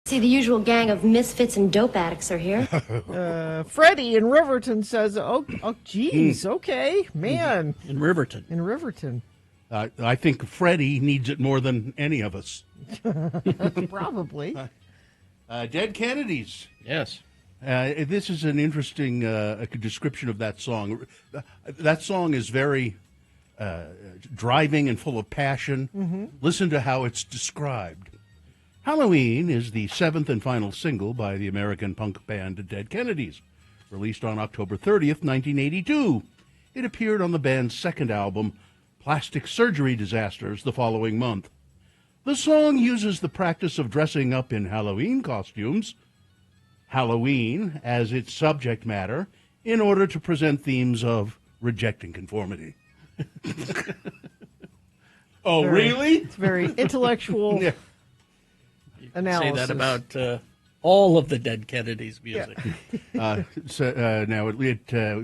See, the usual gang of misfits and dope addicts are here. Freddie in Riverton says, geez, okay, man. In Riverton. In Riverton. I think Freddie needs it more than any of us. Probably. Dead Kennedys. Yes. This is an interesting description of that song. That song is very driving and full of passion. Mm-hmm. Listen to how it's described. Halloween is the seventh and final single by the American punk band Dead Kennedys, released on October 30th, 1982. It appeared on the band's second album, Plastic Surgery Disasters, the following month. The song uses the practice of dressing up in Halloween costumes, Halloween as its subject matter, in order to present themes of rejecting conformity. Really? It's very intellectual. Yeah. Analysis. Say that about all of the Dead Kennedys music. Yeah. Now it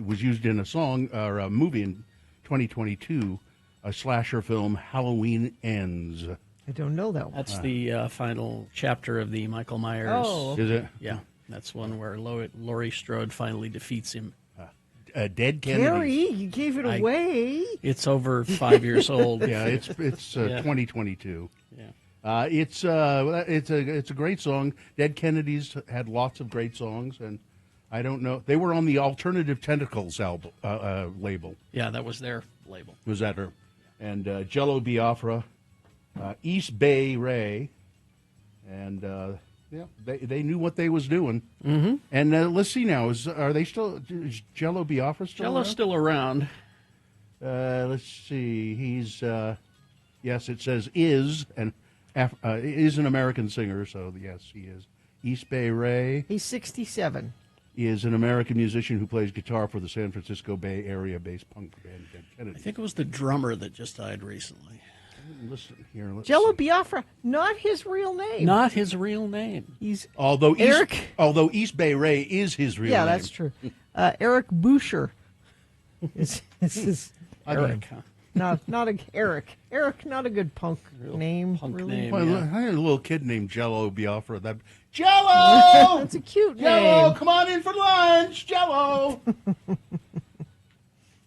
was used in a song or a movie in 2022, a slasher film, Halloween Ends. I don't know that one. That's the final chapter of the Michael Myers. Oh. Is it? Yeah, that's one where Laurie Strode finally defeats him. Dead Kennedys. Gary, you gave it away. It's over 5 years old. Yeah, it's 2022. Yeah. It's a great song. Dead Kennedys had lots of great songs, and I don't know. They were on the Alternative Tentacles album label. Yeah, that was their label. Was that her? And Jello Biafra, East Bay Ray, and they knew what they was doing. Mm-hmm. And let's see now, is Jello Biafra still Jello's around? still around. Let's see. He's yes, it says is an American singer, so yes, he is. East Bay Ray. He's 67. Is an American musician who plays guitar for the San Francisco Bay Area-based punk band Dead Kennedys. I think it was the drummer that just died recently. Listen here. Jello Biafra, not his real name. Not his real name. He's although Eric. Although East Bay Ray is his real name. Yeah, that's true. Eric Boucher is his Eric, huh? Not a Eric. Eric, not a good punk name. Punk really. name. Well, Yeah. I had a little kid named Jello Biafra. Jello! That's a cute Jello, name. come on in for lunch, Jello.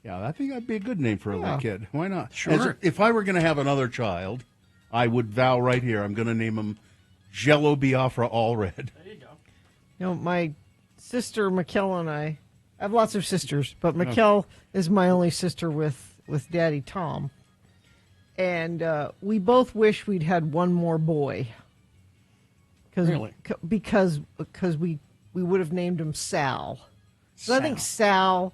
Yeah, I think that'd be a good name for a kid. Why not? Sure. If I were going to have another child, I would vow right here I'm going to name him Jello Biafra Allred. There you go. You know, my sister Mikkel and I have lots of sisters, but Mikkel is my only sister with Daddy Tom. And we both wish we'd had one more boy. Really? Because we would have named him Sal. So I think Sal. Sal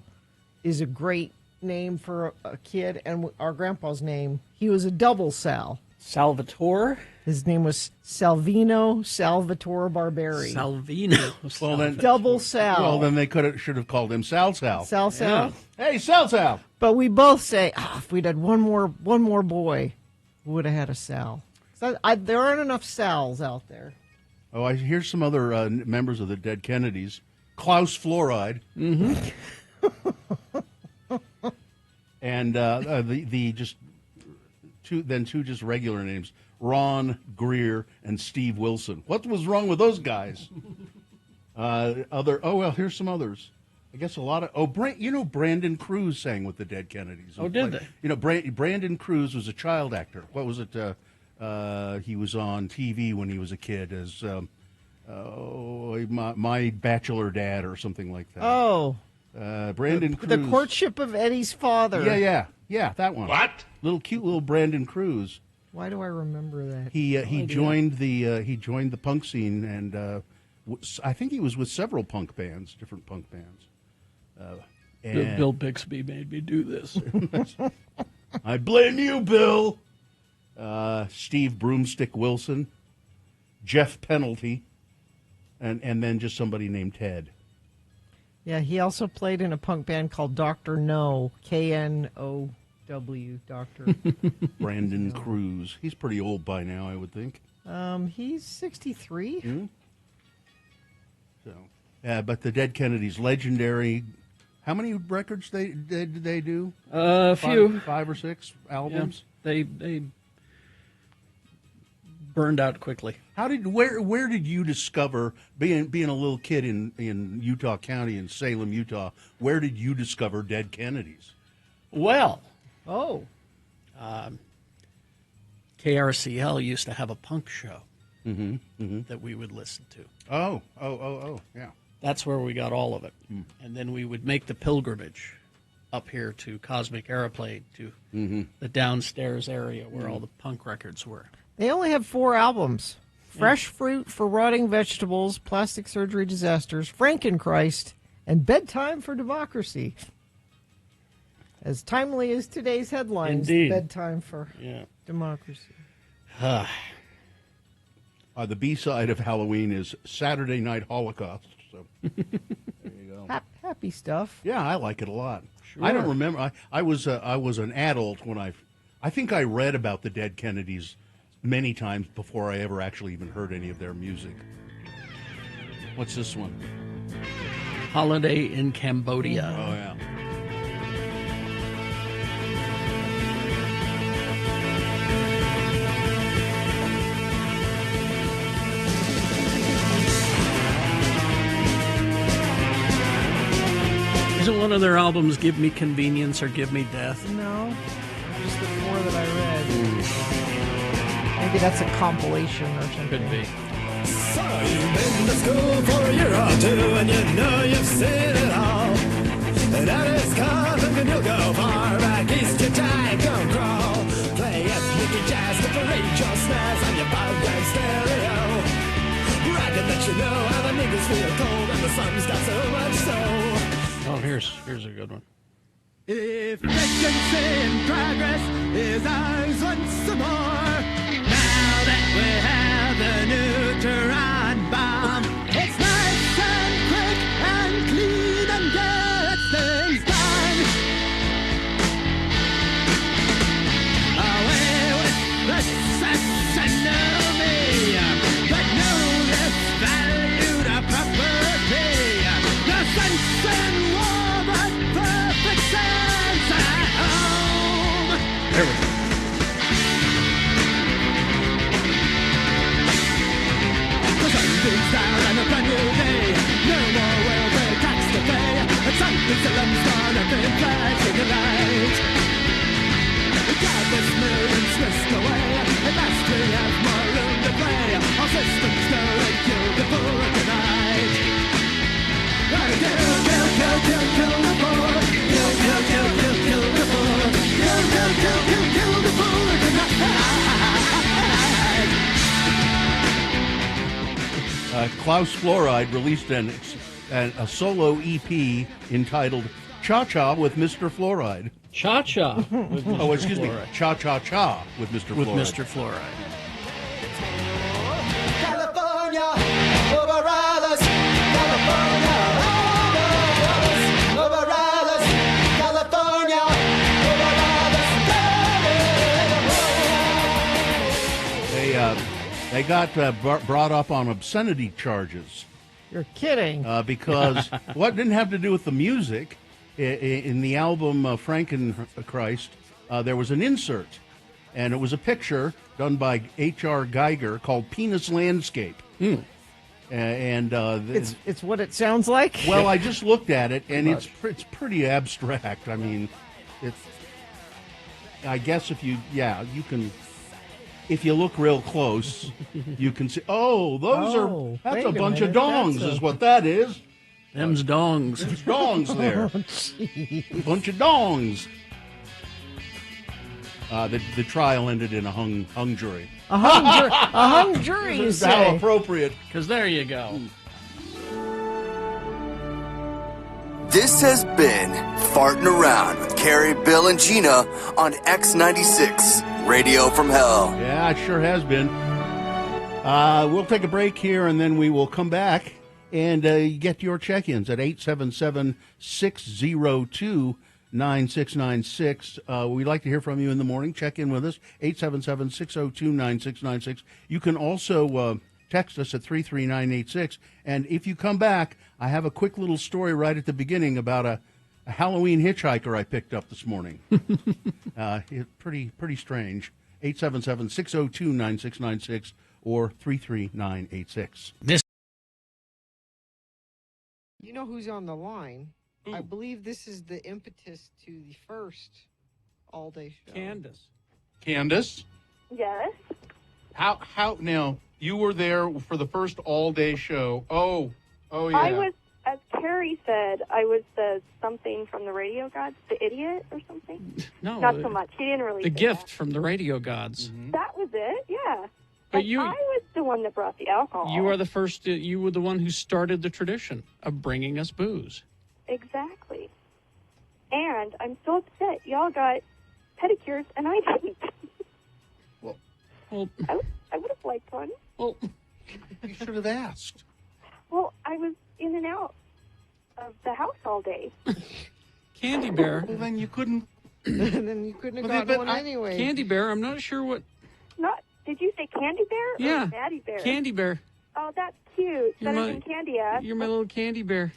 is a great name for a kid. And our grandpa's name, he was a double Sal. Salvatore? His name was Salvino Salvatore Barberi. Salvino. Well, then, Double Sal. well, then they should have called him Sal. Sal. Yeah. Hey, Sal. But we both say, if we'd had one more boy, we would have had a Sal. So there aren't enough Sals out there. Oh, here's some other members of the Dead Kennedys. Klaus Fluoride. Mm-hmm. And the just two just regular names, Ron Greer and Steve Wilson. What was wrong with those guys? Here's some others. I guess a lot of Brandon Cruz sang with the Dead Kennedys. Oh, did they? You know, Brandon Cruz was a child actor. What was it? He was on TV when he was a kid as my bachelor dad or something like that. Oh, Brandon Cruz. The Courtship of Eddie's Father. Yeah, that one. What? Cute little Brandon Cruz. Why do I remember that? He joined the punk scene, and I think he was with several different punk bands. And Bill Bixby made me do this. I blame you, Bill. Steve Broomstick Wilson, Jeff Penalty, and then just somebody named Ted. Yeah, he also played in a punk band called Dr. No, Know, Dr. Brandon Cruz. He's pretty old by now, I would think. He's 63. So, but the Dead Kennedys, legendary. How many records did they do? A few. 5 or 6 albums. Yeah, they Burned out quickly. Where did you discover, being a little kid in Utah County in Salem, Utah, where did you discover Dead Kennedys? Well, Oh, KRCL used to have a punk show that we would listen to. Oh, yeah. That's where we got all of it. And then we would make the pilgrimage up here to Cosmic Aeroplane, to the downstairs area where all the punk records were. they only have 4 albums: Fresh Fruit for Rotting Vegetables, Plastic Surgery Disasters, Frankenchrist, and Bedtime for Democracy. As timely as today's headlines, Indeed. Bedtime for Yeah. Democracy. The B-side of Halloween is Saturday Night Holocaust. So there you go. Happy stuff. Yeah, I like it a lot. I don't remember. I was an adult when I think I read about the Dead Kennedys many times before I ever actually even heard any of their music. What's this one? Holiday in Cambodia. Oh yeah. Isn't one of their albums Give Me Convenience or Give Me Death? No, just the 4 that I read. Maybe that's a compilation or something. Could be. So you've been to school for a year or two and you know you've seen it all. And that is coming and you'll go far back east to time, don't crawl. Play ethnic jazz to parade your snares on your bug stereo. Bragging that you know how the niggas feel cold and the sun's got so much so. Oh, here's a good one. If vacancy in progress is ours once more, now that we have the neutron bomb, it's nice and quick and clean and gets things done. Away with the sense of me that know this valued a property. The sense in war, but perfect sense at home. There we go. The sun beams down on a brand new day. No more welfare tax to pay. And something Salem's gonna be flashing a light. The countless millions whisked away. At last we have more room to play. Our systems go and kill the poor tonight. Kill, kill, kill, kill, kill the poor. Kill, kill, kill, kill, kill the poor. Kill, kill, kill, kill, kill the poor tonight. Klaus Fluoride released a solo EP entitled Cha Cha with Mr. Fluoride. Cha Cha. with Mr. Oh, excuse me. Fluoride. Cha Cha Cha with Mr. With Fluoride. Mr. Fluoride. California, over us. California, over us. California, over us. They got brought up on obscenity charges You're kidding. because what didn't have to do with the music. In the album Frankenchrist, there was an insert, and it was a picture done by H.R. Geiger called Penis Landscape. It's what it sounds like. Well, I just looked at it, and it's pretty abstract. I mean, I guess if you can, if you look real close, you can see. Oh, that's wait a a bunch minute, of dongs, that's is what that is. Them's dongs. There's dongs there. A bunch of dongs. The trial ended in a hung jury. A hung jury, you This is how say. appropriate. Because there you go. This has been Farting Around with Carrie, Bill, and Gina on X96, Radio from Hell. Yeah, it sure has been. We'll take a break here, and then we will come back and get your check-ins at 877-602-9696. We'd like to hear from you in the morning. Check in with us, 877-602-9696. You can also text us at 33986. And if you come back, I have a quick little story right at the beginning about a Halloween hitchhiker I picked up this morning. Pretty strange. 877-602-9696 or 33986. You know who's on the line? I believe this is the impetus to the first all-day show. Candace? Yes. How now, you were there for the first all-day show. Oh yeah. I was, as Carrie said, I was the something from the radio gods, the idiot or something. No, Not so much. She didn't really the say gift that. from the radio gods. That was it, yeah. But And I was the one that brought the alcohol. You are the first. You were the one who started the tradition of bringing us booze. Exactly. And I'm so upset. Y'all got pedicures and I didn't. Well, I would have liked one. well, You should have asked. Well, I was in and out of the house all day. Candy Bear. Well, then you couldn't. And then you couldn't have Well, gotten but one anyway. Candy Bear. I'm not sure what. Not. Did you say Candy Bear or Yeah, Daddy Bear? Candy Bear. Oh, that's cute. You're Better my- than Candy Ass. You're my little Candy Bear.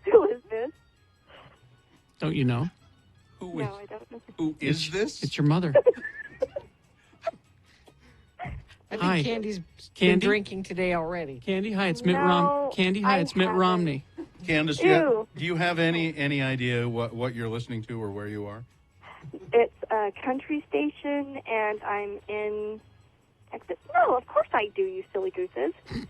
Who is this? Don't you know? Who No, I don't know. Who is this? It's your mother. I think Hi. Candy's been Candy? drinking today already. Candy, hi. It's Mitt No, Romney. Candy, hi. I It's Mitt haven't. Romney. Candace, Ew. do you have any idea what you're listening to or where you are? It's a country station, and I'm in Texas. No, of course I do, you silly gooses. That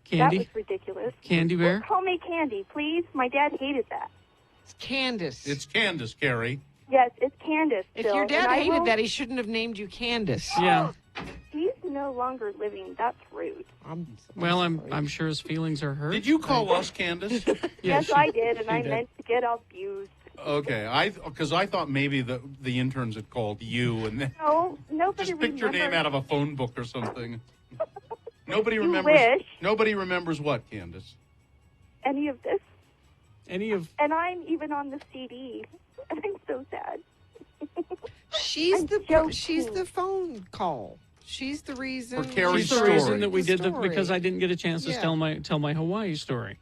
Candy, was ridiculous. Candy Bear. Don't call me Candy, please. My dad hated that. It's Candace. It's Candace, Carrie. Yes, it's Candace. if Bill, your dad and I hated will- that, he shouldn't have named you Candace. Yeah. He's no longer living. That's rude. Well, I'm sure his feelings are hurt. Did you call us Candace? Yes, she- I did, and she I did. meant to get abused. Okay, because I thought maybe the interns had called you and then No, nobody just picked your name remembers. out of a phone book or something. Nobody You remembers. wish. Nobody remembers what, Candace? Any of this. Any of And I'm even on the CD. I'm so sad. She's I'm the joking. she's the phone call. She's the reason. For Carrie's She's the story. reason that we did story. because I didn't get a chance to Yeah. tell my Hawaii story.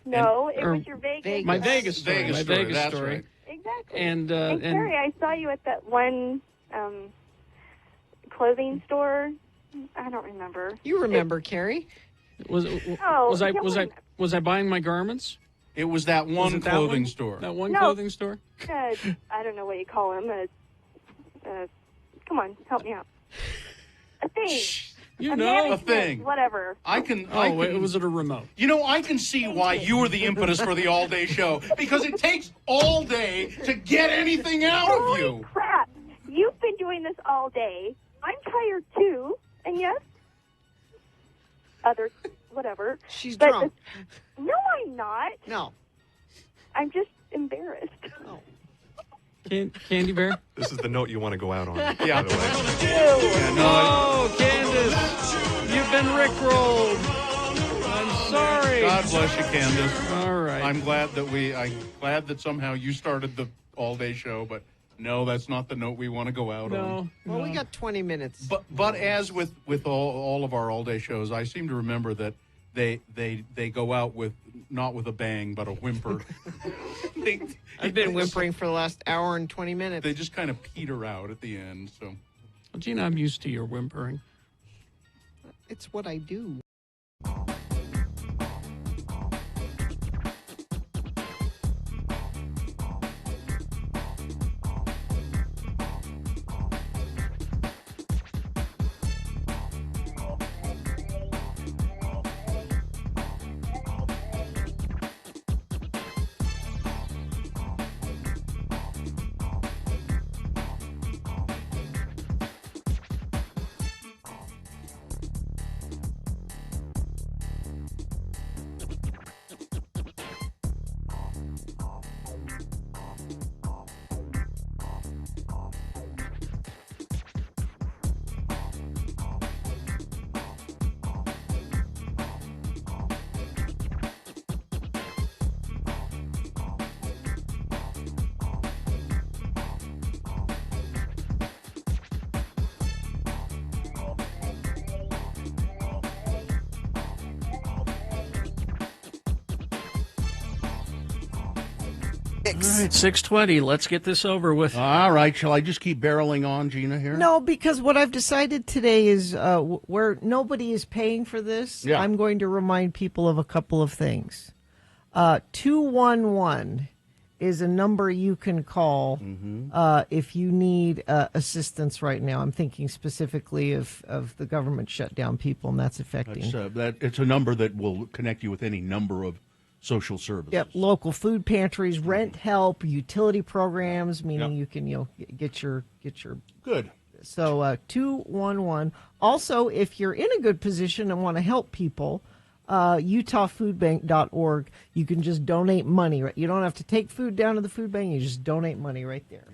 No, it or was your Vegas. Vegas. My Vegas story. Vegas my story, Vegas that's story. right. Exactly. And Carrie, I saw you at that one clothing store. I don't remember. You remember, Carrie? was Oh, was I yeah, was I was I buying my garments? It was that Was one it that clothing one? store. That one No. clothing store? I don't know what you call him. Come on, help me out. A thing. You a know, management, a thing. Whatever. I can. Oh, was it a remote? You know, I can see why you were the impetus for the all-day show because it takes all day to get anything out of Holy you. crap. You've been doing this all day. I'm tired too. And yes, whatever. She's But drunk. No, I'm not. No. I'm just embarrassed. Candy Bear? This is the note you want to go out on. Yeah. By the way. Oh, Candace, you've been rickrolled. I'm sorry. God bless you, Candace. All right. I'm glad that somehow you started the all-day show, but no, that's not the note we want to go out on. no. Well, we got 20 minutes. But as with all of our all-day shows, I seem to remember that they go out with not with a bang but a whimper. I've been whimpering for the last hour and 20 minutes. They just kind of peter out at the end. So Well, Gina, I'm used to your whimpering. It's what I do. All right, 6:20. Let's get this over with. All right, shall I just keep barreling on, Gina, here? No, because what I've decided today is where nobody is paying for this, Yeah. I'm going to remind people of a couple of things. 211 is a number you can call if you need assistance right now. I'm thinking specifically of the government shutdown people, and that's affecting. It's a number that will connect you with any number of social services. Yep, local food pantries, rent help, utility programs, meaning Yep. you can get your Good. So 211. Also, if you're in a good position and want to help people, UtahFoodBank.org. You can just donate money. Right? You don't have to take food down to the food bank. You just donate money right there.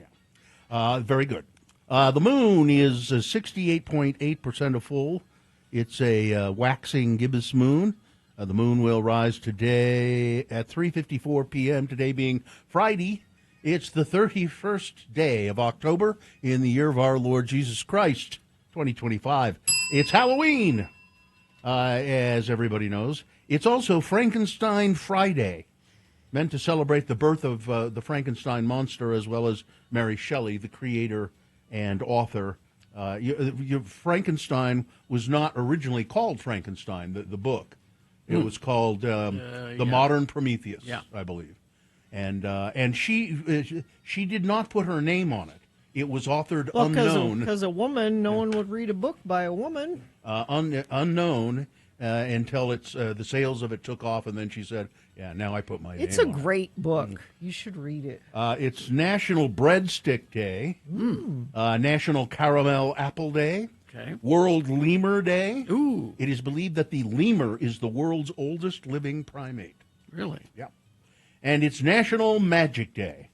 Very good. The moon is 68.8% full. It's a waxing gibbous moon. The moon will rise today at 3:54 p.m., today being Friday. It's the 31st day of October in the year of our Lord Jesus Christ, 2025. It's Halloween, as everybody knows. It's also Frankenstein Friday, meant to celebrate the birth of the Frankenstein monster, as well as Mary Shelley, the creator and author. Frankenstein was not originally called Frankenstein, the book. It was called The Modern Prometheus, I believe. And she did not put her name on it. It was authored unknown. Because a woman, no one would read a book by a woman. Unknown until the sales of it took off, and then she said, "Yeah, now I put my name on it." It's a great book. You should read it. It's National Breadstick Day, National Caramel Apple Day, World Lemur Day. Ooh. It is believed that the lemur is the world's oldest living primate. Really? Yeah. And it's National Magic Day.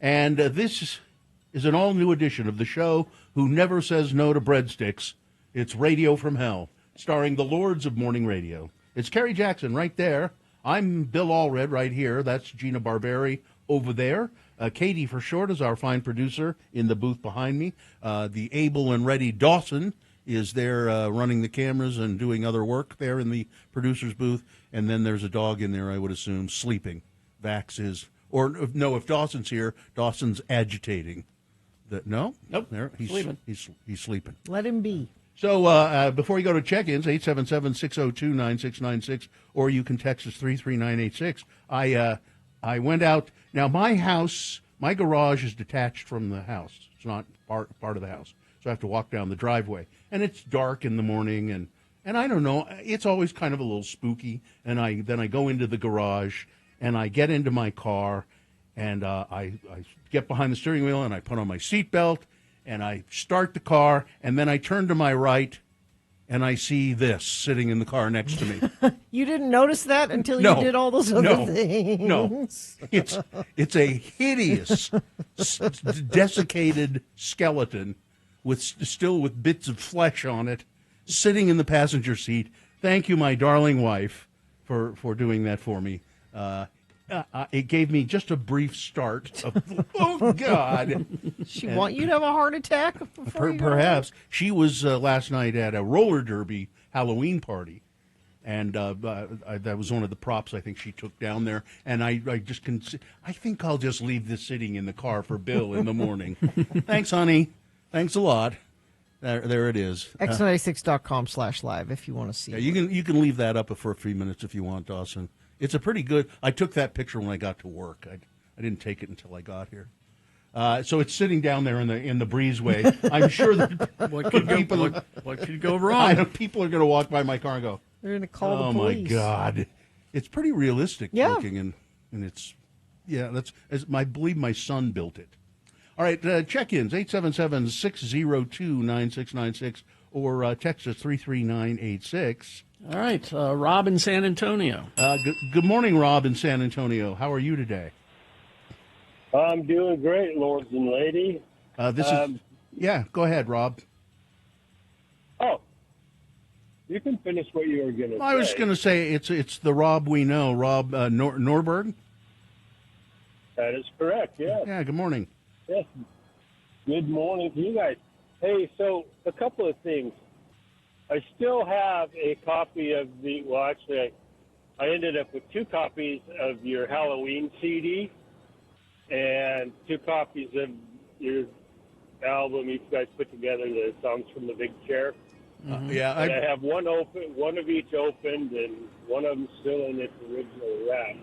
And this is an all-new edition of the show Who Never Says No to Breadsticks. It's Radio from Hell, starring the Lords of Morning Radio. It's Kerry Jackson right there. I'm Bill Allred right here. That's Gina Barberi over there. Katie, for short, is our fine producer in the booth behind me. The able and ready Dawson is there running the cameras and doing other work there in the producer's booth. And then there's a dog in there, I would assume, sleeping. Vax is, or no, if Dawson's here, Dawson's agitating. No? Nope. There, Sleeping. He's sleeping. Let him be. So before you go to check-ins, 877-602-9696, or you can text us 33986. I went out. Now, my house, my garage is detached from the house. It's not part of the house. So I have to walk down the driveway. And it's dark in the morning, and I don't know. It's always kind of a little spooky. And then I go into the garage, and I get into my car, and I get behind the steering wheel, and I put on my seatbelt, and I start the car, and then I turn to my right, and I see this sitting in the car next to me. You didn't notice that until No. you did all those other things. No, it's a hideous, desiccated skeleton still with bits of flesh on it, sitting in the passenger seat. Thank you, my darling wife, for doing that for me. It gave me just a brief start of, oh, God. She want you to have a heart attack before you go Perhaps. She was last night at a roller derby Halloween party, and that was one of the props I think she took down there. And I think I'll just leave this sitting in the car for Bill in the morning. Thanks, honey. Thanks a lot. There it is. X96.com/live if you want to see it. You can leave that up for a few minutes if you want, Dawson. It's a pretty good. I took that picture when I got to work. I didn't take it until I got here. So it's sitting down there in the breezeway. I'm sure that What could go wrong? People are going to walk by my car and go, They're going to call "Oh the my police." God!" It's pretty realistic looking, and it's I believe my son built it. All right, check-ins 877-602-9696 or text us 33986. All right, Rob in San Antonio. Good morning, Rob in San Antonio. How are you today? I'm doing great, lords and ladies. Go ahead, Rob. Oh, you can finish what you were going to say. I was going to say it's the Rob we know, Rob Norberg. That is correct, yeah. Yeah, good morning. Yes. Good morning to you guys. Hey, so a couple of things. I still have a copy of I ended up with 2 copies of your Halloween CD. and 2 copies of your album you guys put together, the songs from the Big Chair. Yeah, And I have one of each opened, and one of them still in its original wrap.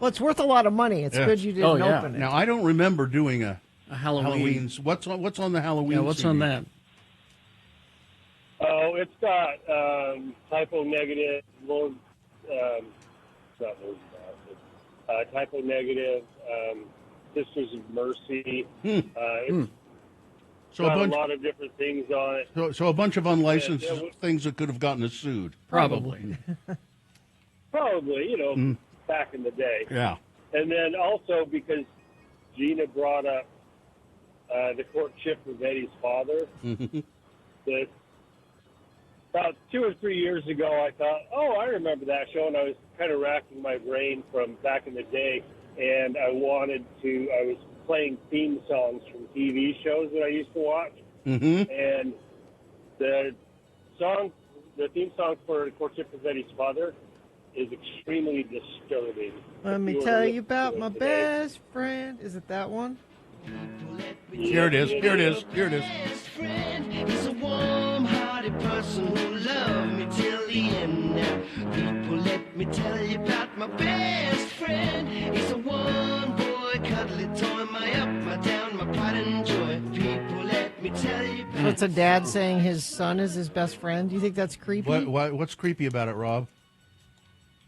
Well, it's worth a lot of money. It's good you didn't open it. Now I don't remember doing a Halloween. What's on the Halloween? Yeah, what's CD? on that? Oh, it's got Typo Negative, Typo Negative, Sisters of Mercy. It's So got a lot of different things on it. So a bunch of unlicensed things that could have gotten us sued. Probably. Probably, back in the day. Yeah. And then also because Gina brought up the courtship with Eddie's father, that about 2 or 3 years ago, I thought, I remember that show, and I was kind of racking my brain from back in the day, and I was playing theme songs from TV shows that I used to watch, and the theme song for the courtship with Eddie's father is extremely disturbing. Let me tell you about my best friend. Is it that one? Here it is. Here it is. Here it is. He's a warm-hearted person who loved me till the end. People, let me tell you about my best friend. He's a one-boy cuddly toy, my up, my down, my pride and joy. People, let me tell you about. So it's a dad saying his son is his best friend. Do you think that's creepy? What's creepy about it, Rob?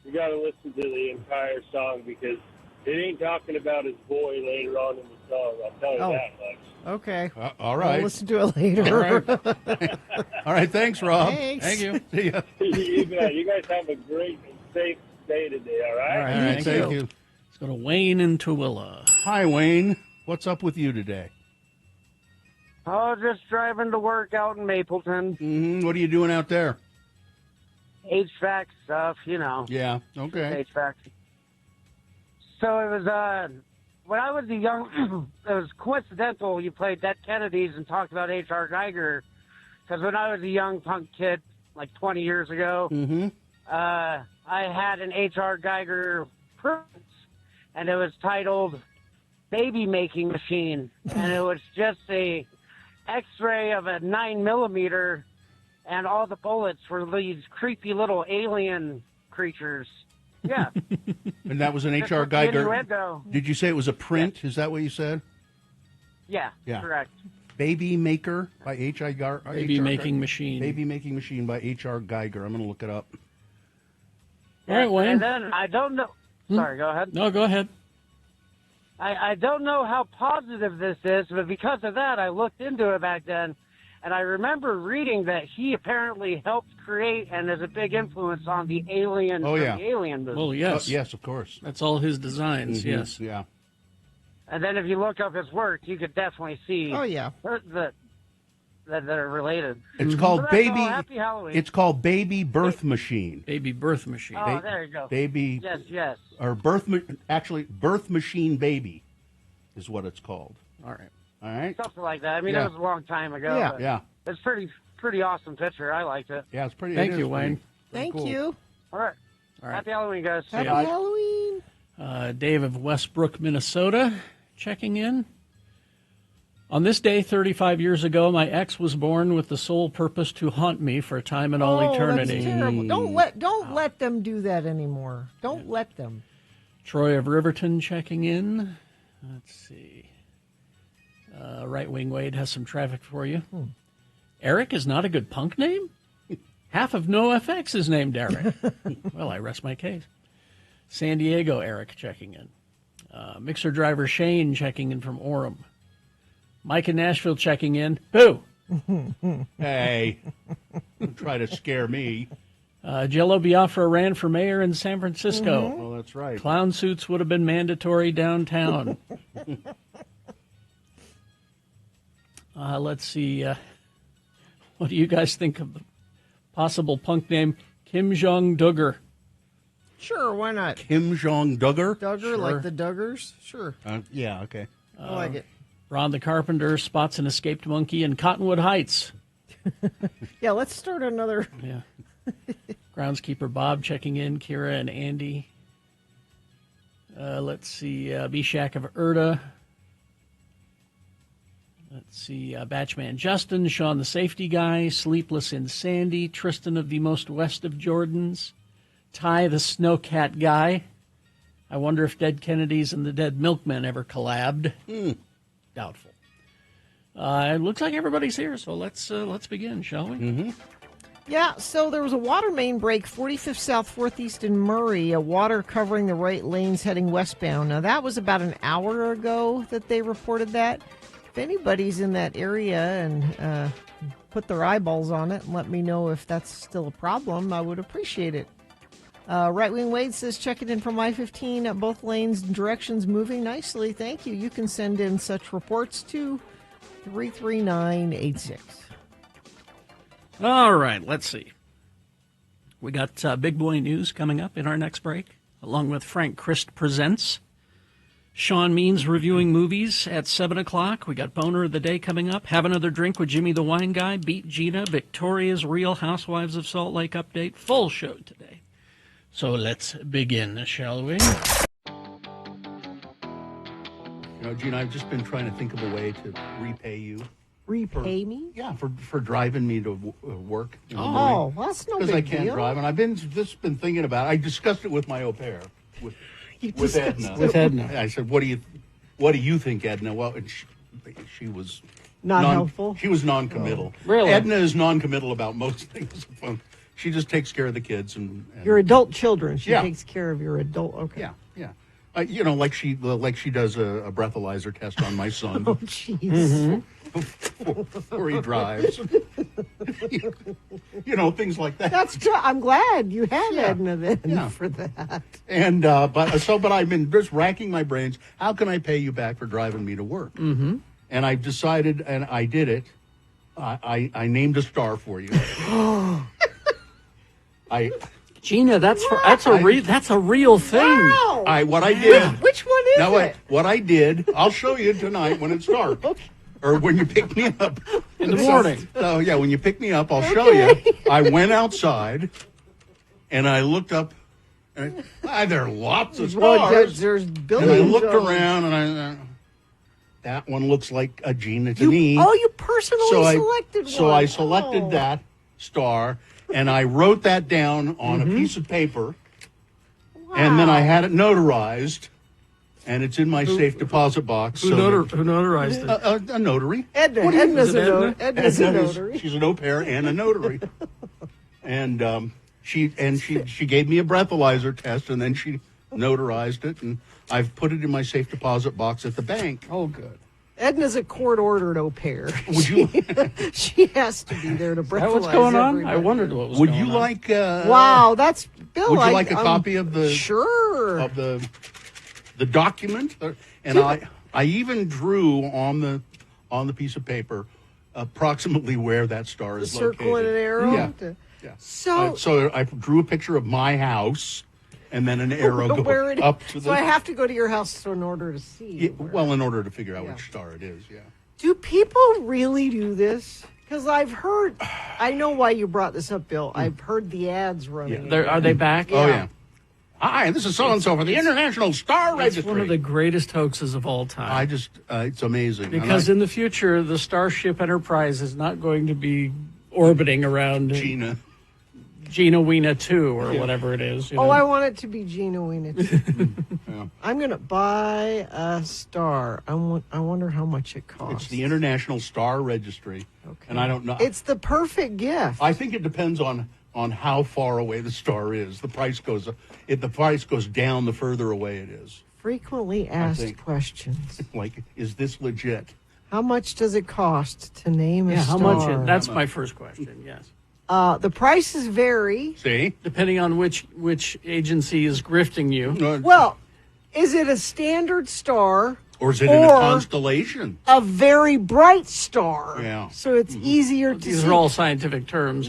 You got to listen to the entire song because it ain't talking about his boy later on in the song. I'll tell you that much. Okay. All right. I'll listen to it later. All right. All right. Thanks, Rob. Thanks. Thank you. See ya. You bet. You guys have a great and safe day today, all right? All right. Thank you. Let's go to Wayne in Tooele. Hi, Wayne. What's up with you today? Oh, just driving to work out in Mapleton. What are you doing out there? HVAC stuff, Yeah. Okay. HVAC. So it was, when I was it was coincidental you played Dead Kennedys and talked about H.R. Geiger, because when I was a young punk kid, like 20 years ago, I had an H.R. Geiger print, and it was titled Baby Making Machine, and it was just a X-ray of a 9mm, and all the bullets were these creepy little alien creatures. Yeah. And that was an H.R. Just Geiger. innuendo. Did you say it was a print? Is that what you said? Yeah, correct. Baby Maker by H.R. Geiger. Baby Making Machine. Baby Making Machine by H.R. Geiger. I'm going to look it up. All right, Wayne. And then I don't know. Sorry, go ahead. No, go ahead. I don't know how positive this is, but because of that, I looked into it back then, and I remember reading that he apparently helped create and is a big influence on the Alien. Oh, yeah. The Alien movie. Well, yes. Yes, of course. That's all his designs, yes. Yeah. And then if you look up his work, you could definitely see. Oh, yeah. that they're related. It's called So that's Baby. all. Happy Halloween. It's called Baby Birth Machine. Baby Birth Machine. Oh, there you go. Baby. Yes. Or actually, Birth Machine Baby is what it's called. All right. All right. Something like that. I mean, Yeah. it was a long time ago. Yeah. but Yeah. It's pretty awesome picture. I liked it. Yeah, it's pretty. Thank it you, is Wayne. pretty Thank cool. you. All right. All right. Happy Halloween, guys. Happy ya. Halloween. Dave of Westbrook, Minnesota, checking in. On this day, 35 years ago, my ex was born with the sole purpose to haunt me for time and all eternity. That's terrible. Don't let them do that anymore. Don't let them. Troy of Riverton checking in. Let's see. Right Wing Wade has some traffic for you. Eric is not a good punk name? Half of NoFX is named Eric. Well, I rest my case. San Diego Eric checking in. Mixer driver Shane checking in from Orem. Mike in Nashville checking in. Boo! Hey, don't try to scare me. Jello Biafra ran for mayor in San Francisco. Well, that's right. Clown suits would have been mandatory downtown. Let's see. What do you guys think of the possible punk name Kim Jong-Duggar? Sure, why not? Kim Jong-Duggar? Duggar, Sure. like the Duggars? Sure. Yeah, okay. I like it. Ron the Carpenter spots an escaped monkey in Cottonwood Heights. Yeah, let's start another. Yeah. Groundskeeper Bob checking in. Kira and Andy. Let's see, Meshach of Erda. Let's see, Batchman Justin, Sean the Safety Guy, Sleepless in Sandy, Tristan of the Most West of Jordans, Ty the Snowcat Guy. I wonder if Dead Kennedys and the Dead Milkmen ever collabed. Doubtful. It looks like everybody's here, so let's begin, shall we? Mm-hmm. Yeah, so there was a water main break, 45th South 4th East in Murray, water covering the right lanes heading westbound. Now, that was about an hour ago that they reported that. If anybody's in that area and put their eyeballs on it and let me know if that's still a problem, I would appreciate it. Right Wing Wade says, check it in from I-15 at both lanes, directions moving nicely. Thank you. You can send in such reports to 33986. All right, let's see. We got Big Boy News coming up in our next break, along with Frank Christ Presents. Sean Means reviewing movies at 7 o'clock. We got Boner of the Day coming up. Have Another Drink with Jimmy the Wine Guy. Beat Gina. Victoria's Real Housewives of Salt Lake update. Full show today. So let's begin, shall we? Gina, I've just been trying to think of a way to repay you. Repay me? Yeah, for driving me to work. Oh, well, that's no big deal. Because I can't drive, and I've just been thinking about it. I discussed it with my au pair, with Edna. With Edna. I said, "What do you think, Edna?" Well, and she was not helpful. She was non-committal. Oh, really? Edna is non-committal about most things. She just takes care of the kids and your adult children. She Yeah. takes care of your adult. Okay. Yeah. Like she does a breathalyzer test on my son. Oh, jeez. Before he drives. Things like that. That's true. I'm glad you have Yeah. Edna then Yeah. for that. And but I've been just racking my brains. How can I pay you back for driving me to work? Mm-hmm. And I decided, and I did it. I named a star for you. Gina, that's a real thing. Wow. What I did. Which one is Now, it? what I did, I'll show you tonight when it's dark. Or when you pick me up. In the morning. So, yeah, when you pick me up, I'll show you. I went outside, and I looked up. And there are lots of stars. There's And billions. I looked of them. around, and that one looks like a Gina to me. You personally selected one. So I selected Oh. that star, and I wrote that down on a piece of paper, and then I had it notarized, and it's in my safe deposit box. Who notarized it? A notary. Edna's Edna? Edna's a notary. She's an au pair and a notary. And she gave me a breathalyzer test, and then she notarized it, and I've put it in my safe deposit box at the bank. Oh, good. Edna's a court-ordered au pair. Would you? She has to be there to breathalyze. Is that what's going on? everybody. I wondered what was Would going you on. like? Wow, that's Bill. Would you like a copy of the Sure. of the document? And I even drew on the piece of paper approximately where that star the is circle located. and an arrow. Yeah. So, So I drew a picture of my house, and then an arrow where going it up to the. so I have to go to your house in order to see. Yeah, where- well, in order to figure out Yeah. which star it is, yeah. Do people really do this? Because I've heard. I know why you brought this up, Bill. I've heard the ads running. Yeah. Are they back? Oh yeah. Hi, this is so and so for the International Star That's Registry. one of the greatest hoaxes of all time. I just, it's amazing. Because in the future, the Starship Enterprise is not going to be orbiting around Gina. Gina Weena 2 or whatever it is. Oh, I want it to be Gina Weena. Yeah. I'm going to buy a star. I wonder how much it costs. It's the International Star Registry. Okay. And I don't know. It's the perfect gift. I think it depends on how far away the star is. The price goes down the further away it is. Frequently asked think. questions. Like, is this legit? How much does it cost to name a how star? much? That's my first question, yes. The prices vary. See? Depending on which agency is grifting you. Well, is it a standard star? Or is it in a constellation? A very bright star. Yeah. So it's easier to These see. are all scientific terms.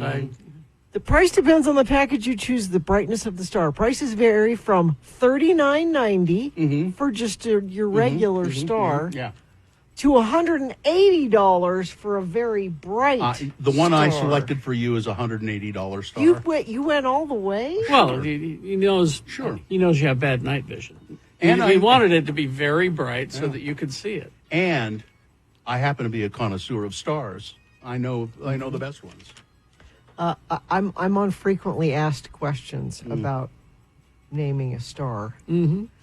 The price depends on the package you choose, the brightness of the star. Prices vary from $39.90 for just your regular star Yeah. to $180 for a very bright The one I star. selected for you is a $180 star. You went all the way? Well, he knows. Sure. He knows you have bad night vision. And we I wanted it to be very bright so that you could see it. And I happen to be a connoisseur of stars. I know the best ones. I'm on frequently asked questions about naming a star.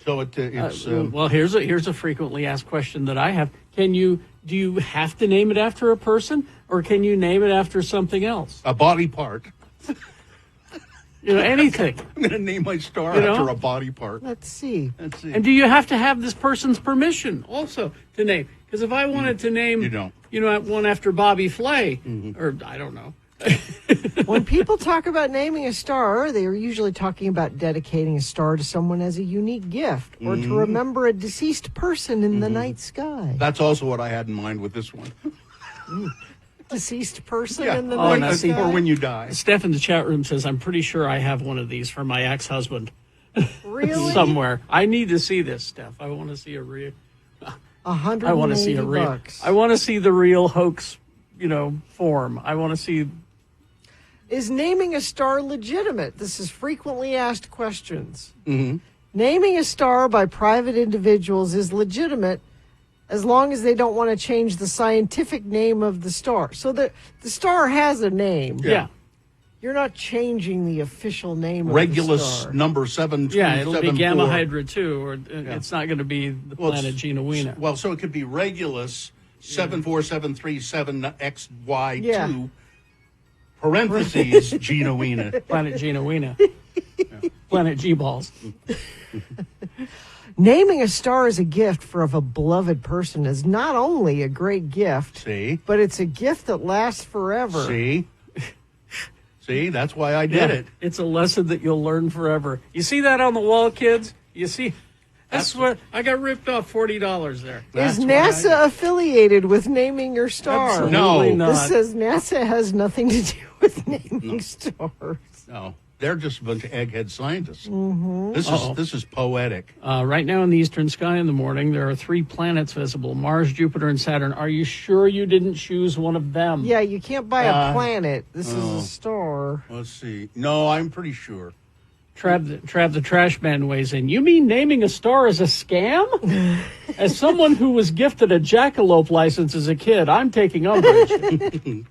So it's Well, here's a frequently asked question that I have. Do you have to name it after a person, or can you name it after something else? a body part. Anything. I'm going to name my star You know? after a body part. Let's see. Let's see. And do you have to have this person's permission also to name? Because if I wanted to name, You don't. One after Bobby Flay, or I don't know. When people talk about naming a star, they are usually talking about dedicating a star to someone as a unique gift or to remember a deceased person in the night sky. That's also what I had in mind with this one. Deceased person Yeah. in the Oh, night now see- sky. Or when you die. Steph in the chat room says, I'm pretty sure I have one of these for my ex-husband Really? somewhere. I need to see this, Steph. I want to see a real. $180. I want to see a real. I want to see the real hoax, form. I want to see. Is naming a star legitimate? This is frequently asked questions. Naming a star by private individuals is legitimate as long as they don't want to change the scientific name of the star. So the star has a name. Yeah. You're not changing the official name of Regulus the star. number 7. Yeah, it'll be Gamma Hydra 2, or it's not going to be the Well, planet Gina Wiener. Well, so it could be Regulus 74737XY2 Yeah. parentheses Gina Wiener. Planet Gina Wiener. Planet G-Balls. Naming a star as a gift for a beloved person is not only a great gift, See? but it's a gift that lasts forever. See? See, that's why I did it. It's a lesson that you'll learn forever. You see that on the wall, kids? You see? That's what I got ripped off $40 there. Is NASA affiliated with naming your star? Absolutely not. This says NASA has nothing to do with naming stars. No, they're just a bunch of egghead scientists. Mm-hmm. This is poetic. Right now in the eastern sky in the morning, there are 3 planets visible: Mars, Jupiter, and Saturn. Are you sure you didn't choose one of them? Yeah, you can't buy a planet. This is a star. Let's see. No, I'm pretty sure. Trav the trash man weighs in. You mean naming a star is a scam? As someone who was gifted a jackalope license as a kid, I'm taking umbrage.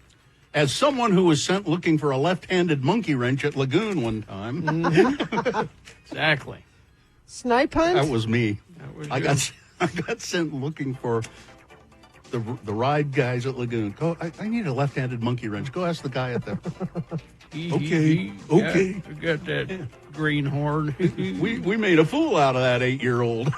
As someone who was sent looking for a left-handed monkey wrench at Lagoon one time, Exactly. Snipe hunt? that was me. was I got sent looking for the ride guys at Lagoon. I need a left-handed monkey wrench. Go ask the guy at the. Okay. Yeah, got that greenhorn. We made a fool out of that 8-year-old.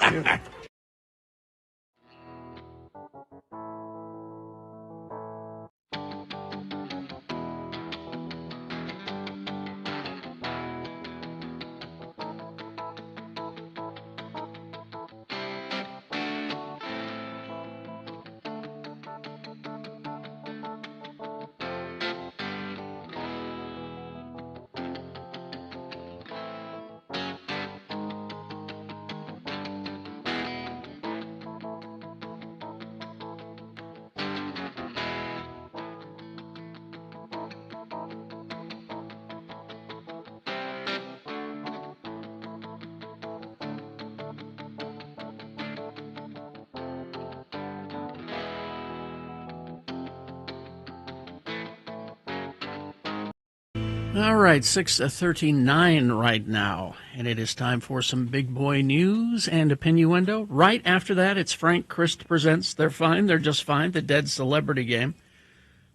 All right, 6:39 right now, and it is time for some big boy news and opinioendo. Right after that, it's Frank Christ Presents They're Fine, They're Just Fine, the Dead Celebrity Game.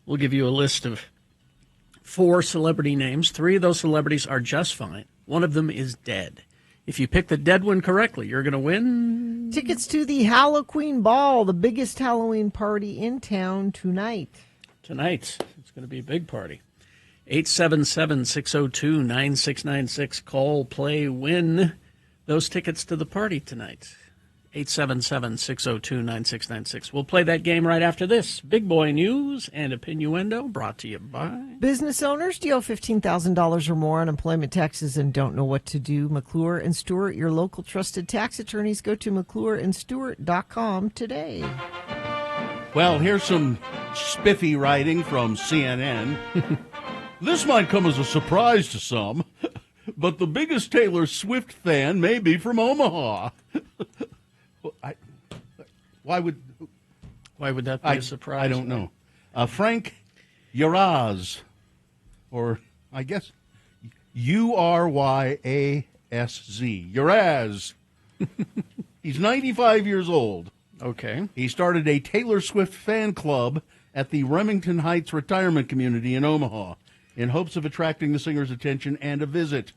We'll give you a list of 4 celebrity names. 3 of those celebrities are just fine. One of them is dead. If you pick the dead one correctly, you're going to win Tickets to the Halloween Ball, the biggest Halloween party in town tonight. tonight. It's going to be a big party. 877-602-9696. Call, play, win those tickets to the party tonight. 877-602-9696. We'll play that game right after this. Big Boy News and Opinioendo brought to you by... Business owners, do you owe $15,000 or more on employment taxes and don't know what to do? McClure and Stewart, your local trusted tax attorneys. Go to McClureandStewart.com today. Well, here's some spiffy writing from CNN. This might come as a surprise to some. but the biggest Taylor Swift fan may be from Omaha. Why would that be a surprise? I don't know. Frank Uraz, or I guess Uryazz. Uraz. He's 95 years old. Okay. He started a Taylor Swift fan club at the Remington Heights Retirement Community in Omaha in hopes of attracting the singer's attention and a visit.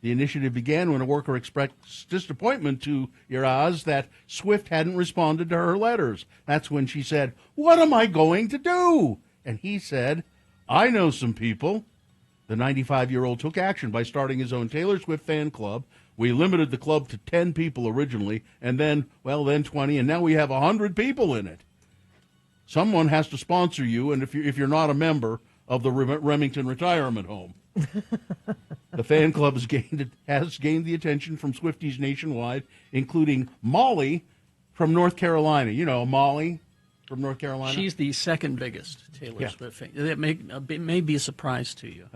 The initiative began when a worker expressed disappointment to Uraz that Swift hadn't responded to her letters. That's when she said, "What am I going to do?" And he said, "I know some people." The 95-year-old took action by starting his own Taylor Swift fan club. We limited the club to 10 people originally, and then 20, and now we have 100 people in it. Someone has to sponsor you, and if you're not a member of the Remington Retirement Home. The fan club has gained the attention from Swifties nationwide, including Molly from North Carolina. You know Molly from North Carolina? She's the second biggest Taylor Swift fan. That may be a surprise to you.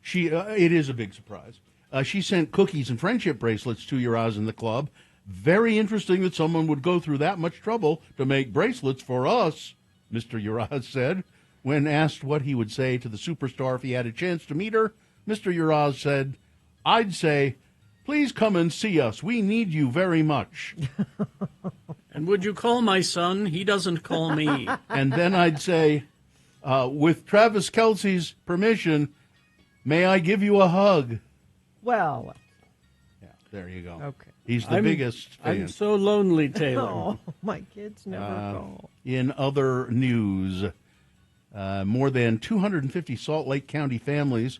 It is a big surprise. She sent cookies and friendship bracelets to Uraz in the club. Very interesting that someone would go through that much trouble to make bracelets for us, Mr. Uraz said. When asked what he would say to the superstar if he had a chance to meet her, Mr. Uraz said, "I'd say, please come and see us. We need you very much." And would you call my son? He doesn't call me. And then I'd say, with Travis Kelce's permission, may I give you a hug? Well. Yeah, there you go. Okay. He's the biggest fan. I'm so lonely, Taylor. Oh, my kids never call. In other news, more than 250 Salt Lake County families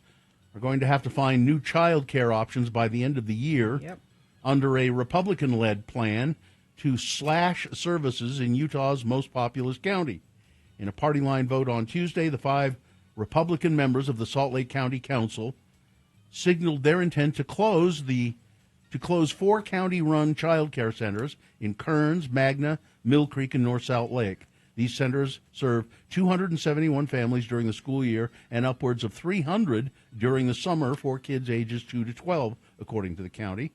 are going to have to find new child care options by the end of the year under a Republican-led plan to slash services in Utah's most populous county. In a party line vote on Tuesday, the 5 Republican members of the Salt Lake County Council signaled their intent to close 4 county-run child care centers in Kearns, Magna, Mill Creek, and North Salt Lake. These centers serve 271 families during the school year and upwards of 300 during the summer for kids ages 2 to 12, according to the county.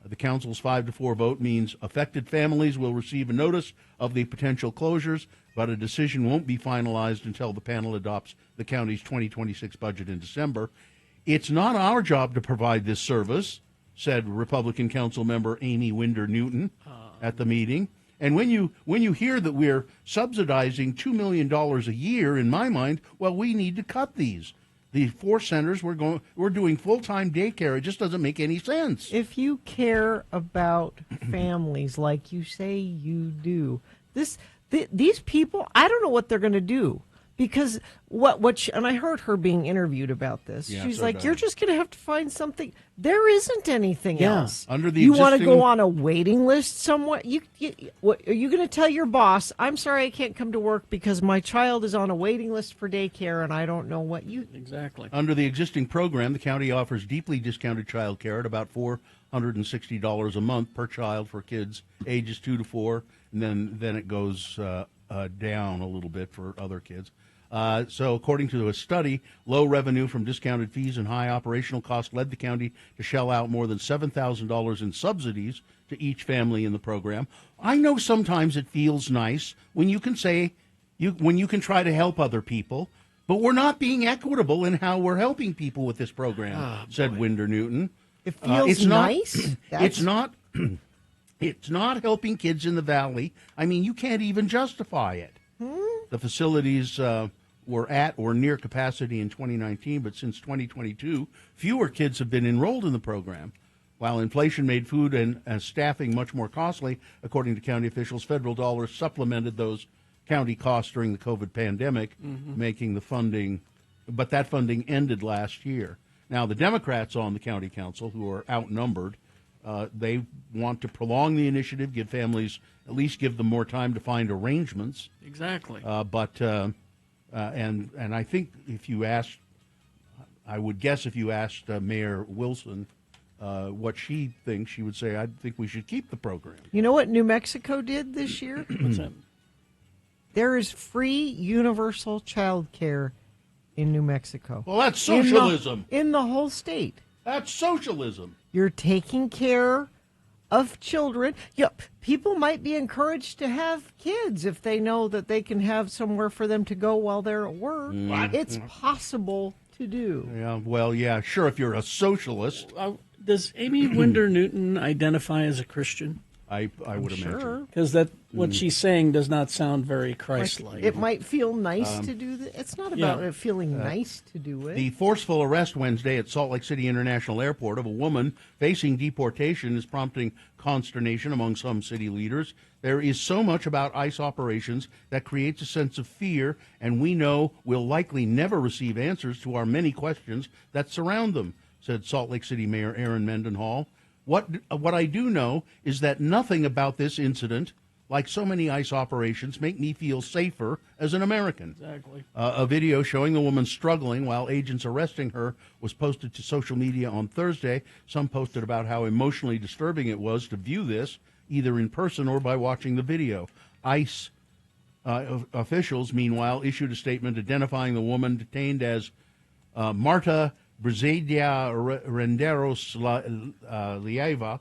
The council's 5-4 vote means affected families will receive a notice of the potential closures, but a decision won't be finalized until the panel adopts the county's 2026 budget in December. It's not our job to provide this service, said Republican Council member Amy Winder Newton at the meeting. And when you hear that we're subsidizing $2 million a year, in my mind, well, we need to cut these. The 4 centers we're doing full-time daycare. It just doesn't make any sense. If you care about families like you say you do, these people, I don't know what they're going to do. Because and I heard her being interviewed about this. Yeah, She's so like, bad. "You're just going to have to find something. There isn't anything else. Under the you want to existing- go on a waiting list somewhere? What are you going to tell your boss? I'm sorry, I can't come to work because my child is on a waiting list for daycare, and I don't know what you Exactly. Under the existing program, the county offers deeply discounted child care at about $460 a month per child for kids ages 2 to 4, and then it goes down a little bit for other kids. So according to a study, low revenue from discounted fees and high operational costs led the county to shell out more than $7,000 in subsidies to each family in the program. I know sometimes it feels nice when you can when you can try to help other people, but we're not being equitable in how we're helping people with this program, said Winder Newton. It feels it's nice. It's not. It's not helping kids in the valley. I mean, you can't even justify it. The facilities were at or near capacity in 2019, but since 2022, fewer kids have been enrolled in the program. While inflation made food and staffing much more costly, according to county officials, federal dollars supplemented those county costs during the COVID pandemic, making the funding, but that funding ended last year. Now, the Democrats on the county council, who are outnumbered, they want to prolong the initiative, give families, at least give them more time to find arrangements. Exactly. And I think if you asked, I would guess if you asked Mayor Wilson what she thinks, she would say, I think we should keep the program. You know what New Mexico did this year? What's that? There is free universal child care in New Mexico. Well, that's socialism. In the whole state. That's socialism. You're taking care of children. Yeah, people might be encouraged to have kids if they know that they can have somewhere for them to go while they're at work. It's possible to do. Yeah, well, yeah, sure, if you're a socialist. Does Amy Winder Newton identify as a Christian? I would imagine. Because that what she's saying does not sound very Christ-like. It might feel nice to do that. It's not about it feeling nice to do it. The forceful arrest Wednesday at Salt Lake City International Airport of a woman facing deportation is prompting consternation among some city leaders. There is so much about ICE operations that creates a sense of fear, and we know we'll likely never receive answers to our many questions that surround them, said Salt Lake City Mayor Aaron Mendenhall. What I do know is that nothing about this incident, like so many ICE operations, make me feel safer as an American. Exactly. A video showing the woman struggling while agents arresting her was posted to social media on Thursday. Some posted about how emotionally disturbing it was to view this, either in person or by watching the video. ICE officials, meanwhile, issued a statement identifying the woman detained as Marta Brizadia Renderos Lieva.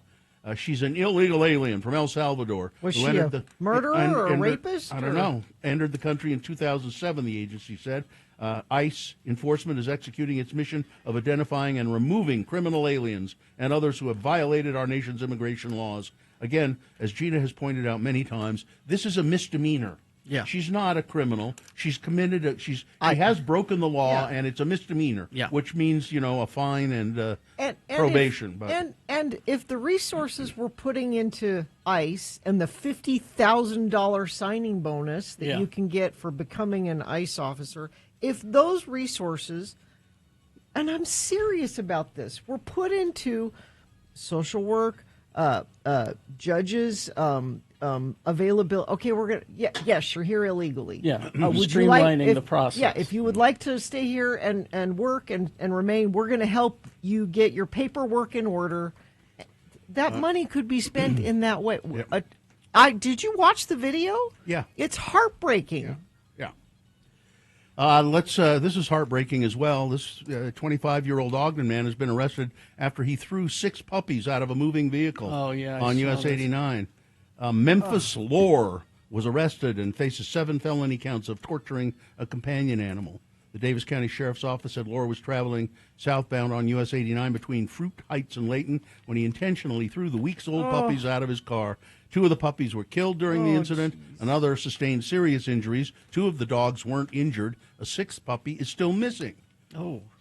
She's an illegal alien from El Salvador. Was she a murderer or a rapist? I don't know. Entered the country in 2007, the agency said. ICE enforcement is executing its mission of identifying and removing criminal aliens and others who have violated our nation's immigration laws. Again, as Gina has pointed out many times, this is a misdemeanor. Yeah. She's not a criminal. She's committed. She has broken the law, and it's a misdemeanor, which means a fine and probation. And if the resources we're putting into ICE and the $50,000 signing bonus that you can get for becoming an ICE officer, if those resources, and I'm serious about this, were put into social work, judges. Availability. Okay, we're gonna. Yes, you're here illegally. Yeah, would streamlining the process. Yeah, if you would like to stay here and work and remain, we're going to help you get your paperwork in order. That money could be spent in that way. Did you watch the video? Yeah, it's heartbreaking. Yeah. This is heartbreaking as well. This 25-year-old Ogden man has been arrested after he threw 6 puppies out of a moving vehicle. Oh yeah, on US 89. Memphis Lore was arrested and faces 7 felony counts of torturing a companion animal. The Davis County Sheriff's Office said Lore was traveling southbound on US 89 between Fruit Heights and Layton when he intentionally threw the weeks-old puppies out of his car. 2 of the puppies were killed during the incident. Another sustained serious injuries. 2 of the dogs weren't injured. A 6th puppy is still missing.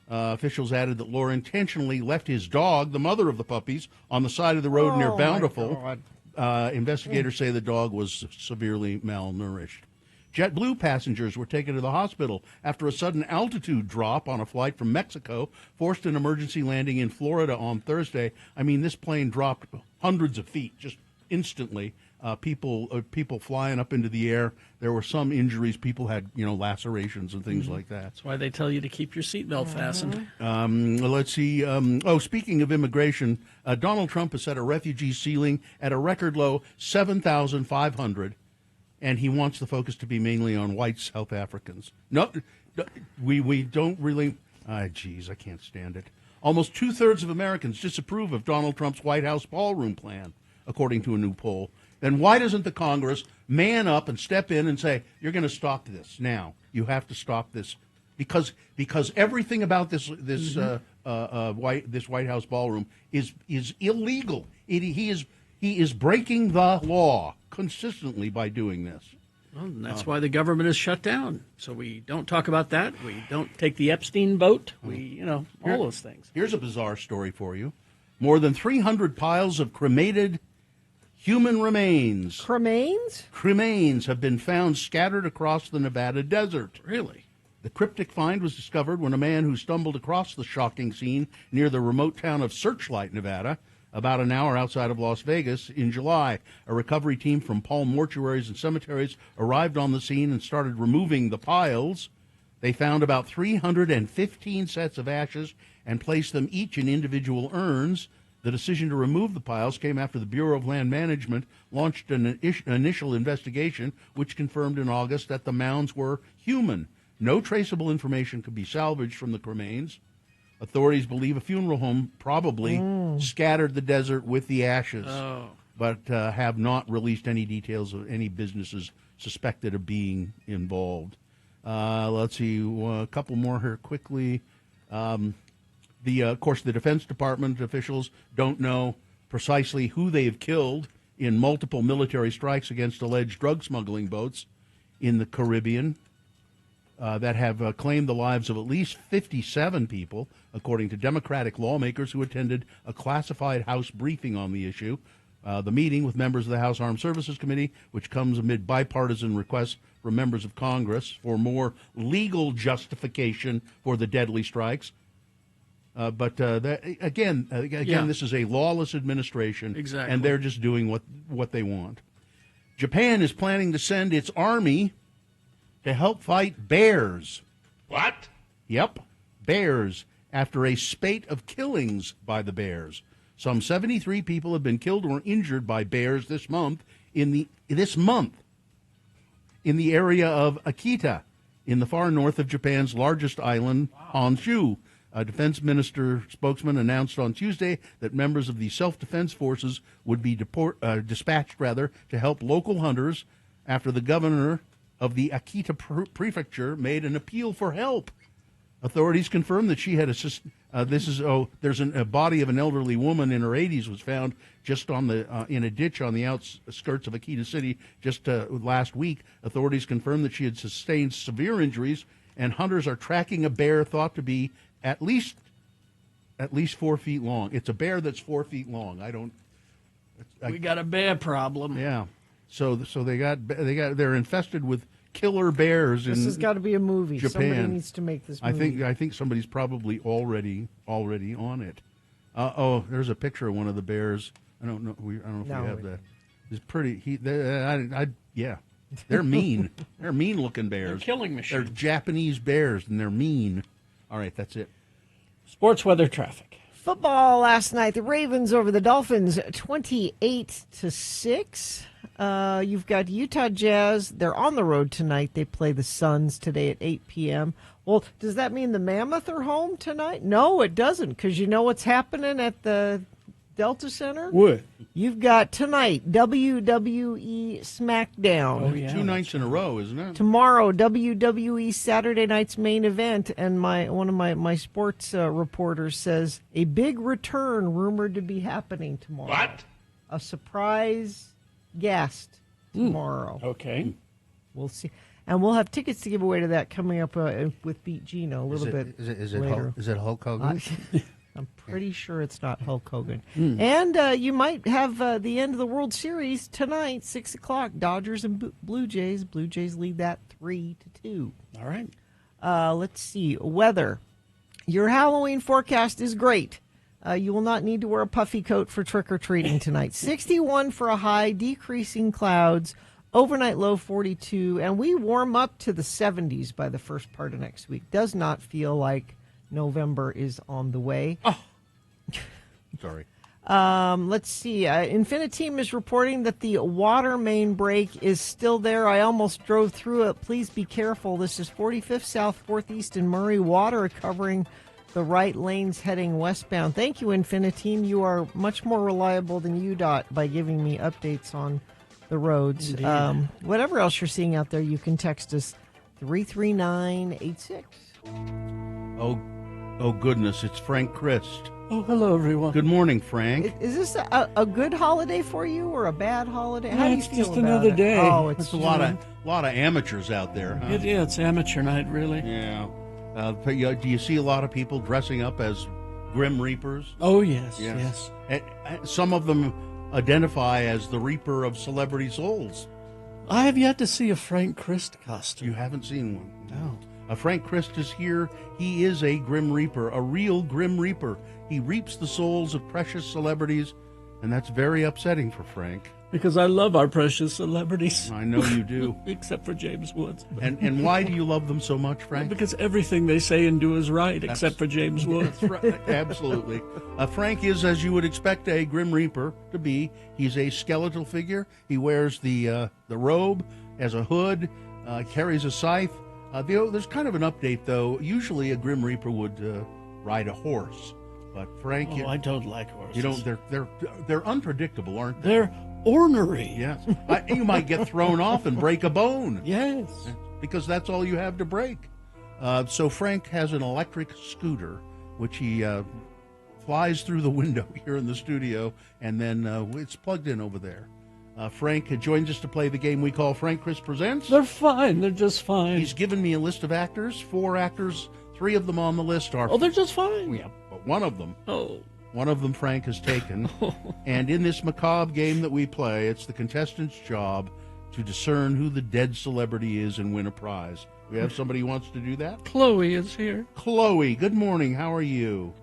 Officials added that Lore intentionally left his dog, the mother of the puppies, on the side of the road near Bountiful. Investigators say the dog was severely malnourished. JetBlue passengers were taken to the hospital after a sudden altitude drop on a flight from Mexico forced an emergency landing in Florida on Thursday. I mean, this plane dropped hundreds of feet just instantly. People flying up into the air. There were some injuries. People had, lacerations and things like that. That's why they tell you to keep your seatbelt fastened. Let's see. Speaking of immigration, Donald Trump has set a refugee ceiling at a record low 7,500, and he wants the focus to be mainly on white South Africans. No, we don't really. I can't stand it. Almost 2/3 of Americans disapprove of Donald Trump's White House ballroom plan, according to a new poll. Then why doesn't the Congress man up and step in and say, you're going to stop this now? You have to stop this. Because everything about this White House ballroom is illegal. He is breaking the law consistently by doing this. Well, and that's why the government is shut down. So we don't talk about that. We don't take the Epstein vote. All those things. Here's a bizarre story for you. More than 300 piles of cremated human remains. Cremains? Cremains have been found scattered across the Nevada desert. Really? The cryptic find was discovered when a man who stumbled across the shocking scene near the remote town of Searchlight, Nevada, about an hour outside of Las Vegas in July. A recovery team from Palm Mortuaries and Cemeteries arrived on the scene and started removing the piles. They found about 315 sets of ashes and placed them each in individual urns. The decision to remove the piles came after the Bureau of Land Management launched an initial investigation, which confirmed in August that the mounds were human. No traceable information could be salvaged from the remains. Authorities believe a funeral home probably scattered the desert with the ashes, but have not released any details of any businesses suspected of being involved. Let's see, a couple more here quickly. Of course, the Defense Department officials don't know precisely who they have killed in multiple military strikes against alleged drug smuggling boats in the Caribbean that have claimed the lives of at least 57 people, according to Democratic lawmakers who attended a classified House briefing on the issue. The meeting with members of the House Armed Services Committee, which comes amid bipartisan requests from members of Congress for more legal justification for the deadly strikes. Again, this is a lawless administration, Exactly. and they're just doing what they want. Japan is planning to send its army to help fight bears. What? Yep, bears, after a spate of killings by the bears. Some 73 people have been killed or injured by bears this month in the area of Akita, in the far north of Japan's largest island, Honshu. A defense minister spokesman announced on Tuesday that members of the self-defense forces would be dispatched to help local hunters after the governor of the Akita prefecture made an appeal for help. Authorities confirmed that she had there's a body of an elderly woman in her 80s was found just on in a ditch on the outskirts of Akita City just last week. Authorities confirmed that she had sustained severe injuries, and hunters are tracking a bear thought to be at least 4 feet long. It's a bear that's 4 feet long. We got a bear problem. Yeah. So they're infested with killer bears in This has got to be a movie. Japan. Somebody needs to make this movie. I think somebody's probably already on it. There's a picture of one of the bears. I don't know if we have that. It's pretty. Yeah. They're mean. They're mean-looking bears. They're killing machines. They're Japanese bears, and they're mean. All right, that's it. Sports weather traffic. Football last night. The Ravens over the Dolphins, 28-6. You've got Utah Jazz. They're on the road tonight. They play the Suns today at 8 p.m. Well, does that mean the Mammoth are home tonight? No, it doesn't, because you know what's happening at the Delta Center? What? You've got tonight WWE SmackDown. Oh, yeah. 2 nights in a row, isn't it? Tomorrow, WWE Saturday night's main event, and one of my sports reporters says a big return rumored to be happening tomorrow. What? A surprise guest tomorrow. Okay. We'll see. And we'll have tickets to give away to that coming up with Beat Gino a little bit later. Is it Hulk Hogan? I'm pretty sure it's not Hulk Hogan. And you might have the end of the World Series tonight, 6 o'clock. Dodgers and Blue Jays. Blue Jays lead that 3-2. All right. Let's see. Weather. Your Halloween forecast is great. You will not need to wear a puffy coat for trick-or-treating tonight. 61 for a high, decreasing clouds. Overnight low 42. And we warm up to the 70s by the first part of next week. Does not feel like November is on the way. Oh, sorry. Let's see. Infiniteam is reporting that the water main break is still there. I almost drove through it. Please be careful. This is 45th South 4th East and Murray. Water covering the right lanes heading westbound. Thank you, Infiniteam. You are much more reliable than UDOT by giving me updates on the roads. Whatever else you're seeing out there, you can text us 33986. Oh, goodness, it's Frank Christ. Oh, hello, everyone. Good morning, Frank. Is this a good holiday for you or a bad holiday? How do you It's feel just about another it? day. Oh, it's There's a lot of amateurs out there, huh? It's amateur night, really. Yeah. Do you see a lot of people dressing up as Grim Reapers? Oh, yes. And some of them identify as the Reaper of celebrity souls. I have yet to see a Frank Christ costume. You haven't seen one? No. Frank Christ is here. He is a Grim Reaper, a real Grim Reaper. He reaps the souls of precious celebrities, and that's very upsetting for Frank. Because I love our precious celebrities. I know you do. Except for James Woods. And why do you love them so much, Frank? Because everything they say and do is right, except for James Woods. That's right. Absolutely. Frank is, as you would expect a Grim Reaper to be. He's a skeletal figure. He wears the robe as a hood, carries a scythe. There's kind of an update, though. Usually a Grim Reaper would ride a horse. But Frank, I don't like horses. you don't. They're unpredictable, aren't they? They're ornery. Yes. You might get thrown off and break a bone. Yes. Because that's all you have to break. So Frank has an electric scooter, which he flies through the window here in the studio, and then it's plugged in over there. Frank joins us to play the game we call Frank Chris Presents. They're fine. They're just fine. He's given me a list of actors, 4 actors. 3 of them on the list are... Oh, they're just fine. Yeah, but one of them... Oh. One of them Frank has taken. And in this macabre game that we play, it's the contestant's job to discern who the dead celebrity is and win a prize. We have somebody who wants to do that? Chloe is here. Chloe, good morning. How are you?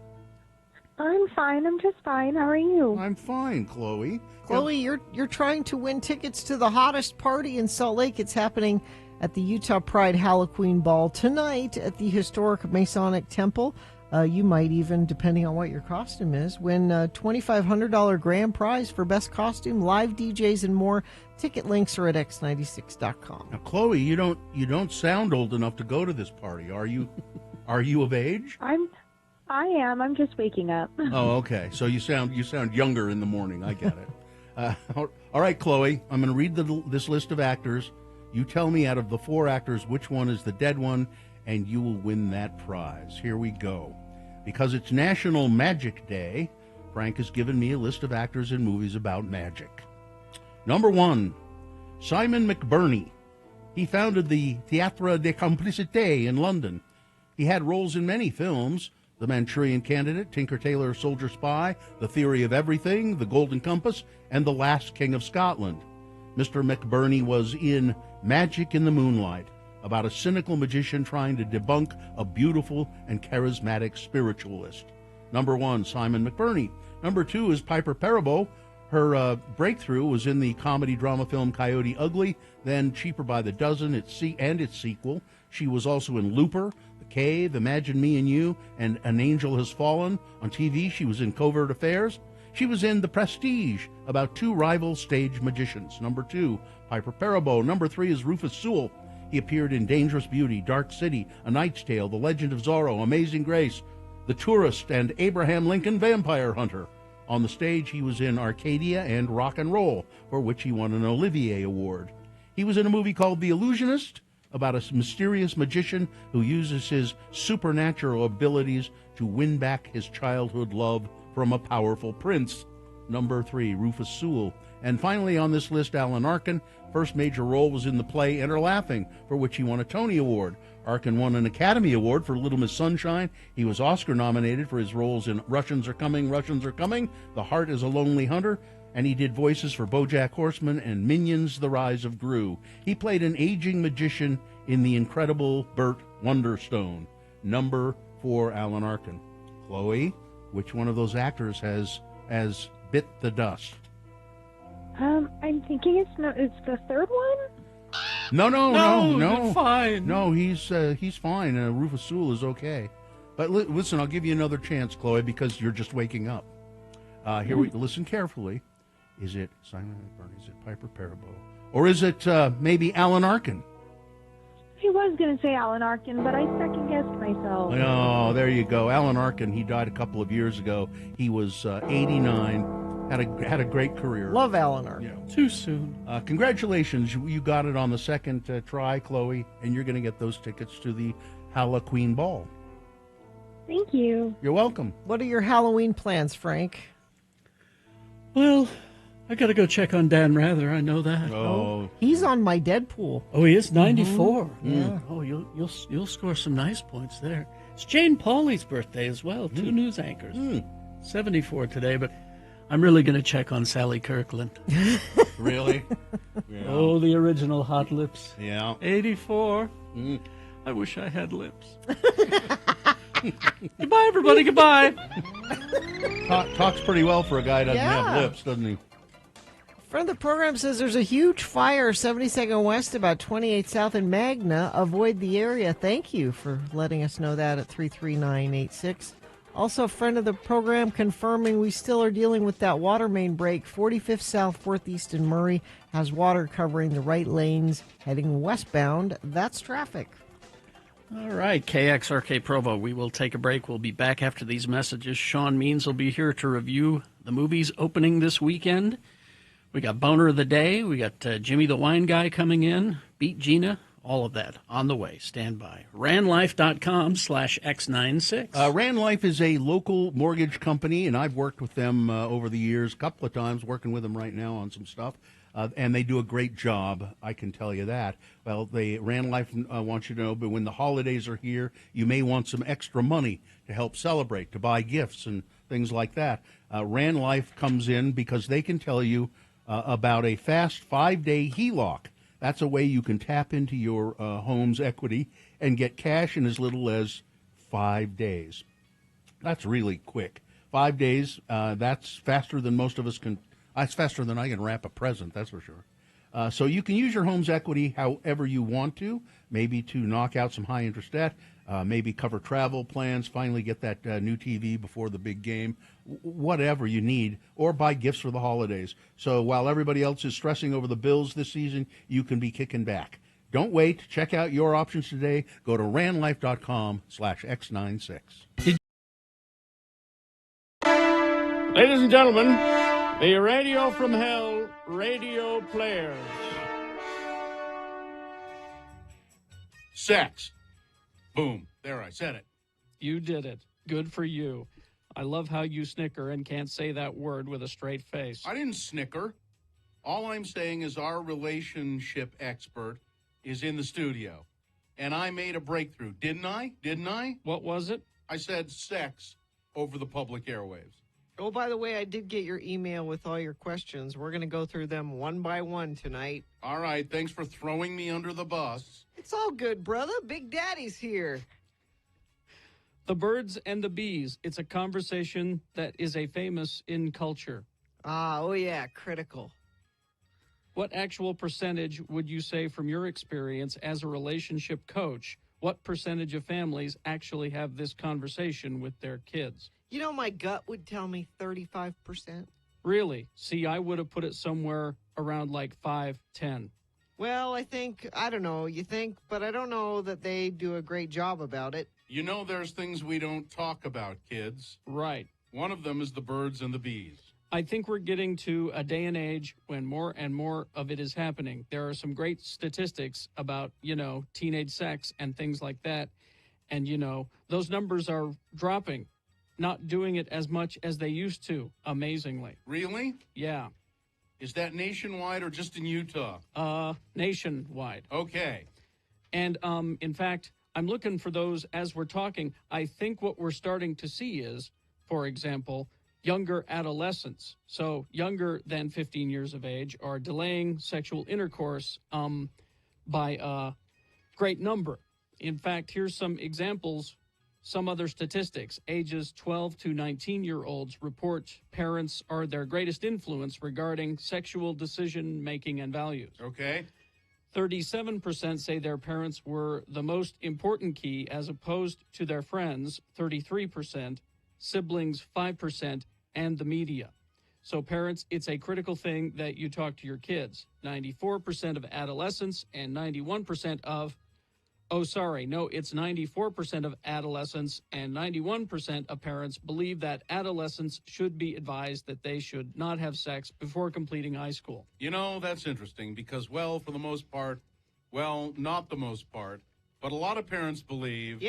I'm fine. I'm just fine. How are you? I'm fine, Chloe. Chloe, you're trying to win tickets to the hottest party in Salt Lake. It's happening at the Utah Pride Halloween Ball tonight at the historic Masonic Temple. You might even, depending on what your costume is, win a $2,500 grand prize for best costume, live DJs, and more. Ticket links are at x96.com. Now, Chloe, you don't sound old enough to go to this party. Are you? Are you of age? I am. I'm just waking up. Oh, okay. So you sound younger in the morning. I get it. All right, Chloe. I'm going to read this list of actors. You tell me out of the 4 actors which one is the dead one, and you will win that prize. Here we go. Because it's National Magic Day, Frank has given me a list of actors in movies about magic. Number 1, Simon McBurney. He founded the Théâtre des Complicités in London. He had roles in many films: The Manchurian Candidate, Tinker Tailor Soldier Spy, The Theory of Everything, The Golden Compass, and The Last King of Scotland. Mr. McBurney was in Magic in the Moonlight, about a cynical magician trying to debunk a beautiful and charismatic spiritualist. Number 1, Simon McBurney. Number 2 is Piper Perabo. Her breakthrough was in the comedy drama film Coyote Ugly, then Cheaper by the Dozen and its sequel. She was also in Looper, The Cave, Imagine Me and You, and An Angel Has Fallen. On TV, she was in Covert Affairs. She was in The Prestige, about 2 rival stage magicians. Number 2, Piper Perabo. Number 3 is Rufus Sewell. He appeared in Dangerous Beauty, Dark City, A Knight's Tale, The Legend of Zorro, Amazing Grace, The Tourist, and Abraham Lincoln Vampire Hunter. On the stage, he was in Arcadia and Rock and Roll, for which he won an Olivier Award. He was in a movie called The Illusionist, about a mysterious magician who uses his supernatural abilities to win back his childhood love from a powerful prince. Number 3, Rufus Sewell. And finally on this list, Alan Arkin. First major role was in the play Enter Laughing, for which he won a Tony Award. Arkin won an Academy Award for Little Miss Sunshine. He was Oscar nominated for his roles in Russians Are Coming, Russians Are Coming, The Heart is a Lonely Hunter, and he did voices for BoJack Horseman and Minions: The Rise of Gru. He played an aging magician in The Incredible Burt Wonderstone. Number 4, Alan Arkin. Chloe, which one of those actors has bit the dust? I'm thinking it's the third one. No. Fine. No, he's fine. Rufus Sewell is okay. But listen, I'll give you another chance, Chloe, because you're just waking up. Here we listen carefully. Is it Simon McBurney? Is it Piper Perabo? Or is it maybe Alan Arkin? I was going to say Alan Arkin, but I second-guessed myself. Oh, there you go. Alan Arkin, he died a couple of years ago. He was 89. Had a great career. Love Alan Arkin. Yeah. Too soon. Congratulations. You got it on the second try, Chloe, and you're going to get those tickets to the Halloween Ball. Thank you. You're welcome. What are your Halloween plans, Frank? Well, I got to go check on Dan Rather. I know that. Oh. He's on my Deadpool. Oh, he is 94. Yeah. Oh, you'll score some nice points there. It's Jane Pauley's birthday as well. 2 news anchors. 74 today, but I'm really going to check on Sally Kirkland. Really? Yeah. Oh, the original Hot Lips. Yeah. 84. I wish I had lips. Goodbye, everybody. Goodbye. Talks pretty well for a guy who doesn't Yeah. have lips, doesn't he? Friend of the program says there's a huge fire 72nd West, about 28 South in Magna. Avoid the area. Thank you for letting us know that at 33986. Also, friend of the program confirming we still are dealing with that water main break. 45th South Northeast in Murray has water covering the right lanes heading westbound. That's traffic. All right, KXRK Provo. We will take a break. We'll be back after these messages. Sean Means will be here to review the movies opening this weekend. We got Boner of the Day. We got Jimmy the Wine Guy coming in. Beat Gina. All of that on the way. Stand by. RanLife.com/X96. Ran Life is a local mortgage company, and I've worked with them over the years, a couple of times, working with them right now on some stuff. And they do a great job, I can tell you that. Well, Ran Life wants you to know, but when the holidays are here, you may want some extra money to help celebrate, to buy gifts and things like that. Ran Life comes in because they can tell you about a fast 5-day HELOC. That's a way you can tap into your home's equity and get cash in as little as 5 days. That's really quick. 5 days, that's faster than most of us can. That's faster than I can wrap a present, that's for sure. So you can use your home's equity however you want to, maybe to knock out some high-interest debt, maybe cover travel plans, finally get that new TV before the big game, whatever you need, or buy gifts for the holidays. So while everybody else is stressing over the bills this season, you can be kicking back. Don't wait. Check out your options today. Go to ranlife.com/X96. Ladies and gentlemen, the Radio from Hell Radio Players. Sex. Boom. There, I said it. You did it. Good for you. I love how you snicker and can't say that word with a straight face. I didn't snicker. All I'm saying is our relationship expert is in the studio. And I made a breakthrough. Didn't I? What was it? I said sex over the public airwaves. Oh, by the way, I did get your email with all your questions. We're going to go through them one by one tonight. All right. Thanks for throwing me under the bus. It's all good, brother. Big Daddy's here. The birds and the bees. It's a conversation that is a famous in culture. Oh yeah, critical. What actual percentage would you say from your experience as a relationship coach, what percentage of families actually have this conversation with their kids? You know, my gut would tell me 35%. Really? See, I would have put it somewhere around like 5-10. Well, I don't know, you think, but I don't know that they do a great job about it. You know, there's things we don't talk about, kids. Right. One of them is the birds and the bees. I think we're getting to a day and age when more and more of it is happening. There are some great statistics about, teenage sex and things like that. And, those numbers are dropping, not doing it as much as they used to, amazingly. Really? Yeah. Is that nationwide or just in Utah? Nationwide. Okay. And, in fact, I'm looking for those as we're talking. I think what we're starting to see is, for example, younger adolescents, so younger than 15 years of age, are delaying sexual intercourse by a great number. In fact, here's some examples, some other statistics. Ages 12 to 19-year-olds report parents are their greatest influence regarding sexual decision-making and values. Okay. 37% say their parents were the most important key as opposed to their friends, 33%, siblings, 5%, and the media. So parents, it's a critical thing that you talk to your kids. 94% of adolescents and 91% of, it's 94% of adolescents and 91% of parents believe that adolescents should be advised that they should not have sex before completing high school. You know, that's interesting because, for the most part, not the most part, but a lot of parents believe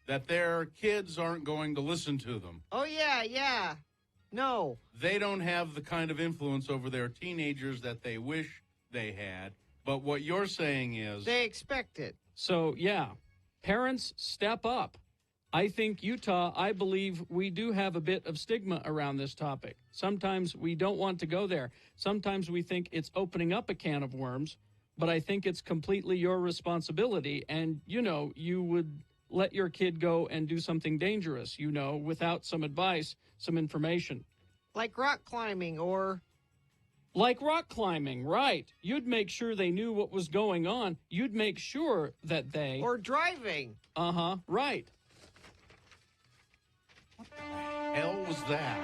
that their kids aren't going to listen to them. Oh, yeah. No. They don't have the kind of influence over their teenagers that they wish they had. But what you're saying is they expect it. So, parents, step up. I think Utah, I believe we do have a bit of stigma around this topic. Sometimes we don't want to go there. Sometimes we think it's opening up a can of worms, but I think it's completely your responsibility. And, you would let your kid go and do something dangerous, without some advice, some information. Like rock climbing or... Like rock climbing, right. You'd make sure they knew what was going on. You'd make sure that they... Or driving. Right. What the hell was that?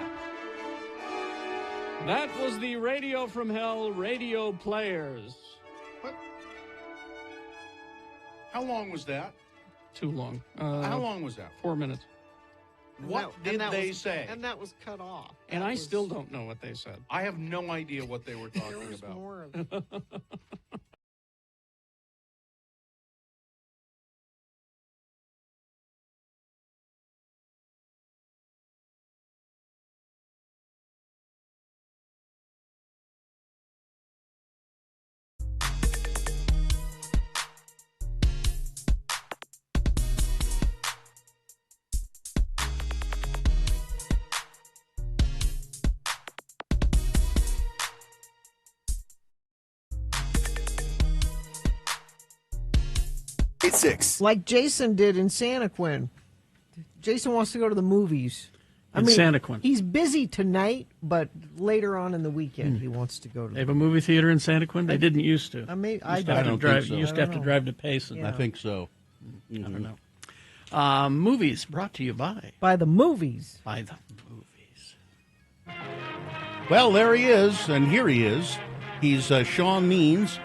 That was the Radio from Hell Radio Players. What? How long was that? too long. How long was that? 4 minutes. What did they say? And that was cut off. And I still don't know what they said. I have no idea what they were talking There was about. more of it. Like Jason did in Santaquin. Jason wants to go to the movies. Santaquin. He's busy tonight, but later on in the weekend he wants to go to. They have a movie theater in Santaquin? They didn't used to. I don't think so. You used to have to drive to Payson. I think so. I don't know. Movies brought to you by the movies. By the movies. Well, there he is, and here he is. He's Sean Means.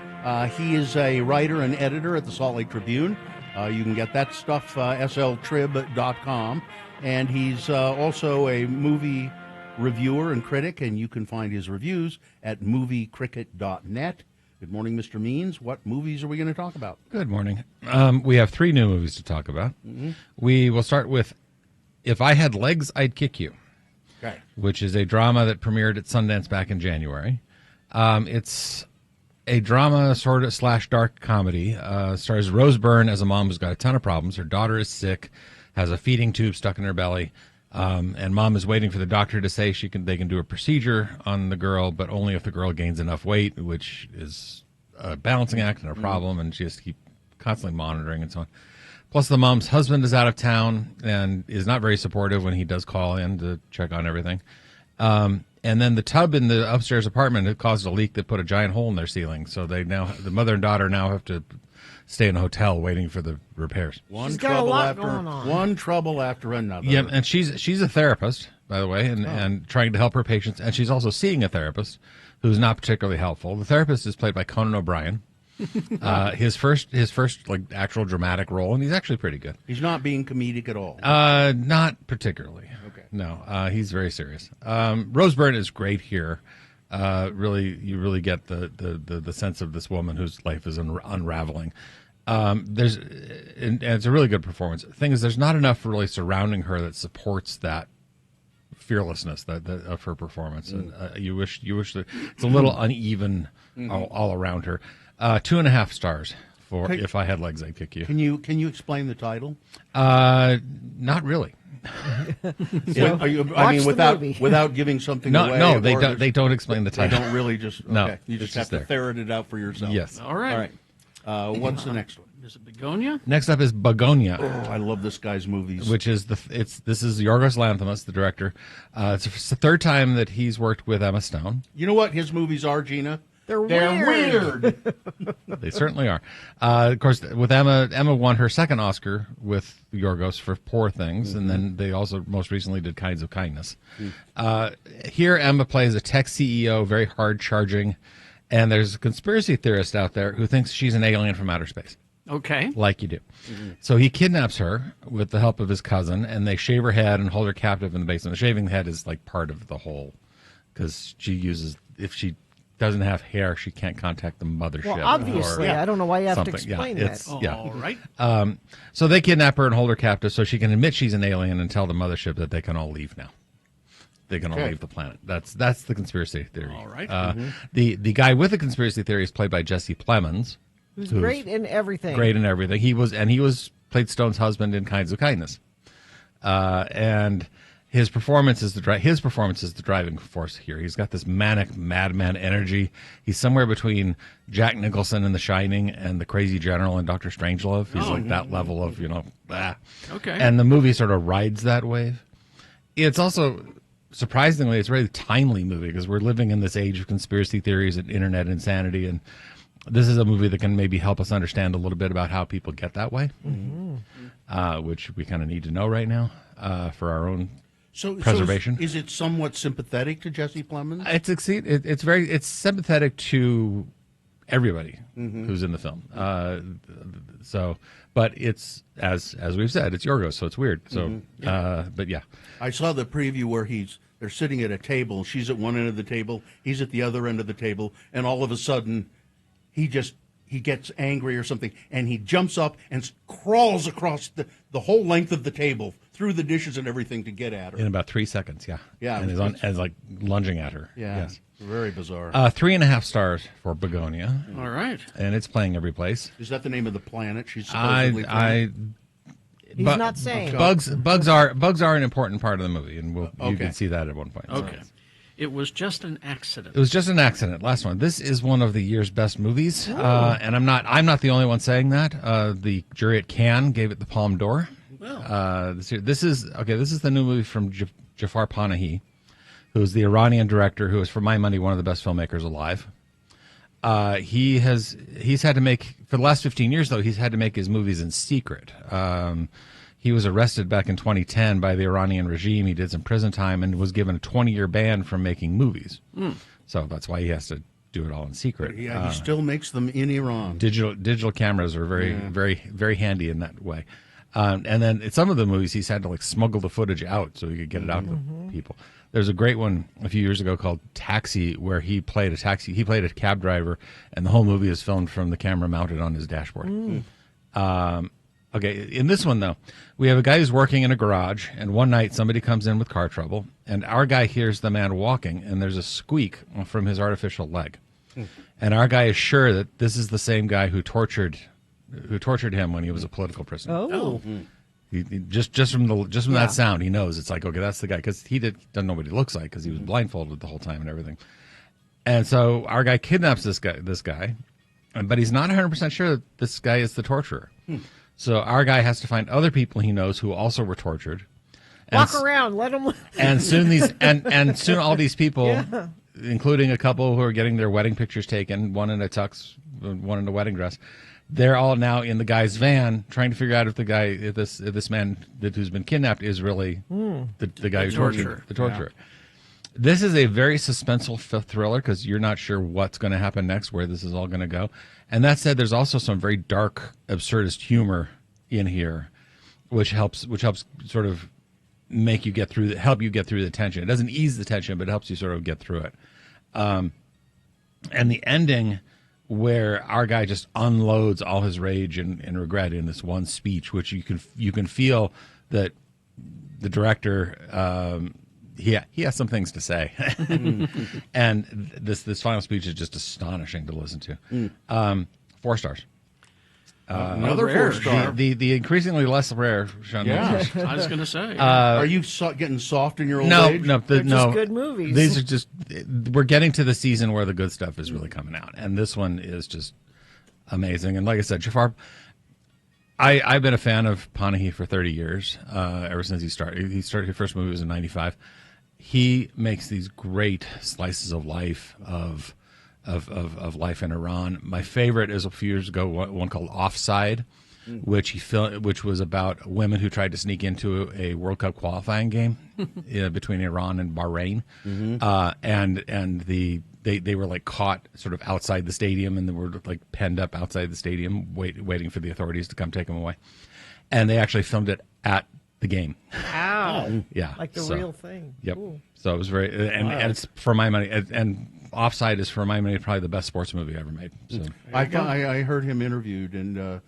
He is a writer and editor at the Salt Lake Tribune. You can get that stuff, sltrib.com. And he's also a movie reviewer and critic, and you can find his reviews at moviecricket.net. Good morning, Mr. Means. What movies are we going to talk about? Good morning. We have 3 new movies to talk about. Mm-hmm. We will start with If I Had Legs, I'd Kick You, Okay. which is a drama that premiered at Sundance back in January. It's a drama sort of / dark comedy. Stars Rose Byrne as a mom who's got a ton of problems. Her daughter is sick, has a feeding tube stuck in her belly, and mom is waiting for the doctor to say they can do a procedure on the girl, but only if the girl gains enough weight, which is a balancing act and a problem, and she has to keep constantly monitoring and so on. Plus, the mom's husband is out of town and is not very supportive when he does call in to check on everything. And then the tub in the upstairs apartment had caused a leak that put a giant hole in their ceiling. So the mother and daughter now have to stay in a hotel waiting for the repairs. She's got a lot going on. One trouble after another. Yeah, and she's a therapist, by the way, and trying to help her patients. And she's also seeing a therapist who's not particularly helpful. The therapist is played by Conan O'Brien. His first like actual dramatic role, and he's actually pretty good. He's not being comedic at all. Not particularly. Okay. No, he's very serious. Rose Byrne is great here. You really get the sense of this woman whose life is unraveling. And it's a really good performance. The thing is, there's not enough really surrounding her that supports that fearlessness of her performance. And you wish that it's a little uneven all around her. 2.5 stars for If I Had Legs, I'd Kick You. Can you explain the title? Not really. Without giving something away. No, they don't explain the title. They don't really just. Okay. No, you just have to ferret it out for yourself. Yes. All right. What's the next one? Is it Begonia? Next up is Begonia. Oh, I love this guy's movies. Which is this is Yorgos Lanthimos, the director. It's the 3rd time that he's worked with Emma Stone. You know what his movies are, Gina? They're weird. They certainly are. Of course, with Emma won her 2nd Oscar with Yorgos for Poor Things, and then they also most recently did Kinds of Kindness. Here, Emma plays a tech CEO, very hard-charging, and there's a conspiracy theorist out there who thinks she's an alien from outer space. Okay. Like you do. So he kidnaps her with the help of his cousin, and they shave her head and hold her captive in the basement. The shaving the head is like part of the whole, because if she doesn't have hair, she can't contact the mothership. Well, obviously, I don't know why you have to explain that. All right. So they kidnap her and hold her captive so she can admit she's an alien and tell the mothership that they can all leave now. They can all leave the planet. That's the conspiracy theory. All right. The guy with the conspiracy theory is played by Jesse Plemons, who's great in everything. Great in everything. He was played Stone's husband in Kinds of Kindness, and his performance is the driving force here. He's got this manic madman energy. He's somewhere between Jack Nicholson in The Shining and the crazy general in Dr. Strangelove. He's like that level of Okay. And the movie sort of rides that wave. It's also surprisingly, it's a really timely movie because we're living in this age of conspiracy theories and internet insanity, and this is a movie that can maybe help us understand a little bit about how people get that way, which we kind of need to know right now for our own preservation. So is it somewhat sympathetic to Jesse Plemons? It's sympathetic to everybody Mhm. who's in the film. But it's as we've said, it's Yorgos, so it's weird. So, but yeah, I saw the preview where they're sitting at a table. She's at one end of the table. He's at the other end of the table, and all of a sudden, he gets angry or something, and he jumps up and crawls across the whole length of the table through the dishes and everything to get at her. in about 3 seconds. Yeah, Yeah, and is like lunging at her. Yeah, Yes. very bizarre. 3.5 stars for Begonia. All right, and it's playing every place. Is that the name of the planet she's supposedly from? He's not saying. Bugs are an important part of the movie, and you Okay. can see that at one point. okay. It was just an accident. It was just an accident. Last one. This is one of the year's best movies, and I'm not the only one saying that. The jury at Cannes gave it the Palme d'Or. This is the new movie from Jafar Panahi, who's the Iranian director who is, for my money, one of the best filmmakers alive. He's had to make, for the last 15 years though, he's had to make his movies in secret. He was arrested back in 2010 by the Iranian regime. He did some prison time and was given a 20-year ban from making movies. So that's why he has to do it all in secret. Yeah, he still makes them in Iran. Digital cameras are very handy in that way. And then some of the movies he's had to like smuggle the footage out so he could get it out to people. There's a great one a few years ago called Taxi, where he played a cab driver, and the whole movie is filmed from the camera mounted on his dashboard. Okay, in this one though, we have a guy who's working in a garage, and one night somebody comes in with car trouble, and our guy hears the man walking, and there's a squeak from his artificial leg, and our guy is sure that this is the same guy who tortured him when he was a political prisoner. Oh. He just from that sound, he knows it's like, okay, that's the guy, because he doesn't know what he looks like because he was blindfolded the whole time and everything. And so our guy kidnaps this guy, but he's not 100% sure that this guy is the torturer. So our guy has to find other people he knows who also were tortured. Walk around, let them. And soon all these people, including a couple who are getting their wedding pictures taken, one in a tux, one in a wedding dress. They're all now in the guy's van trying to figure out if this man who's been kidnapped is really the guy who tortured the torturer. Yeah. This is a very suspenseful thriller because you're not sure what's going to happen next, where this is all going to go. And that said, there's also some very dark, absurdist humor in here, which helps sort of help you get through the tension. It doesn't ease the tension, but it helps you sort of get through it. And the ending, where our guy just unloads all his rage and regret in this one speech, which you can feel that the director he has some things to say, and this final speech is just astonishing to listen to. 4 stars. Another 4-star. The increasingly less rare. Sean, yeah, I was going to say. Are you getting soft in your old age? They're just good movies. These are just. We're getting to the season where the good stuff is really coming out, and this one is just amazing. And like I said, Jafar, I've been a fan of Panahi for 30 years. Ever since he started. His first movie was in '95. He makes these great slices of life of life in Iran. My favorite is a few years ago one called Offside, which was about women who tried to sneak into a World Cup qualifying game between Iran and Bahrain, and they were like caught sort of outside the stadium, and they were like penned up outside the stadium, waiting for the authorities to come take them away, and they actually filmed it at the game. Wow. Yeah. Like the real thing. Yep. Cool. So it was very, and it's for my money, and Offside is for my money probably the best sports movie ever made. So I heard him interviewed, and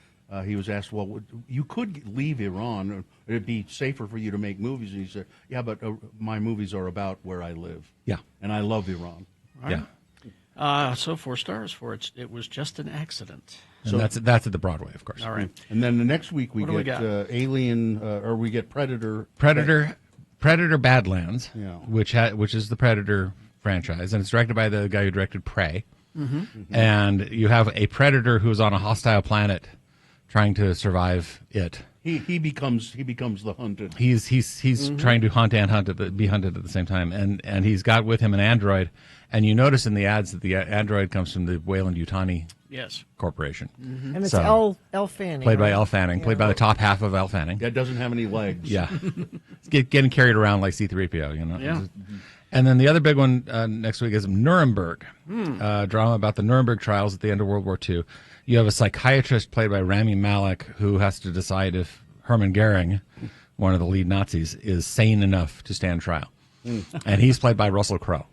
he was asked, well, you could leave Iran. It'd be safer for you to make movies. And he said, yeah, but my movies are about where I live. Yeah. And I love Iran. Yeah. So 4 stars for it. It was just an accident. And that's at the Broadway, of course. All right. And then the next week we What get Alien, or we get Predator. Predator Badlands, Yeah. which is the Predator franchise, and it's directed by the guy who directed Prey. Mm-hmm. And you have a predator who's on a hostile planet trying to survive it. He becomes the hunted. He's trying to hunt and be hunted at the same time, and he's got with him an android. And you notice in the ads that the android comes from the Weyland-Yutani Corporation. Mm-hmm. And it's Elle Fanning. Played by Elle Fanning, played by the top half of Elle Fanning. That doesn't have any legs. Yeah. It's getting carried around like C-3PO, you know? Yeah. And then the other big one next week is Nuremberg, drama about the Nuremberg trials at the end of World War II. You have a psychiatrist played by Rami Malek who has to decide if Hermann Goering, one of the lead Nazis, is sane enough to stand trial. And he's played by Russell Crowe.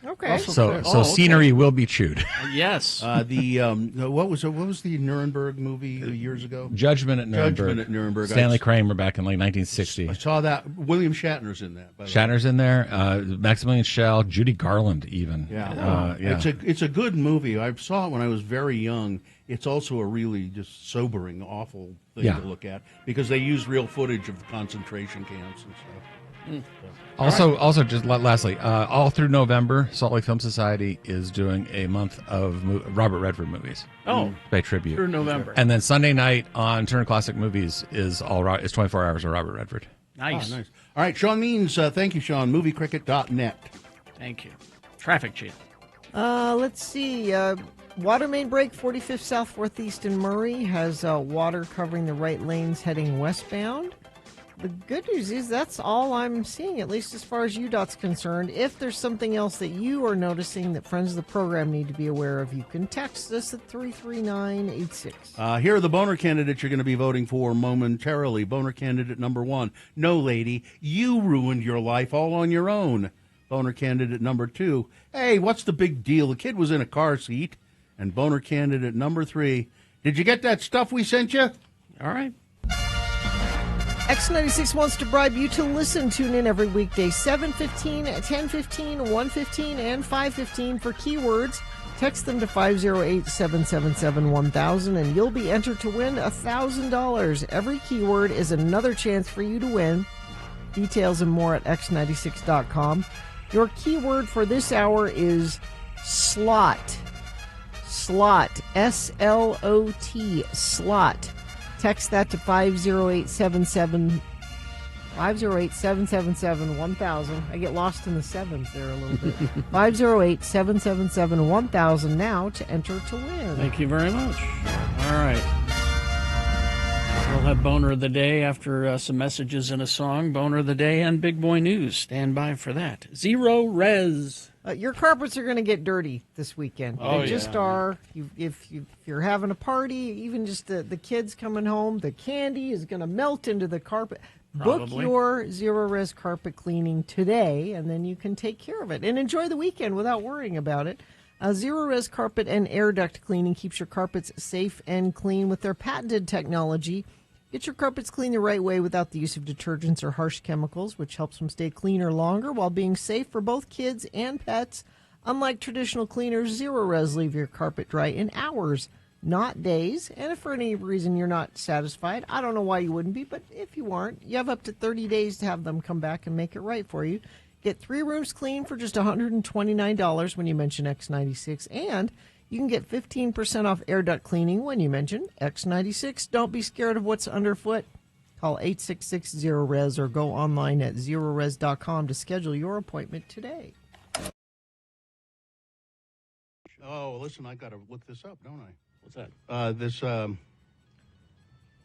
Okay. So scenery will be chewed. Yes. What was the Nuremberg movie years ago? Judgment at Nuremberg. Judgment at Nuremberg. Stanley Kramer back in like 1960. I saw that. William Shatner's in that. By the way. Shatner's in there. Maximilian Schell, Judy Garland, even. Yeah. It's a good movie. I saw it when I was very young. It's also a really just sobering, awful thing to look at because they use real footage of concentration camps and stuff. Also, just lastly, all through November, Salt Lake Film Society is doing a month of Robert Redford movies. Pay tribute through November, and then Sunday night on Turner Classic Movies is 24 hours of Robert Redford. Nice. Nice. All right, Sean Means. Thank you, Sean. MovieCricket.net. Thank you. Traffic chief. Let's see. Water main break, 45th South Northeast in Murray has water covering the right lanes heading westbound. The good news is that's all I'm seeing, at least as far as UDOT's concerned. If there's something else that you are noticing that friends of the program need to be aware of, you can text us at 33986. Here are the boner candidates you're going to be voting for momentarily. Boner candidate number 1. No, lady, you ruined your life all on your own. Boner candidate number 2. Hey, what's the big deal? The kid was in a car seat. And boner candidate number 3. Did you get that stuff we sent you? All right. X96 wants to bribe you to listen. Tune in every weekday, 7:15, 10:15, 1:15, and 5:15 for keywords. Text them to 508-777-1000, and you'll be entered to win $1,000. Every keyword is another chance for you to win. Details and more at x96.com. Your keyword for this hour is slot. Slot. S-L-O-T. Slot. Text that to 508-777-1000. I get lost in the sevens there a little bit. 508-777-1000 now to enter to win. Thank you very much. All right. We'll have Boner of the Day after some messages and a song. Boner of the Day and Big Boy News. Stand by for that. Zero Res. Your carpets are going to get dirty this weekend. They just are. If you're having a party, even just the kids coming home, the candy is going to melt into the carpet. Probably. Book your Zero Res carpet cleaning today, and then you can take care of it and enjoy the weekend without worrying about it. Zero Res carpet and air duct cleaning keeps your carpets safe and clean with their patented technology. Get your carpets clean the right way without the use of detergents or harsh chemicals, which helps them stay cleaner longer while being safe for both kids and pets. Unlike traditional cleaners, Zero Res leave your carpet dry in hours, not days. And if for any reason you're not satisfied, I don't know why you wouldn't be, but if you aren't, you have up to 30 days to have them come back and make it right for you. Get 3 rooms clean for just $129 when you mention X96, and you can get 15% off air duct cleaning when you mention X96. Don't be scared of what's underfoot. Call 866-0RES or go online at zerores.com to schedule your appointment today. Oh, listen, I got to look this up, don't I? What's that?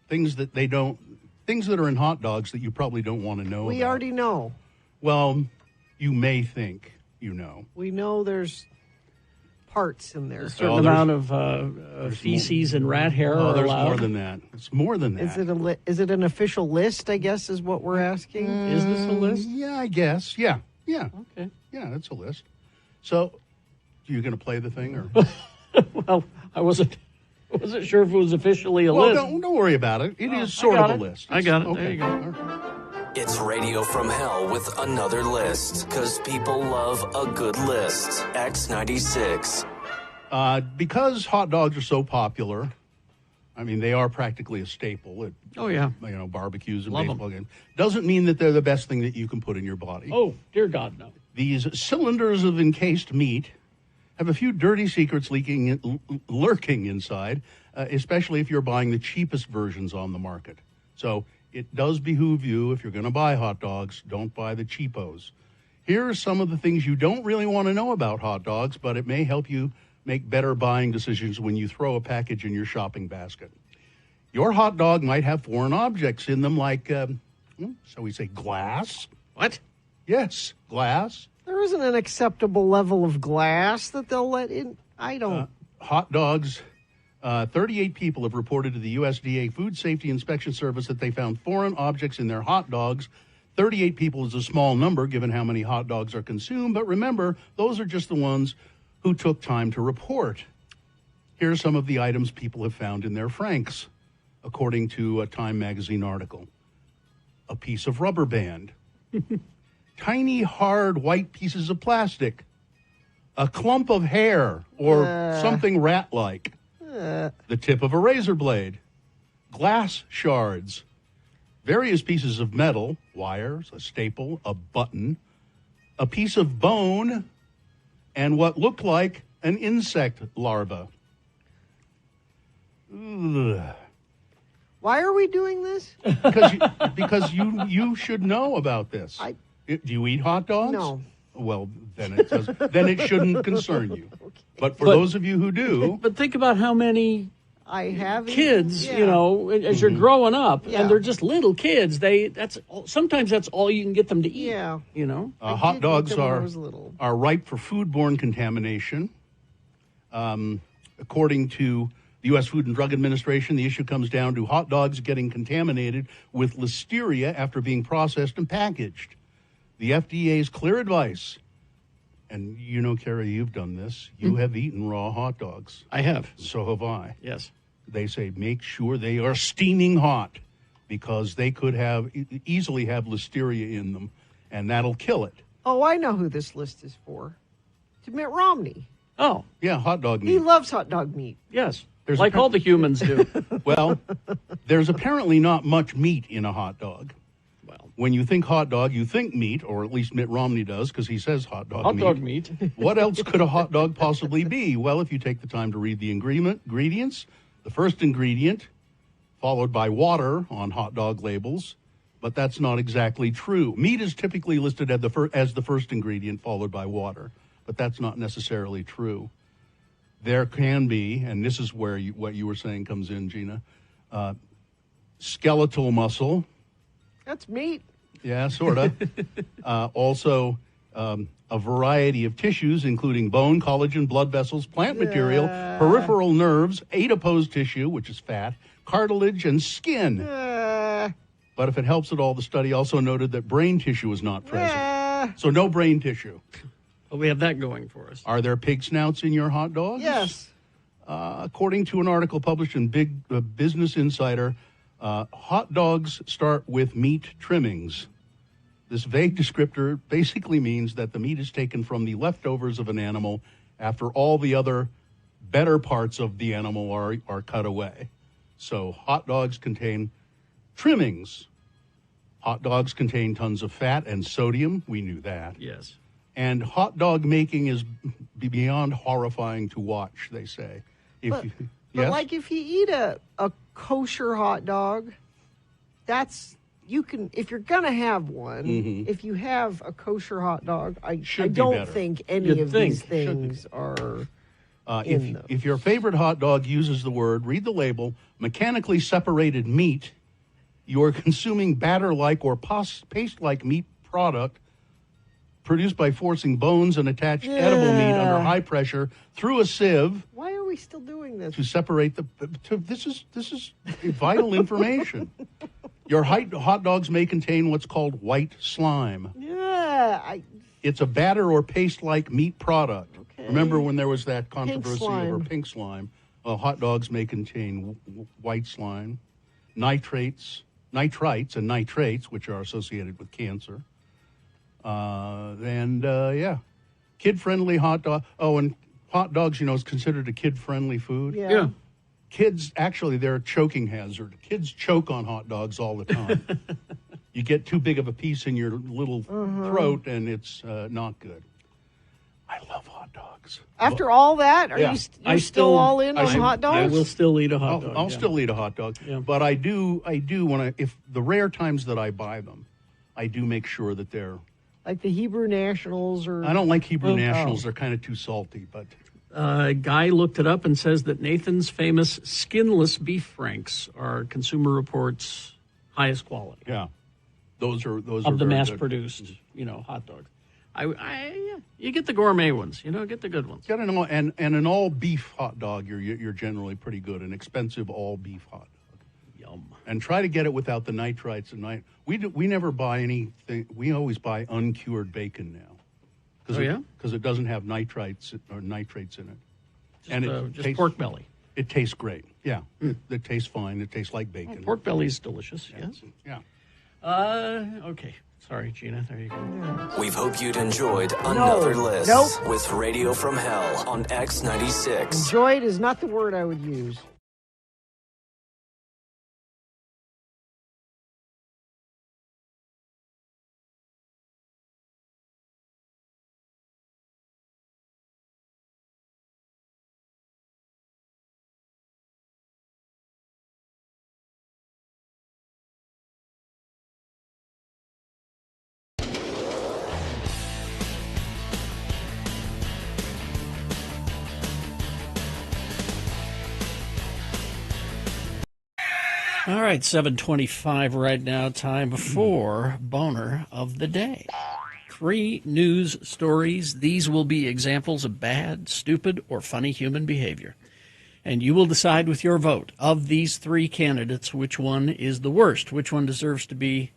Things that are in hot dogs that you probably don't want to know We about. already know. Well, you may think you know. We know there's parts in there. A certain amount of feces and rat hair are there's allowed. more than that. It's more than that. Is it an official list, I guess, is what we're asking? Is this a list? Yeah, I guess. Yeah. Okay. Yeah, it's a list. So, you going to play the thing? Or? Well, I wasn't sure if it was officially a list. Don't worry about it. It is sort of a list. I got it. Okay. There you go. All right. It's Radio from Hell with another list, because people love a good list. X96. Because hot dogs are so popular, I mean, they are practically a staple at barbecues and Love baseball them. games. Doesn't mean that they're the best thing that you can put in your body. Oh, dear God, no. These cylinders of encased meat have a few dirty secrets lurking inside, especially if you're buying the cheapest versions on the market. So it does behoove you, if you're going to buy hot dogs, don't buy the cheapos. Here are some of the things you don't really want to know about hot dogs, but it may help you make better buying decisions when you throw a package in your shopping basket. Your hot dog might have foreign objects in them like, shall we say, glass? What? Yes, glass. There isn't an acceptable level of glass that they'll let in. I don't. Hot dogs. 38 people have reported to the USDA Food Safety Inspection Service that they found foreign objects in their hot dogs. 38 people is a small number given how many hot dogs are consumed, but remember, those are just the ones who took time to report. Here are some of the items people have found in their Franks, according to a Time magazine article. A piece of rubber band. Tiny, hard, white pieces of plastic. A clump of hair or something rat-like. The tip of a razor blade. Glass shards. Various pieces of metal, wires, a staple, a button, a piece of bone, and what looked like an insect larva. Ugh. Why are we doing this? Because you should know about this. Do you eat hot dogs? No. Well, then it shouldn't concern you. Okay. But for those of you who do, but think about how many I have kids, you know, as you're growing up, and they're just little kids. Sometimes that's all you can get them to eat. Yeah, you know, hot dogs are ripe for foodborne contamination. According to the U.S. Food and Drug Administration, the issue comes down to hot dogs getting contaminated with listeria after being processed and packaged. The FDA's clear advice, and you know, Carrie, you've done this. You have eaten raw hot dogs. I have. So have I. Yes. They say make sure they are steaming hot because they could easily have listeria in them, and that'll kill it. Oh, I know who this list is for. To Mitt Romney. Oh. Yeah, hot dog meat. He loves hot dog meat. Yes. Like all the humans do. Well, there's apparently not much meat in a hot dog. Well, when you think hot dog, you think meat, or at least Mitt Romney does, because he says hot dog meat. Hot dog meat. What else could a hot dog possibly be? Well, if you take the time to read the ingredients, the first ingredient, followed by water on hot dog labels, but that's not exactly true. Meat is typically listed as the first ingredient, followed by water, but that's not necessarily true. There can be, and this is where what you were saying comes in, Gina, skeletal muscle. That's meat. Yeah, sort of. Also, a variety of tissues, including bone, collagen, blood vessels, plant material, peripheral nerves, adipose tissue, which is fat, cartilage, and skin. But if it helps at all, the study also noted that brain tissue is not present. So no brain tissue. Well, we have that going for us. Are there pig snouts in your hot dogs? Yes. According to an article published in Business Insider, hot dogs start with meat trimmings. This vague descriptor basically means that the meat is taken from the leftovers of an animal after all the other better parts of the animal are cut away. So hot dogs contain trimmings. Hot dogs contain tons of fat and sodium. We knew that. Yes. And hot dog making is beyond horrifying to watch, they say. But like if you eat a kosher hot dog, if you're going to have one, if you have a kosher hot dog, I don't think any of these things are in those. If your favorite hot dog uses the word, read the label, mechanically separated meat, you're consuming batter-like or paste-like meat product produced by forcing bones and attached edible meat under high pressure through a sieve. Why are we still doing this? To separate this is vital information. Your hot dogs may contain what's called white slime. It's a batter or paste-like meat product. Okay. Remember when there was that controversy over pink slime? Well, hot dogs may contain white slime, nitrites, and nitrates, which are associated with cancer. Kid-friendly hot dog. Oh, and hot dogs, is considered a kid-friendly food. Yeah. Kids, actually, they're a choking hazard. Kids choke on hot dogs all the time. You get too big of a piece in your little throat, and it's not good. I love hot dogs. After all that, are you still all in on hot dogs? I will still eat a hot dog. I'll still eat a hot dog. Yeah. But I do if the rare times that I buy them, I do make sure that they're like the Hebrew Nationals or I don't like Hebrew Nationals. They're kind of too salty, but a guy looked it up and says that Nathan's famous skinless beef franks are Consumer Reports' highest quality. Yeah. Those are of the very mass-produced, hot dogs. You get the gourmet ones, get the good ones. Get an all beef hot dog. You're generally pretty good. An expensive all beef hot dog. Yum. And try to get it without the nitrites and we never buy anything. We always buy uncured bacon now. Because it doesn't have nitrites or nitrates in it. Just pork belly. It tastes great. Yeah, it tastes fine. It tastes like bacon. Pork belly is delicious. Yes. Yeah. Okay. Sorry, Gina. There you go. We hope you'd enjoyed another list with Radio from Hell on X96. Enjoyed is not the word I would use. All right, 7:25 right now, time for Boner of the Day. 3 news stories. These will be examples of bad, stupid, or funny human behavior. And you will decide with your vote of these 3 candidates which one is the worst, which one deserves to be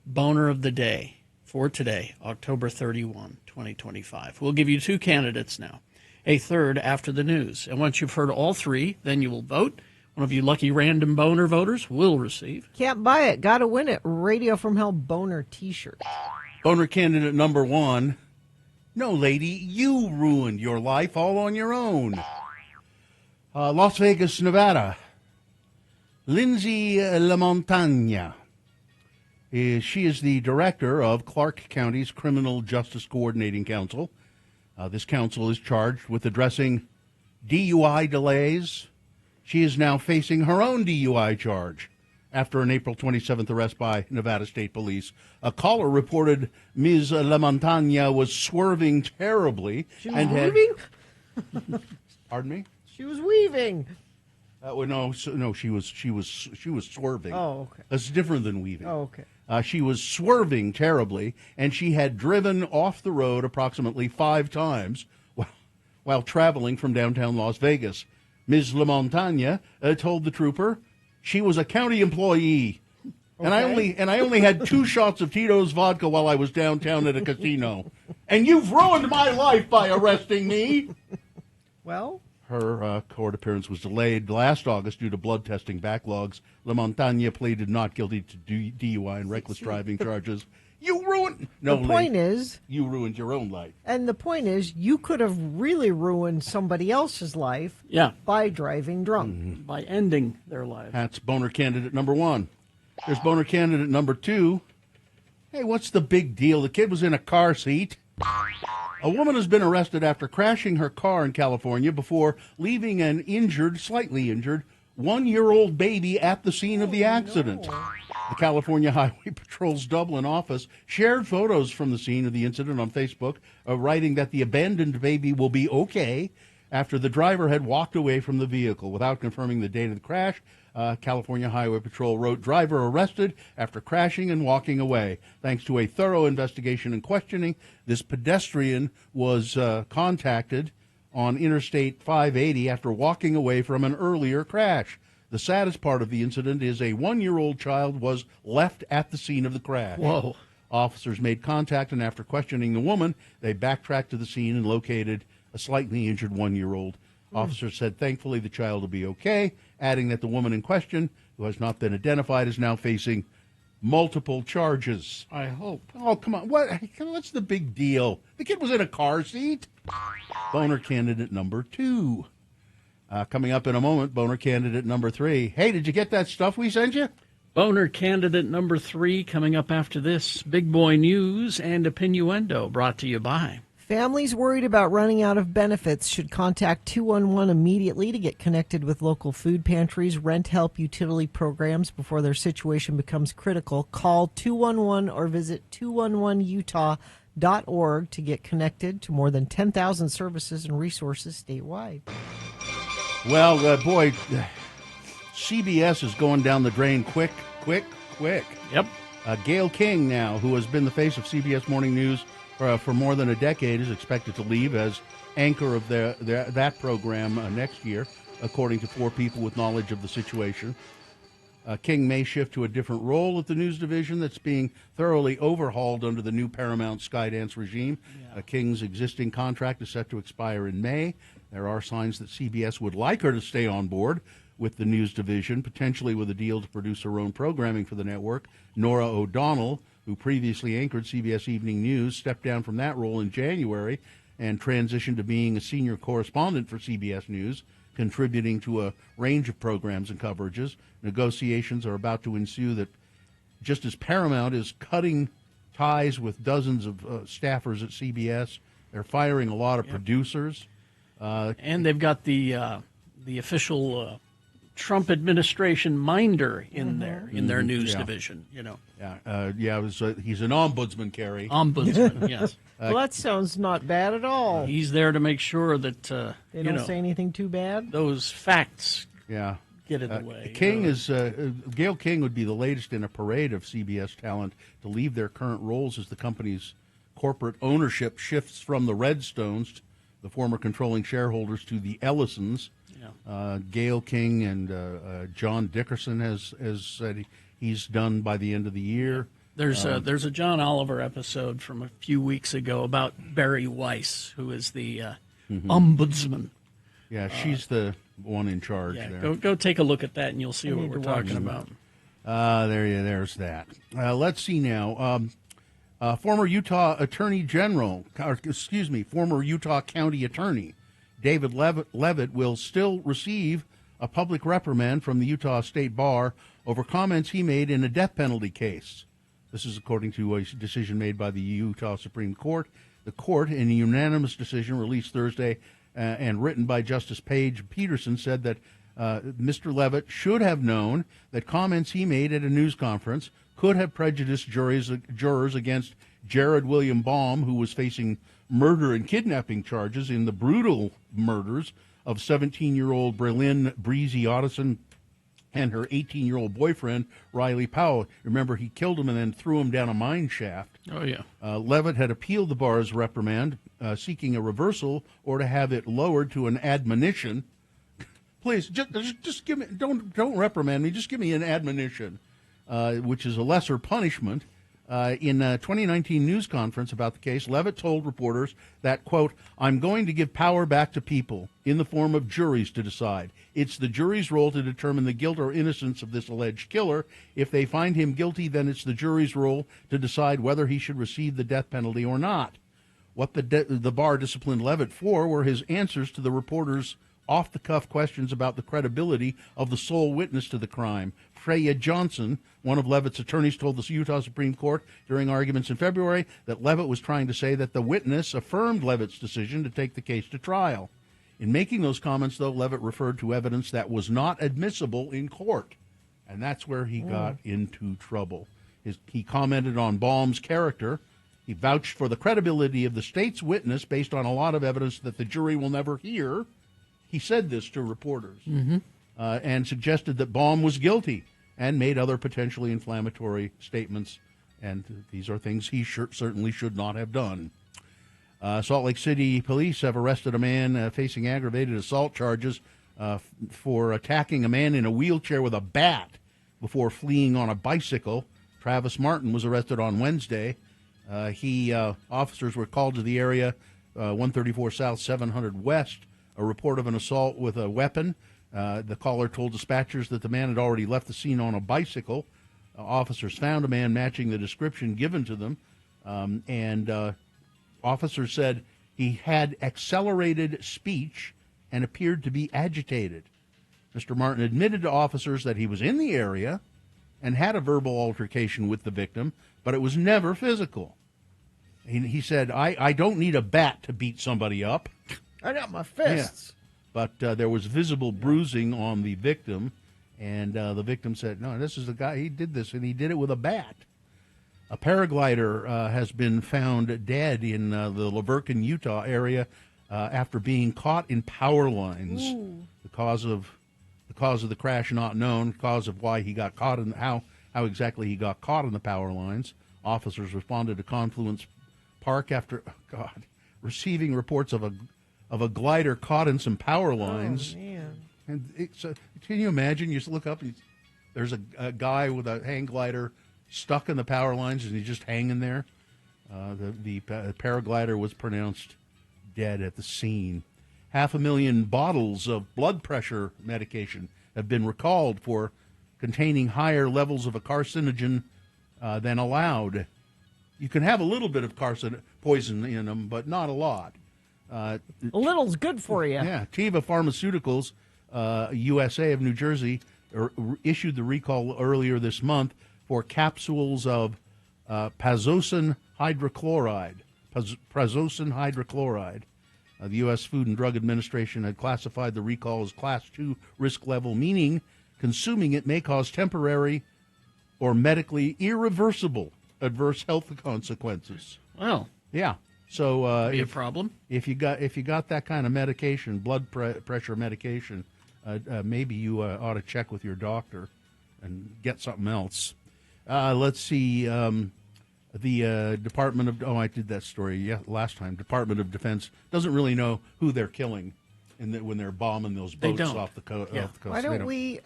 Boner of the Day for today, October 31, 2025. We'll give you 2 candidates now, a third after the news. And once you've heard all 3, then you will vote. One of you lucky random boner voters will receive. Can't buy it. Got to win it. Radio from Hell boner t-shirt. Boner candidate number 1. No, lady, you ruined your life all on your own. Las Vegas, Nevada. Lindsay LaMontagne. She is the director of Clark County's Criminal Justice Coordinating Council. This council is charged with addressing DUI delays. She is now facing her own DUI charge after an April 27th arrest by Nevada State Police. A caller reported Ms. LaMontagne was swerving terribly. She was weaving? Pardon me? She was weaving. No, she was swerving. Oh, okay. That's different than weaving. Oh, okay. She was swerving terribly, and she had driven off the road approximately 5 times while traveling from downtown Las Vegas. Ms. LaMontagne told the trooper she was a county employee, and I only had 2 shots of Tito's vodka while I was downtown at a casino. And you've ruined my life by arresting me. Well, her court appearance was delayed last August due to blood testing backlogs. LaMontagne pleaded not guilty to DUI and reckless driving charges. You ruined. No, the point is, you ruined your own life. And the point is, you could have really ruined somebody else's life. Yeah. By driving drunk. By ending their life. That's boner candidate number 1. There's boner candidate number 2. Hey, what's the big deal? The kid was in a car seat. A woman has been arrested after crashing her car in California before leaving an slightly injured, 1-year-old baby at the scene of the accident. No. The California Highway Patrol's Dublin office shared photos from the scene of the incident on Facebook, writing that the abandoned baby will be okay after the driver had walked away from the vehicle. Without confirming the date of the crash, California Highway Patrol wrote, driver arrested after crashing and walking away. Thanks to a thorough investigation and questioning, this pedestrian was contacted on Interstate 580 after walking away from an earlier crash. The saddest part of the incident is a 1-year-old child was left at the scene of the crash. Whoa. Officers made contact, and after questioning the woman, they backtracked to the scene and located a slightly injured 1-year-old. Officers said thankfully the child will be okay, adding that the woman in question, who has not been identified, is now facing multiple charges. I hope. Oh, come on. What's the big deal? The kid was in a car seat. Boner candidate number 2. Coming up in a moment, boner candidate number 3. Hey, did you get that stuff we sent you? Boner candidate number 3 coming up after this. Big boy news and Opinioendo brought to you by. Families worried about running out of benefits should contact 211 immediately to get connected with local food pantries, rent help, utility programs before their situation becomes critical. Call 211 or visit 211utah.org to get connected to more than 10,000 services and resources statewide. Well, boy, CBS is going down the drain quick. Yep. Gayle King now, who has been the face of CBS Morning News for more than a decade, is expected to leave as anchor of that program next year, according to 4 people with knowledge of the situation. King may shift to a different role at the news division that's being thoroughly overhauled under the new Paramount Skydance regime. King's existing contract is set to expire in May. There are signs that CBS would like her to stay on board with the news division, potentially with a deal to produce her own programming for the network. Nora O'Donnell, who previously anchored CBS Evening News, stepped down from that role in January and transitioned to being a senior correspondent for CBS News, contributing to a range of programs and coverages. Negotiations are about to ensue that just as Paramount is cutting ties with dozens of staffers at CBS, they're firing a lot of producers. And they've got the official Trump administration minder in there, in their news division, you know. He's an ombudsman, Carrie. Ombudsman, yes. Well, that sounds not bad at all. He's there to make sure that they don't say anything too bad. Those facts get in the way. Gayle King would be the latest in a parade of CBS talent to leave their current roles as the company's corporate ownership shifts from the Redstones, the former controlling shareholders, to the Ellisons. Gayle King and John Dickerson has said he's done by the end of the year. There's a John Oliver episode from a few weeks ago about Barry Weiss, who is the ombudsman. Yeah, she's the one in charge there. Go take a look at that, and you'll see what we're talking about. There's that. Let's see now. Former Utah County Attorney David Levitt will still receive a public reprimand from the Utah State Bar over comments he made in a death penalty case. This is according to a decision made by the Utah Supreme Court. The court, in a unanimous decision released Thursday and written by Justice Paige Peterson, said that Mr. Levitt should have known that comments he made at a news conference could have prejudiced jurors against Jared William Baum, who was facing murder and kidnapping charges in the brutal murders of 17-year-old Berlin Breezy Otteson and her 18-year-old boyfriend, Riley Powell. Remember, he killed him and then threw him down a mine shaft. Oh, yeah. Levitt had appealed the bar's reprimand, seeking a reversal or to have it lowered to an admonition. Please, just give me, don't reprimand me, just give me an admonition, which is a lesser punishment. In a 2019 news conference about the case, Levitt told reporters that, quote, "I'm going to give power back to people in the form of juries to decide. It's the jury's role to determine the guilt or innocence of this alleged killer. If they find him guilty, then it's the jury's role to decide whether he should receive the death penalty or not." What the bar disciplined Levitt for were his answers to the reporters' off-the-cuff questions about the credibility of the sole witness to the crime. Freya Johnson, one of Levitt's attorneys, told the Utah Supreme Court during arguments in February that Levitt was trying to say that the witness affirmed Levitt's decision to take the case to trial. In making those comments, though, Levitt referred to evidence that was not admissible in court, and that's where he got into trouble. He commented on Baum's character. He vouched for the credibility of the state's witness based on a lot of evidence that the jury will never hear. He said this to reporters and suggested that Baum was guilty and made other potentially inflammatory statements. And these are things he certainly should not have done. Salt Lake City police have arrested a man facing aggravated assault charges for attacking a man in a wheelchair with a bat before fleeing on a bicycle. Travis Martin was arrested on Wednesday. Officers were called to the area, 134 South, 700 West, a report of an assault with a weapon. The caller told dispatchers that the man had already left the scene on a bicycle. Officers found a man matching the description given to them, and officers said he had accelerated speech and appeared to be agitated. Mr. Martin admitted to officers that he was in the area and had a verbal altercation with the victim, but it was never physical. He said, I don't need a bat to beat somebody up. I got my fists. Yeah. But there was visible bruising on the victim, and the victim said, no, this is the guy, he did this, and he did it with a bat. A paraglider has been found dead in the Laverton, Utah area after being caught in power lines. Ooh. The cause of the crash not known. Cause of why he got caught in how exactly he got caught in the power lines. Officers responded to Confluence park after receiving reports of a glider caught in some power lines. Oh, man. And can you imagine? You just look up and there's a guy with a hang glider stuck in the power lines, and he's just hanging there. The paraglider was pronounced dead at the scene. 500,000 bottles of blood pressure medication have been recalled for containing higher levels of a carcinogen than allowed. You can have a little bit of poison in them, but not a lot. A little's good for you. Yeah. Teva Pharmaceuticals, USA of New Jersey, issued the recall earlier this month for capsules of prazosin hydrochloride. The U.S. Food and Drug Administration had classified the recall as Class 2 risk level, meaning consuming it may cause temporary or medically irreversible adverse health consequences. Well, yeah. So be a problem if you got that kind of medication, blood pressure medication, maybe you ought to check with your doctor and get something else. Let's see. The Department of I did that story last time. Department of Defense doesn't really know who they're killing, when they're bombing those boats off the coast. Why don't we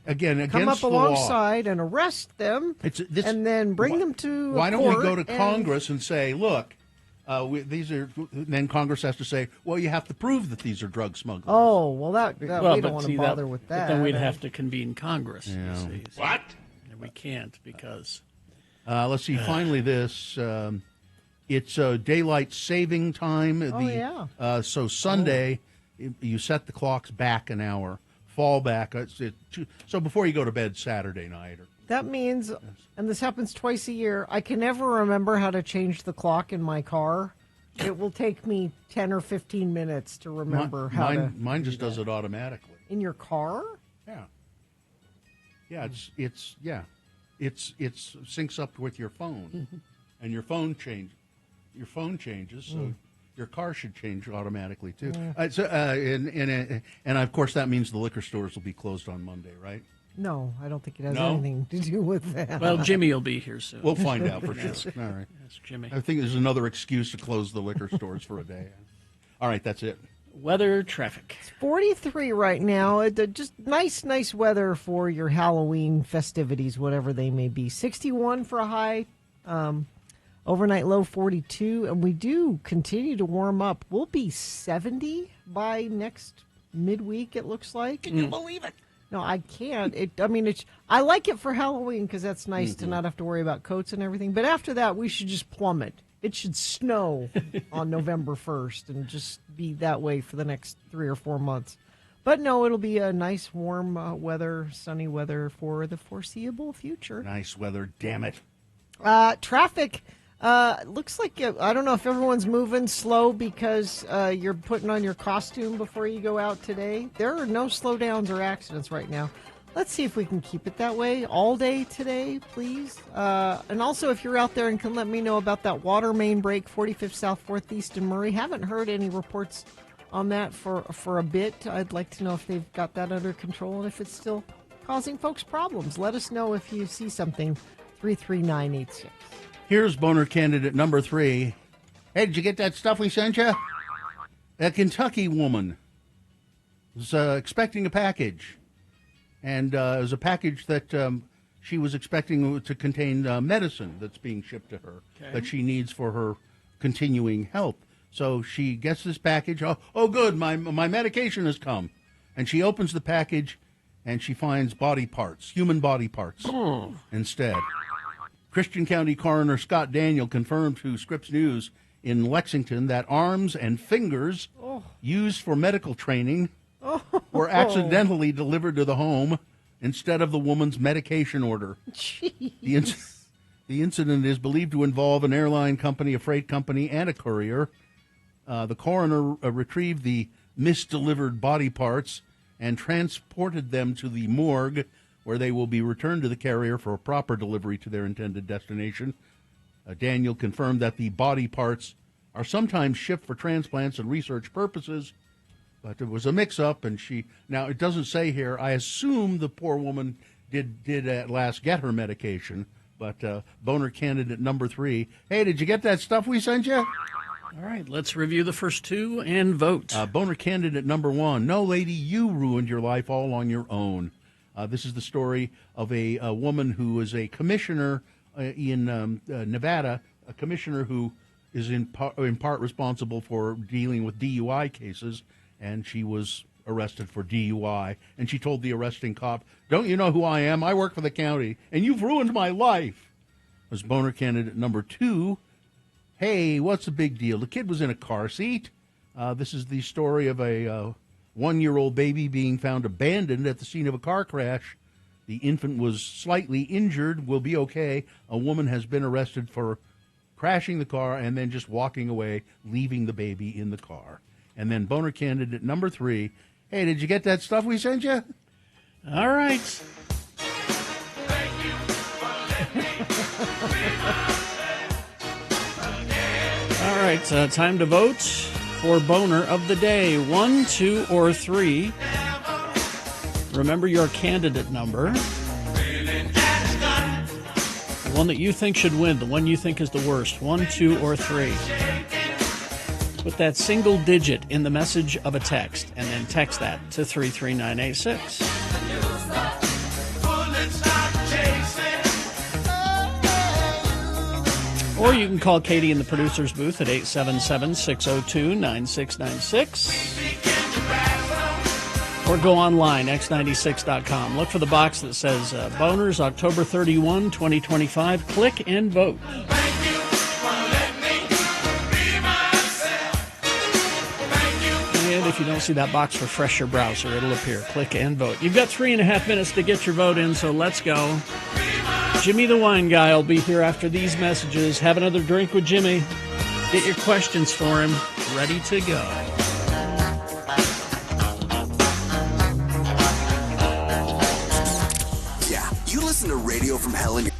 again come up against the law. alongside and arrest them, and then bring them to? Why don't we go to and Congress and say, look, these are? Then Congress has to say, well, you have to prove that these are drug smugglers. Oh, well, we don't want to bother with that. But then we'd have to convene Congress. Yeah. You see. What? And we can't because. Let's see. Finally, this it's daylight saving time. So Sunday, you set the clocks back an hour, fall back. So before you go to bed Saturday night. That means, and this happens twice a year, I can never remember how to change the clock in my car. It will take me 10 or 15 minutes to remember Mine just does it automatically. In your car? Yeah. Yeah, It's syncs up with your phone, and your phone changes. So your car should change automatically too. And of course that means the liquor stores will be closed on Monday, right? No, I don't think it has anything to do with that. Well, Jimmy will be here soon. We'll find out for sure. All right, ask Jimmy. I think there's another excuse to close the liquor stores for a day. All right, that's it. Weather, traffic. It's 43 right now. Just nice weather for your Halloween festivities, whatever they may be. 61 for a high, overnight low 42, and we do continue to warm up. We'll be 70 by next midweek, it looks like. Can you believe it? No, I can't. I like it for Halloween because that's nice to not have to worry about coats and everything. But after that, we should just plummet. It should snow on November 1st and just be that way for the next 3 or 4 months. But no, it'll be a nice, warm weather, sunny weather for the foreseeable future. Nice weather, damn it. Traffic looks like, I don't know if everyone's moving slow because you're putting on your costume before you go out today. There are no slowdowns or accidents right now. Let's see if we can keep it that way all day today, please. And also, if you're out there and can let me know about that water main break, 45th South 4th East in Murray. Haven't heard any reports on that for a bit. I'd like to know if they've got that under control and if it's still causing folks problems. Let us know if you see something, 33986. Here's boner candidate number 3. Hey, did you get that stuff we sent you? A Kentucky woman was expecting a package. And it was a package that she was expecting to contain medicine that's being shipped to her that she needs for her continuing health. So she gets this package. Oh, good, my medication has come. And she opens the package, and she finds body parts, human body parts, instead. Christian County Coroner Scott Daniel confirmed to Scripps News in Lexington that arms and fingers used for medical training were accidentally delivered to the home instead of the woman's medication order. The incident is believed to involve an airline company, a freight company, and a courier. The coroner retrieved the misdelivered body parts and transported them to the morgue, where they will be returned to the carrier for a proper delivery to their intended destination. Daniel confirmed that the body parts are sometimes shipped for transplants and research purposes, but it was a mix-up, and now it doesn't say here, I assume the poor woman did at last get her medication, But boner candidate number 3. Hey, did you get that stuff we sent you? All right, let's review the first two and vote. Boner candidate number 1. No, lady, you ruined your life all on your own. This is the story of a woman who is a commissioner in Nevada, a commissioner who is in part responsible for dealing with DUI cases, and she was arrested for DUI. And she told the arresting cop, "Don't you know who I am? I work for the county, and you've ruined my life." Was boner candidate number 2. Hey, what's the big deal? The kid was in a car seat. This is the story of a 1-year-old baby being found abandoned at the scene of a car crash. The infant was slightly injured, will be okay. A woman has been arrested for crashing the car and then just walking away, leaving the baby in the car. And then boner candidate number 3. Hey, did you get that stuff we sent you? All right. All right, time to vote for boner of the day. 1, 2, or 3. Remember your candidate number. The one that you think should win, the one you think is the worst. 1, 2, or 3. Put that single digit in the message of a text, and then text that to 33986. Or you can call Katie in the producer's booth at 877-602-9696. Or go online, x96.com. Look for the box that says Boners, October 31, 2025. Click and vote. And if you don't see that box, refresh your browser. It'll appear. Click and vote. You've got 3.5 minutes to get your vote in, so let's go. Jimmy the Wine Guy will be here after these messages. Have another drink with Jimmy. Get your questions for him ready to go. Yeah, you listen to Radio from Hell in your...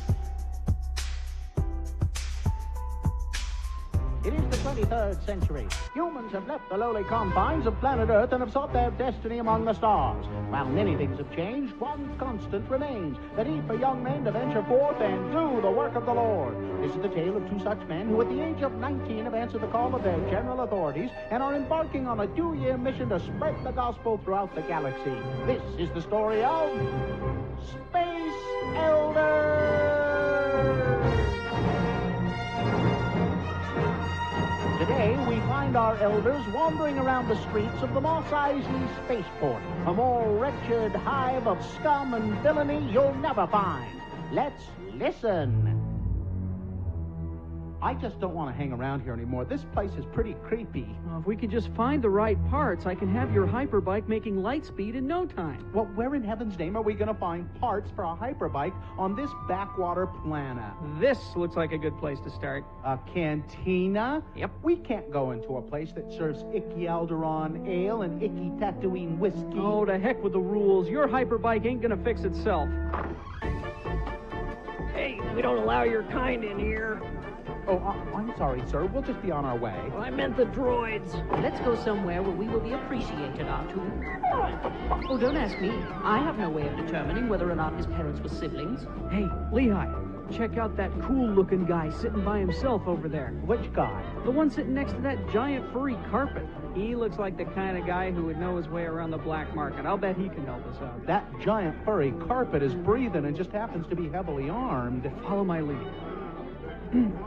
It is the 23rd century. Humans have left the lowly confines of planet Earth and have sought their destiny among the stars. While many things have changed, one constant remains, the need for young men to venture forth and do the work of the Lord. This is the tale of 2 such men who at the age of 19 have answered the call of their general authorities and are embarking on a 2-year mission to spread the gospel throughout the galaxy. This is the story of Space Elders! Today, we find our elders wandering around the streets of the Mos Eisley Spaceport, a more wretched hive of scum and villainy you'll never find. Let's listen. I just don't want to hang around here anymore. This place is pretty creepy. Well, if we could just find the right parts, I can have your hyperbike making light speed in no time. Well, where in heaven's name are we going to find parts for a hyperbike on this backwater planet? This looks like a good place to start. A cantina? Yep. We can't go into a place that serves icky Alderaan ale and icky Tatooine whiskey. Oh, to heck with the rules. Your hyperbike ain't going to fix itself. Hey, we don't allow your kind in here. Oh, I'm sorry, sir. We'll just be on our way. Well, I meant the droids. Let's go somewhere where we will be appreciated, R2. Oh, don't ask me. I have no way of determining whether or not his parents were siblings. Hey, Lehigh, check out that cool-looking guy sitting by himself over there. Which guy? The one sitting next to that giant furry carpet. He looks like the kind of guy who would know his way around the black market. I'll bet he can help us out. That giant furry carpet is breathing and just happens to be heavily armed. Follow my lead.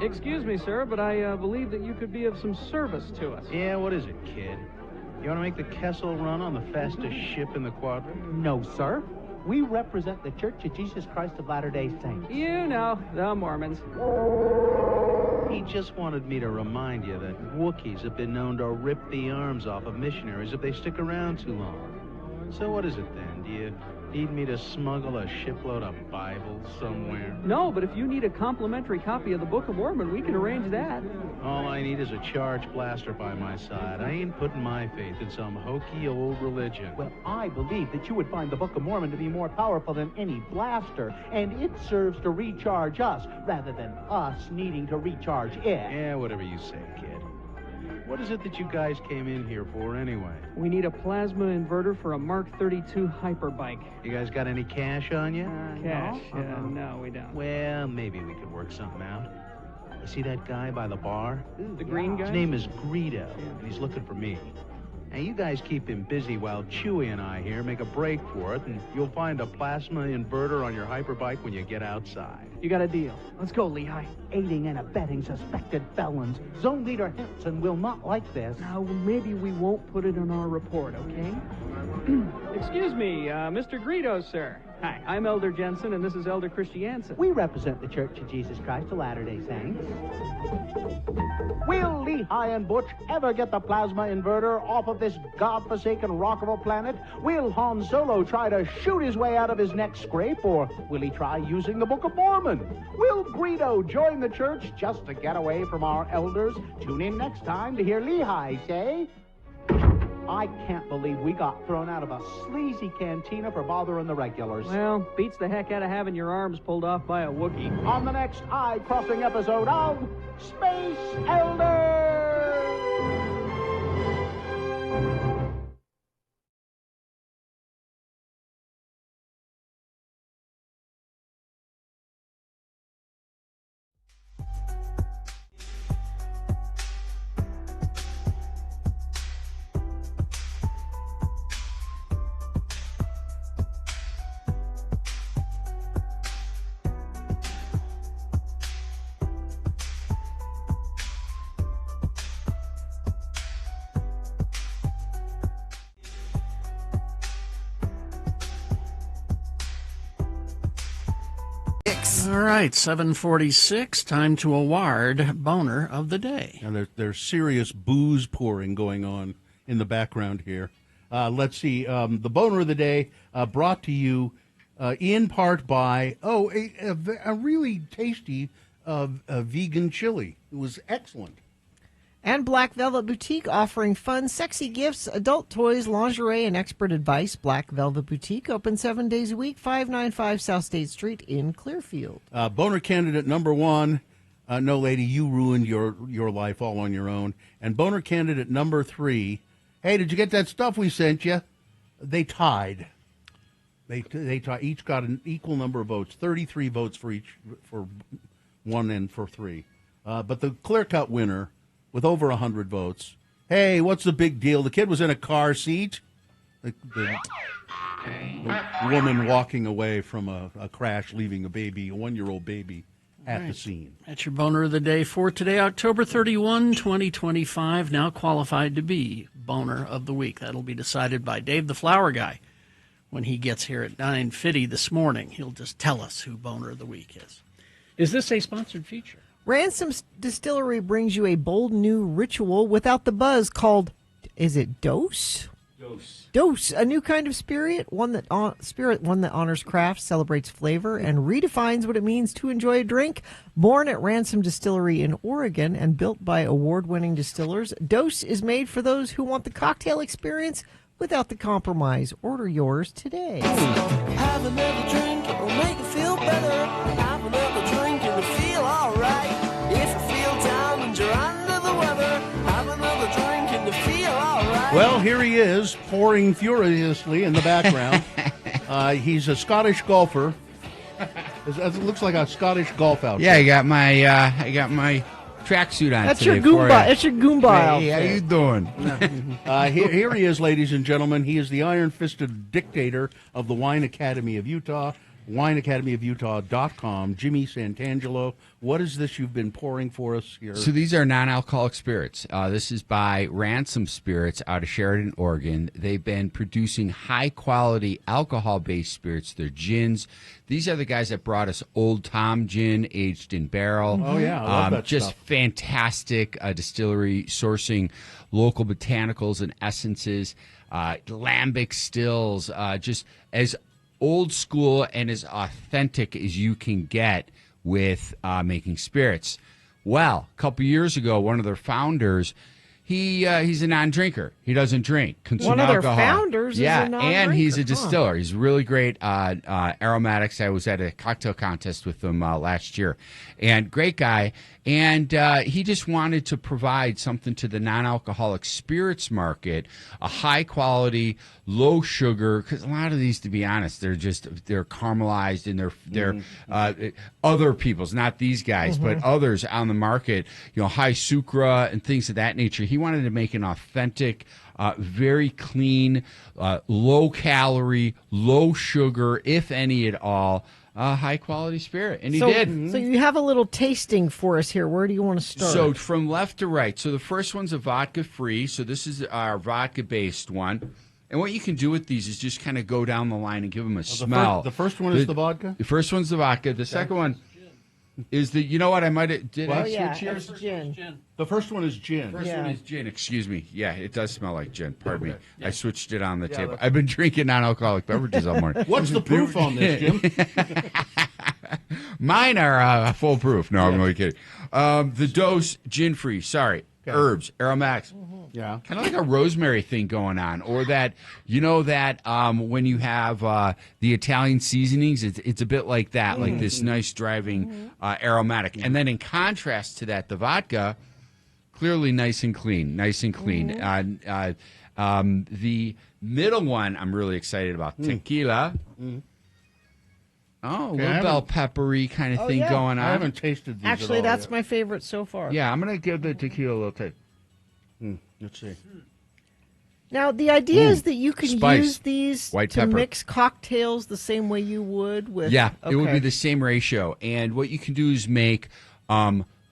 Excuse me, sir, but I believe that you could be of some service to us. Yeah, what is it, kid? You want to make the Kessel run on the fastest ship in the quadrant? No, sir. We represent the Church of Jesus Christ of Latter-day Saints. You know, the Mormons. He just wanted me to remind you that Wookiees have been known to rip the arms off of missionaries if they stick around too long. So what is it then? Do you need me to smuggle a shipload of Bibles somewhere? No, but if you need a complimentary copy of the Book of Mormon, we can arrange that. All I need is a charge blaster by my side. I ain't putting my faith in some hokey old religion. Well, I believe that you would find the Book of Mormon to be more powerful than any blaster, and it serves to recharge us rather than us needing to recharge it. Yeah, whatever you say, kid. What is it that you guys came in here for anyway? We need a plasma inverter for a Mark 32 hyperbike. You guys got any cash on you? Cash? No, we don't. Well, maybe we could work something out. You see that guy by the bar? The green guy? His name is Greedo, and he's looking for me. Now, you guys keep him busy while Chewie and I here make a break for it, and you'll find a plasma inverter on your hyperbike when you get outside. You got a deal. Let's go, Lehigh. Aiding and abetting suspected felons. Zone Leader Henson will not like this. Now, maybe we won't put it on our report, okay? Excuse me, Mr. Greedo, sir. Hi, I'm Elder Jensen, and this is Elder Christiansen. We represent the Church of Jesus Christ of Latter-day Saints. Will Lehigh and Butch ever get the plasma inverter off of this godforsaken rock of a planet? Will Han Solo try to shoot his way out of his neck scrape, or will he try using the Book of Mormon? Will Greedo join the church just to get away from our elders? Tune in next time to hear Lehigh say, I can't believe we got thrown out of a sleazy cantina for bothering the regulars. Well, beats the heck out of having your arms pulled off by a Wookiee. On the next eye-crossing episode of Space Elders! All right, 7:46. Time to award Boner of the Day. Now there's serious booze pouring going on in the background here. Let's see. The Boner of the Day brought to you in part by a really tasty vegan chili. It was excellent. And Black Velvet Boutique offering fun, sexy gifts, adult toys, lingerie, and expert advice. Black Velvet Boutique open 7 days a week, 595 South State Street in Clearfield. Boner candidate number one. No, lady, you ruined your life all on your own. And Boner candidate number three. Hey, did you get that stuff we sent you? They tied. They each got an equal number of votes. 33 votes for each, for one and for three. But the clear-cut winner, with over 100 votes. Hey, what's the big deal? The kid was in a car seat. The woman walking away from a crash, leaving a baby, a 1-year-old baby, at the scene. That's your Boner of the Day for today, October 31, 2025. Now qualified to be Boner of the Week. That'll be decided by Dave the Flower Guy when he gets here at 9:50 this morning. He'll just tell us who Boner of the Week is. Is this a sponsored feature? Ransom Distillery brings you a bold new ritual without the buzz called, is it Dose? Dose, a new kind of spirit, one that honors craft, celebrates flavor, and redefines what it means to enjoy a drink. Born at Ransom Distillery in Oregon and built by award-winning distillers, Dose is made for those who want the cocktail experience without the compromise. Order yours today. Have another drink, it'll make you feel better. Have another drink, it'll feel alright. If you feel down and you're under the weather, have another drink and you feel alright. Well, here he is, pouring furiously in the background. He's a Scottish golfer. It looks like a Scottish golf outfit. Yeah, I got my tracksuit on. That's today your Goomba. for you. That's your Goomba Hey, how outfit. you doing? Here he is, ladies and gentlemen. He is the iron-fisted dictator of the Wine Academy of Utah, wineacademyofutah.com. Jimmy Santangelo, what is this you've been pouring for us here? So these are non-alcoholic spirits. This is by Ransom Spirits out of Sheridan, Oregon. They've been producing high-quality alcohol-based spirits. They're gins. These are the guys that brought us Old Tom Gin, aged in barrel. Oh, yeah, I love that just stuff. Fantastic distillery sourcing local botanicals and essences, lambic stills, just as old school and as authentic as you can get with making spirits. Well, a couple years ago, one of their founders, he's a non-drinker. He doesn't drink, consume One of their alcohol. founders is a and he's a non-drinker, huh? distiller. He's really great aromatics. I was at a cocktail contest with him last year, and great guy. And he just wanted to provide something to the non-alcoholic spirits market, a high-quality, low-sugar. Because a lot of these, to be honest, they're caramelized and they're other people's, not these guys, but others on the market. High sucra and things of that nature. He wanted to make an authentic, very clean, low-calorie, low-sugar, if any at all, high-quality spirit, and he did. So you have a little tasting for us here. Where do you want to start? So from left to right. So the first one's a vodka-free. So this is our vodka-based one. And what you can do with these is just kind of go down the line and give them a smell. The first one is the vodka? The first one's the vodka. The second one is the, you know what, I might have, did I switch here? It's gin. The first one is gin. First one is gin, excuse me. Yeah, it does smell like gin, pardon me. Yeah. I switched it on the table. I've been drinking non-alcoholic beverages all morning. What's the proof on this, Jim? Mine are full proof. No, I'm only kidding. The dose, gin-free, herbs, aromatics. Yeah. Kind of like a rosemary thing going on. Or that, when you have the Italian seasonings, it's a bit like that, like this nice driving aromatic. And then in contrast to that, the vodka, clearly nice and clean. The middle one I'm really excited about, tequila. Oh, a little bell peppery kind of thing going on. I haven't tasted these Actually, at all that's yet. my favorite so far. Yeah, I'm going to give the tequila a little taste. Let's see. Now, the idea is that you can Spice. use these White to pepper. mix cocktails the same way you would with... Yeah, it would be Okay. the same ratio. And what you can do is make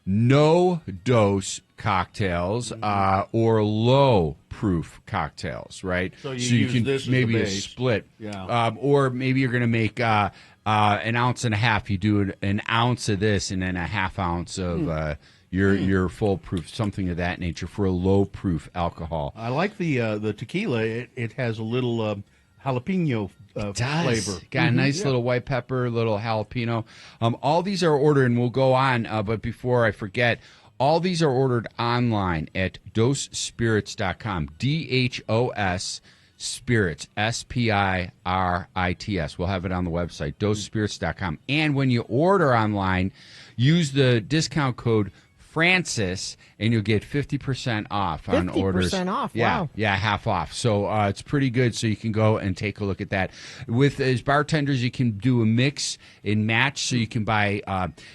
no-dose cocktails or low-proof cocktails, right? So you use can this as maybe the a base. split. Yeah. Or maybe you're going to make an ounce and a half. You do an ounce of this and then a half ounce of... Your full proof, something of that nature for a low proof alcohol. I like the tequila. It has a little jalapeno flavor. Got a nice little white pepper, little jalapeno. All these are ordered, and we'll go on. But before I forget, all these are ordered online at dosespirits.com. DHOS Spirits, SPIRITS. We'll have it on the website, dosespirits.com. And when you order online, use the discount code Francis, and you'll get 50% off on orders. 50% off, Yeah, wow. yeah, half off. So it's pretty good. So you can go and take a look at that. With as bartenders, you can do a mix and match. So you can buy.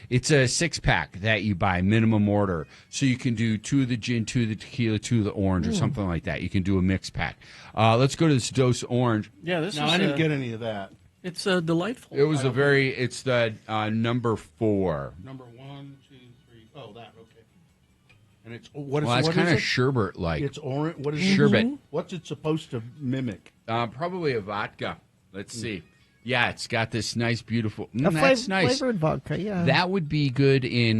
It's a 6-pack that you buy minimum order. So you can do 2 of the gin, 2 of the tequila, 2 of the orange, or something like that. You can do a mix pack. Let's go to this Dose Orange. Yeah, this No, is. I didn't get any of that. It's delightful. It was It's the number 4. Number 1, 2, 3. Oh, that. Okay. And it's what is Well, it's what kind is of it? sherbet-like. It's orange. What is Sherbet. it? What's it supposed to mimic? Probably a vodka. Let's see. Yeah, it's got this nice, beautiful. A That's nice. flavored vodka, yeah. That would be good in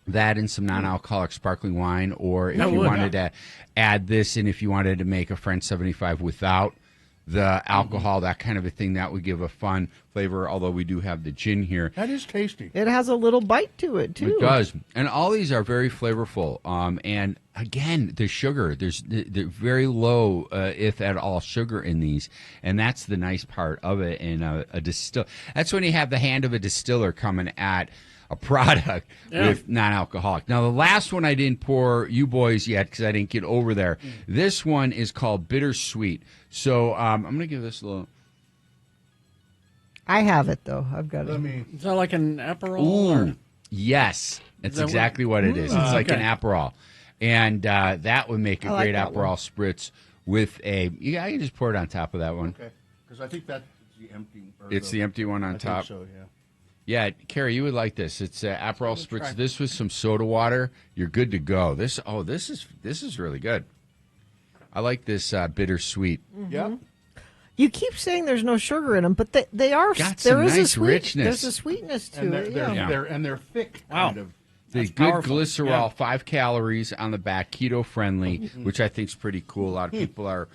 that and some non-alcoholic sparkling wine, or if That you would, wanted to add this, and if you wanted to make a French 75 without the alcohol, that kind of a thing, that would give a fun flavor. Although we do have the gin here. That is tasty. It has a little bite to it, too. It does, and all these are very flavorful. And again, the sugar, there's very low, if at all, sugar in these, and that's the nice part of it. And a distill, that's when you have the hand of a distiller coming at a product with non-alcoholic. Now, the last one I didn't pour you boys yet because I didn't get over there. This one is called Bittersweet. So I'm going to give this a little. I have it, though. I've got it. Is that like an Aperol? Ooh, Or? yes. That's that exactly what it is. It's like an Aperol. And that would make a I like great that Aperol spritz with a... Yeah, you can just pour it on top of that one. Okay. Because I think that's the empty. It's the empty one on I top. think so, yeah. Yeah, Carrie, you would like this. It's Aperol spritz. This with some soda water. You're good to go. This is really good. I like this bittersweet. Yeah. You keep saying there's no sugar in them, but they are. Got there some is nice a sweet, richness. There's a sweetness to And it. they're, Yeah. they're thick. Wow. Kind of. The That's good powerful. glycerol, Yeah. 5 calories on the back, keto friendly, which I think is pretty cool. A lot of people are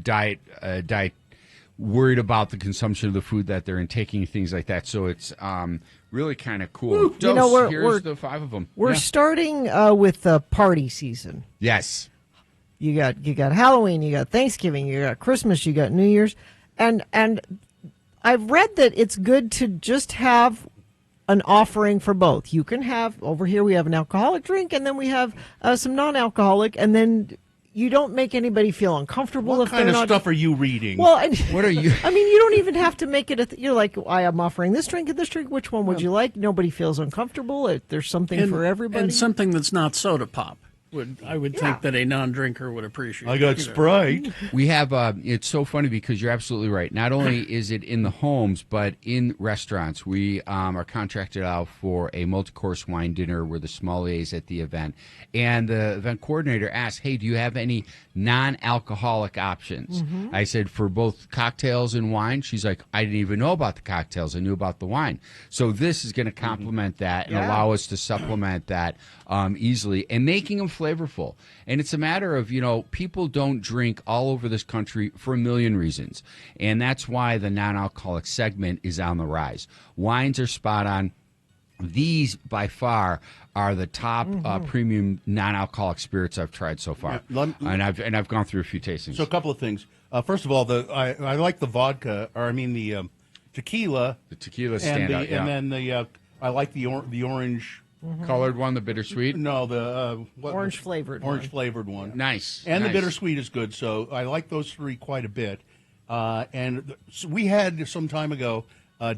diet. worried about the consumption of the food that they're intaking, things like that. So it's really kind of cool. You know, Here's the 5 of them. We're Yeah. starting with the party season. Yes. You got Halloween, you got Thanksgiving, you got Christmas, you got New Year's, and I've read that it's good to just have an offering for both. You can have, over here we have an alcoholic drink, and then we have some non-alcoholic, and then you don't make anybody feel uncomfortable. What if kind they're of not, stuff are you reading? Well, what are you? I mean, you don't even have to make it. You're like, I am offering this drink and this drink. Which one would you like? Nobody feels uncomfortable. There's something for everybody, and something that's not soda pop. I would think that a non-drinker would appreciate. I got Sprite. We have, it's so funny because you're absolutely right. Not only is it in the homes, but in restaurants. We are contracted out for a multi-course wine dinner. We're the sommeliers at the event. And the event coordinator asked, hey, do you have any non-alcoholic options? Mm-hmm. I said, for both cocktails and wine? She's like, I didn't even know about the cocktails. I knew about the wine. So this is going to complement that and allow us to supplement that easily and making them flavorful. And it's a matter of, people don't drink all over this country for a million reasons. And that's why the non-alcoholic segment is on the rise. Wines are spot on. These, by far, are the top premium non-alcoholic spirits I've tried so far. Yeah, and I've gone through a few tastings. So a couple of things. First of all, I like the vodka, the tequila. The tequila standout, and then I like the orange. Colored one, the bittersweet? No, the orange flavored one. Nice. And nice. the bittersweet is good. So I like those three quite a bit. So we had some time ago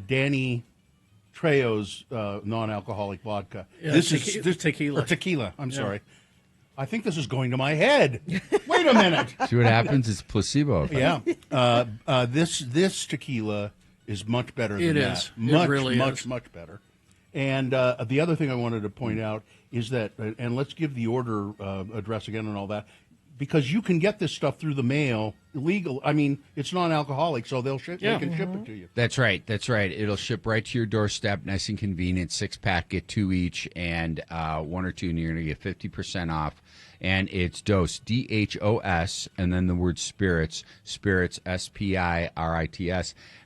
Danny Trejo's non-alcoholic vodka. Yeah, this is tequila. Tequila. I'm sorry. I think this is going to my head. Wait a minute. See what happens? It's placebo effect. Yeah. This tequila is much better than that. It is. Much, it really much, is. much better. And the other thing I wanted to point out is that, and let's give the order address again and all that, because you can get this stuff through the mail, legal. I mean, it's non-alcoholic, so they can ship it to you. That's right. It'll ship right to your doorstep, nice and convenient. 6-pack, get 2 each, and 1 or 2, and you're going to get 50% off. And it's DOS, DHOS, and then the word spirits, SPIRITS, and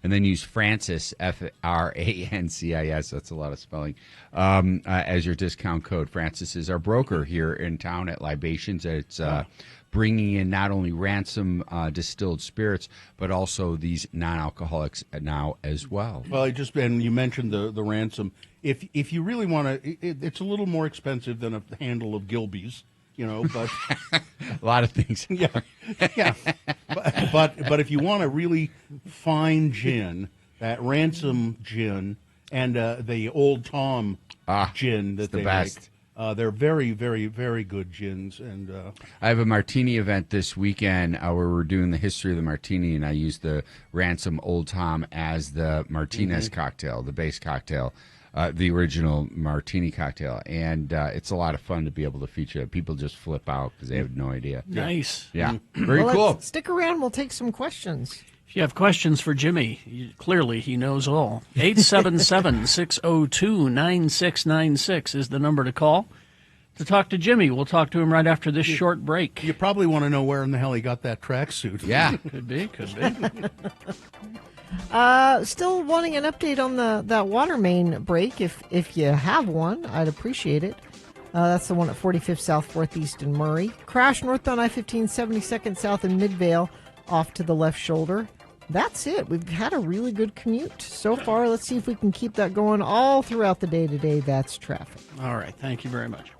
then use Francis, FRANCIS, that's a lot of spelling, as your discount code. Francis is our broker here in town at Libations. It's bringing in not only Ransom distilled spirits, but also these non-alcoholics now as well. Well, and you mentioned the Ransom. If you really want to, it's a little more expensive than a handle of Gilbey's. But a lot of things. Yeah. But if you want a really fine gin, that Ransom gin and the Old Tom gin that they best. make, they're very, very, very good gins. And I have a martini event this weekend where we're doing the history of the martini, and I use the Ransom Old Tom as the Martinez cocktail, the base cocktail. The original martini cocktail, and it's a lot of fun to be able to feature it. People just flip out because they have no idea. Nice. Yeah. Very well, cool. Stick around. We'll take some questions. If you have questions for Jimmy, clearly he knows all. 877-602-9696 is the number to call to talk to Jimmy. We'll talk to him right after this short break. You probably want to know where in the hell he got that tracksuit. Yeah. Could be. Still wanting an update on that water main break. If you have one, I'd appreciate it. That's the one at 45th South, 4th East in Murray. Crash northbound I-15, 72nd South in Midvale, off to the left shoulder. That's it. We've had a really good commute so far. Let's see if we can keep that going all throughout the day today. That's traffic. All right. Thank you very much.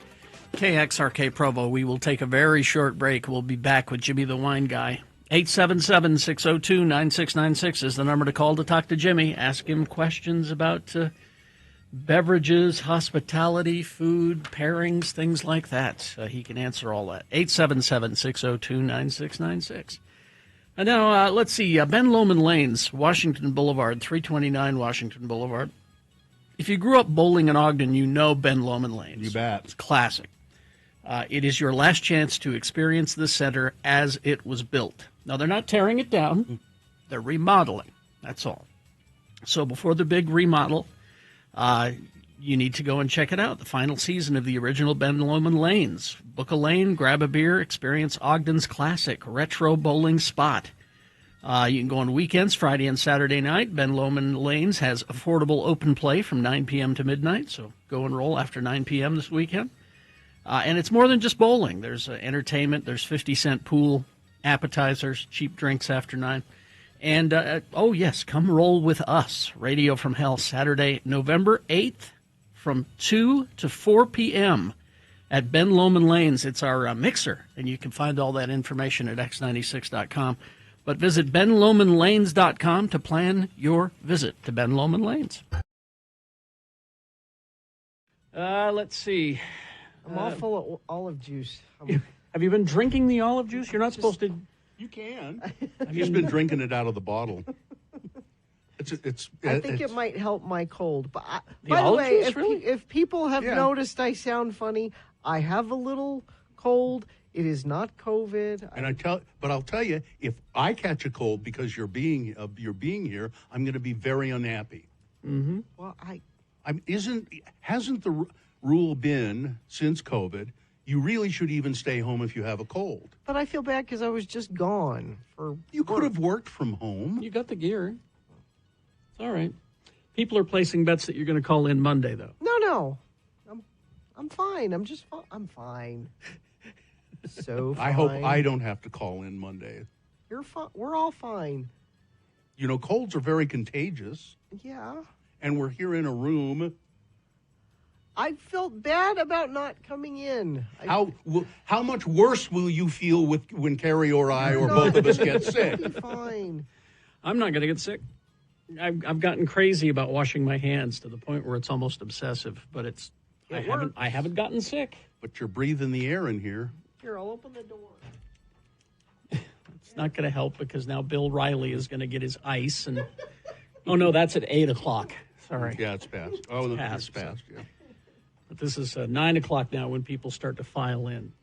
KXRK Provo, we will take a very short break. We'll be back with Jimmy the Wine Guy. 877-602-9696 is the number to call to talk to Jimmy. Ask him questions about beverages, hospitality, food, pairings, things like that. He can answer all that. 877-602-9696. And now, let's see. Ben Lomond Lanes, Washington Boulevard, 329 Washington Boulevard. If you grew up bowling in Ogden, you know Ben Lomond Lanes. You bet. It's classic. It is your last chance to experience the center as it was built. Now, they're not tearing it down. They're remodeling. That's all. So before the big remodel, you need to go and check it out. The final season of the original Ben Lomond Lanes. Book a lane, grab a beer, experience Ogden's classic retro bowling spot. You can go on weekends, Friday and Saturday night. Ben Lomond Lanes has affordable open play from 9 p.m. to midnight, so go and roll after 9 p.m. this weekend. And it's more than just bowling. There's entertainment. There's 50-cent pool, appetizers, cheap drinks after 9. And, oh, yes, come roll with us. Radio from Hell, Saturday, November 8th from 2 to 4 p.m. at Ben Lomond Lanes. It's our mixer, and you can find all that information at x96.com. But visit benlomondlanes.com to plan your visit to Ben Lomond Lanes. Let's see. I'm all full of olive juice. Have you been drinking the olive juice? You're not supposed to. You can. I've just been drinking it out of the bottle. I think it might help my cold. But The by the olive way, juice, really? if people have noticed I sound funny, I have a little cold. It is not COVID. And I'll tell you, if I catch a cold because you're being here, I'm going to be very unhappy. Mm-hmm. Well, hasn't the rule been since COVID? You really should even stay home if you have a cold. But I feel bad because I was just gone for. You could have worked from home. You got the gear. It's all right. People are placing bets that you're going to call in Monday, though. No. I'm fine. I'm fine. So fine. I hope I don't have to call in Monday. You're fine. We're all fine. You know, colds are very contagious. Yeah. And we're here in a room. I felt bad about not coming in. How much worse will you feel when Carrie or I or both of us get sick? I'll be fine. I'm not going to get sick. I've gotten crazy about washing my hands to the point where it's almost obsessive. But I haven't gotten sick. But you're breathing the air in here. Here, I'll open the door. It's not going to help because now Bill Riley is going to get his ice and. Oh no, that's at 8:00. Sorry. Yeah, it's past. Oh, it's past. Yeah. But this is 9:00 now when people start to file in.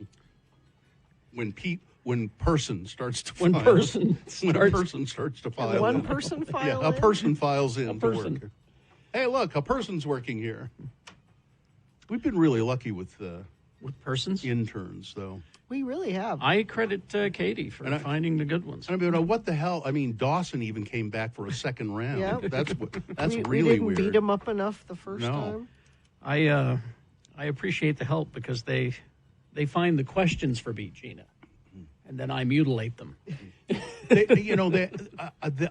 When person starts to when file. Person when a person starts to file. One in. person file. Yeah, a person files in. A to person. work. Hey, look, a person's working here. We've been really lucky with persons interns, though. We really have. I credit Katie for finding the good ones. I mean, what the hell? I mean, Dawson even came back for a second round. Yeah. That's we really didn't weird. beat him up enough the first No. time. I appreciate the help because they find the questions for Beat Gina, and then I mutilate them.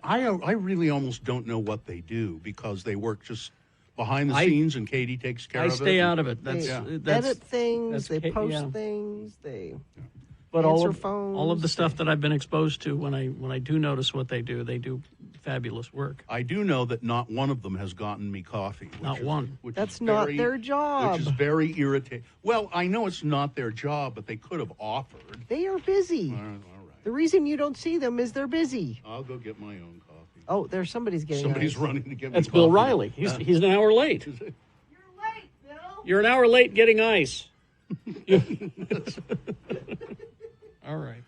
I really almost don't know what they do because they work just behind the scenes, and Katie takes care of it. I stay out of it. They edit things. They post things. They answer phones. All of the stuff that I've been exposed to when I do notice what they do fabulous work. I do know that not one of them has gotten me coffee. Not one. That's not their job. Which is very irritating. Well, I know it's not their job, but they could have offered. They are busy. All right. The reason you don't see them is they're busy. I'll go get my own coffee. Oh, there's somebody's getting ice. running to get me That's coffee. Bill Riley. He's an hour late. You're late, Bill. You're an hour late getting ice. All right.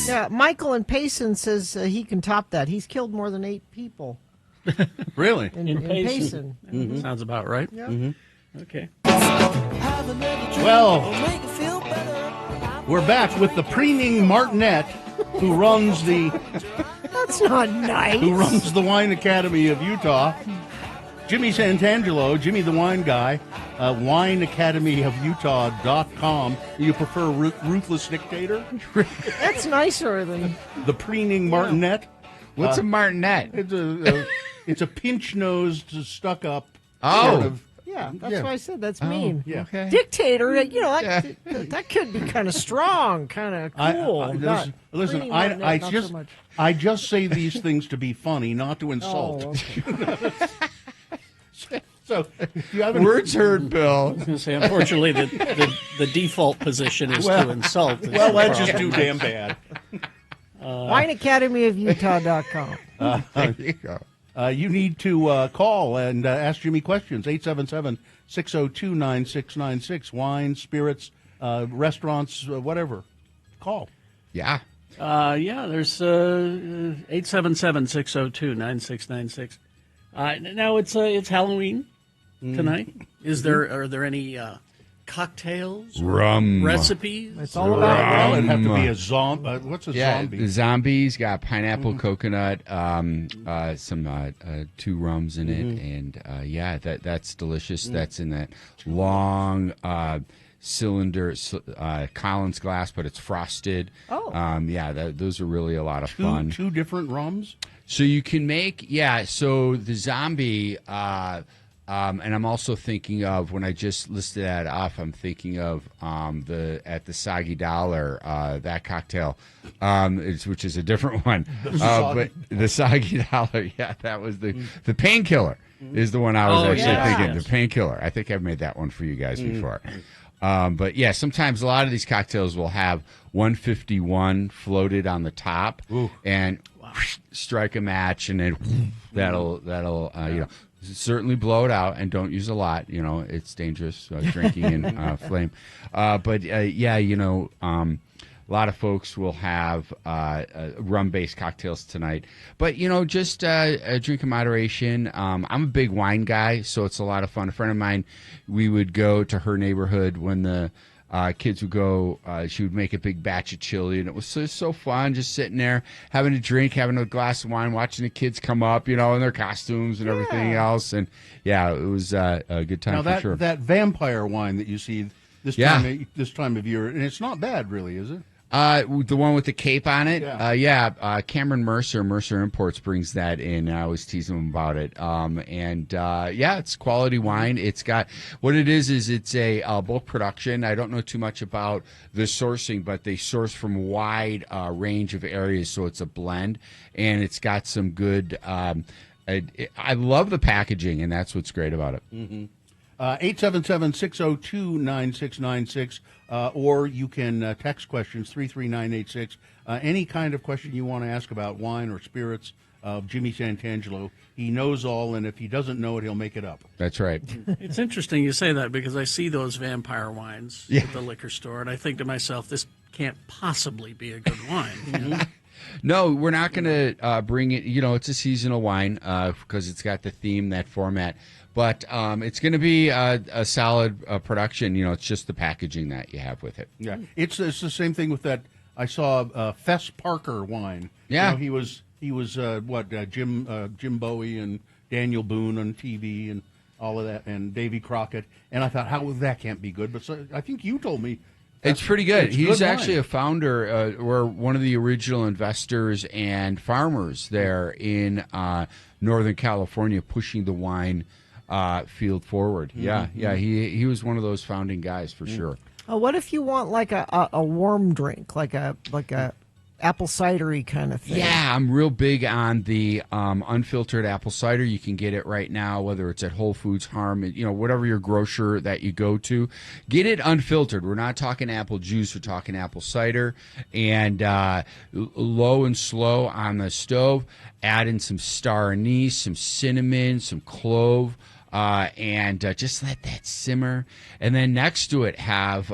Yeah, Michael in Payson says he can top that. He's killed more than 8 people. Really? In Payson. Mm-hmm. Sounds about right. Yeah. Mm-hmm. Okay. Well, we're back with the preening Martinet, who runs the That's not nice. Who runs the Wine Academy of Utah. Jimmy Santangelo, Jimmy the Wine Guy, wineacademyofutah.com. You prefer Ruthless Dictator? That's nicer than The Preening Martinet. What's a martinet? It's a pinch-nosed, stuck-up Oh. sort of. Yeah, that's why I said that's mean. yeah. Okay. Dictator, that could be kind of strong, kind of cool. Listen, I just say these things to be funny, not to insult. Oh, okay. So, if you haven't Words heard, Bill. I was going to say, unfortunately, the default position is to insult. Well, that's just too damn bad. wineacademyofutah.com. There you go. You need to call and ask Jimmy questions. 877-602-9696. Wine, spirits, restaurants, whatever. Call. Yeah. There's 877-602-9696. Now it's Halloween tonight. Are there any cocktails, Rum recipes? It's all about Well, it'd have to be a zombie. What's a zombie? The zombies got pineapple, coconut, some 2 rums in it, and that's delicious. That's in that long cylinder Collins glass, but it's frosted. Those are really a lot of fun. Two different rums. So you can make So the zombie. And I'm also thinking of, when I just listed that off, I'm thinking of at the Soggy Dollar, that cocktail, which is a different one. But the Soggy Dollar, that was the painkiller is the one I was thinking. Yes. The painkiller. I think I've made that one for you guys before. But yeah, sometimes a lot of these cocktails will have 151 floated on the top, and strike a match, and then that'll certainly blow it out, and don't use a lot. It's dangerous drinking in flame. A lot of folks will have rum-based cocktails tonight. But, just drink in moderation. I'm a big wine guy, so it's a lot of fun. A friend of mine, we would go to her neighborhood when the kids would go. She would make a big batch of chili, and it was so fun just sitting there, having a drink, having a glass of wine, watching the kids come up, in their costumes and everything else. And, it was a good time for sure. That vampire wine that you see this time of year, and it's not bad, really, is it? The one with the cape on it? Yeah. Cameron Mercer Imports brings that in. I always tease him about it. It's quality wine. It's got, what it is it's a bulk production. I don't know too much about the sourcing, but they source from a wide range of areas, so it's a blend, and it's got some good, I love the packaging, and that's what's great about it. 877-602-9696, or you can text questions 33986. Any kind of question you want to ask about wine or spirits of Jimmy Santangelo. He knows all, and if he doesn't know it, he'll make it up. That's right. It's interesting you say that, because I see those vampire wines at the liquor store, and I think to myself, this can't possibly be a good wine. No, we're not going to bring it. It's a seasonal wine because it's got the theme, that format. But it's going to be a solid production. It's just the packaging that you have with it. Yeah, it's the same thing with that. I saw Fess Parker wine. Yeah, he was Jim Bowie and Daniel Boone on TV and all of that, and Davy Crockett. And I thought, that can't be good. But I think you told me. It's pretty good. He's actually wine. a founder, or one of the original investors and farmers there in Northern California, pushing the wine field forward. He was one of those founding guys for sure. What if you want like a warm drink, like a apple cidery kind of thing? Yeah, I'm real big on the unfiltered apple cider. You can get it right now, whether it's at Whole Foods, Harm, whatever your grocer that you go to. Get it unfiltered. We're not talking apple juice. We're talking apple cider. And low and slow on the stove. Add in some star anise, some cinnamon, some clove. And just let that simmer. And then next to it have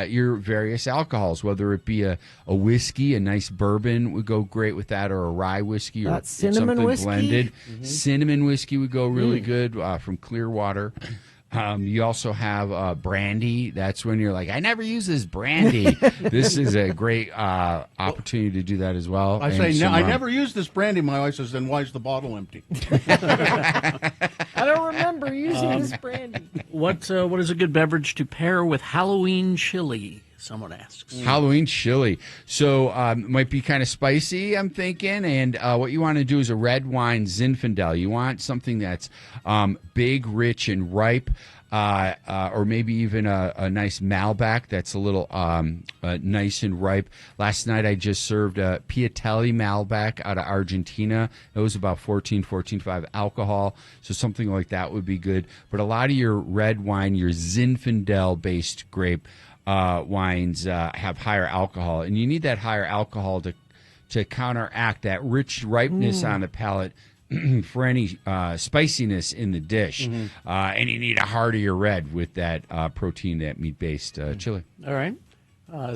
your various alcohols, whether it be a whiskey, a nice bourbon would go great with that, or a rye whiskey, or cinnamon something whiskey? blended. Cinnamon whiskey would go really good from Clearwater. You also have brandy. That's when you're like, I never use this brandy. This is a great opportunity to do that as well. I And say, some I rum. never use this brandy. My wife says, then why is the bottle empty? I don't remember using this brandy. What is a good beverage to pair with Halloween chili? Someone asks. Halloween chili. So it might be kind of spicy, I'm thinking. And what you want to do is a red wine Zinfandel. You want something that's big, rich, and ripe. Or maybe even a nice Malbec that's a little nice and ripe. Last night I just served a Piatelli Malbec out of Argentina. It was about 14.5 alcohol, so something like that would be good. But a lot of your red wine, your Zinfandel-based grape wines have higher alcohol, and you need that higher alcohol to counteract that rich ripeness on the palate for any spiciness in the dish. And you need a heartier red with that protein, that meat-based chili. All right.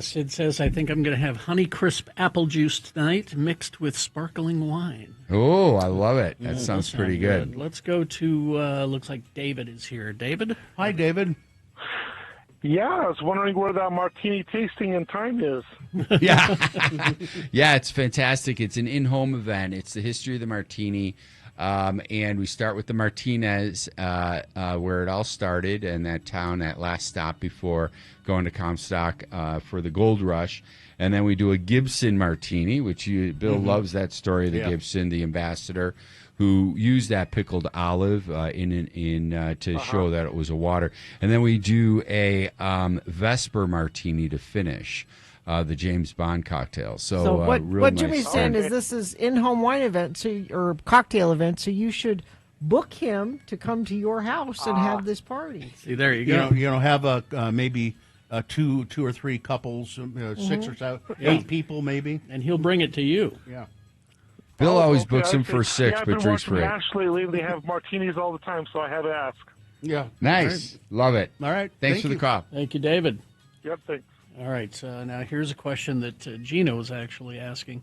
Sid says, I think I'm going to have Honeycrisp apple juice tonight mixed with sparkling wine. Oh, I love it. That Yeah, sounds that pretty good. Let's go to, looks like David is here. David? Hi, David. Yeah, I was wondering where that martini tasting in time is. Yeah. Yeah, it's fantastic. It's an in-home event. It's the history of the martini. And we start with the Martinez, where it all started, in that town, that last stop before going to Comstock for the Gold Rush. And then we do a Gibson martini, which Bill loves that story of the Gibson, the ambassador, who used that pickled olive to show that it was a water. And then we do a Vesper martini to finish. The James Bond cocktail. So what nice. Jimmy's saying is this is in-home wine event, or cocktail event, so you should book him to come to your house and have this party. See, there you go. Have maybe two or three couples, 6 or so, 8 people maybe. And he'll bring it to you. Yeah. Bill always Okay, books I him for see. 6, I've but been drinks working for 8. Ashley lately. They have martinis all the time, so I had to ask. Yeah. Nice. Love it. All right. Thanks for the call. Thank you, David. Yep, thanks. All right, so now here's a question that Gina was actually asking.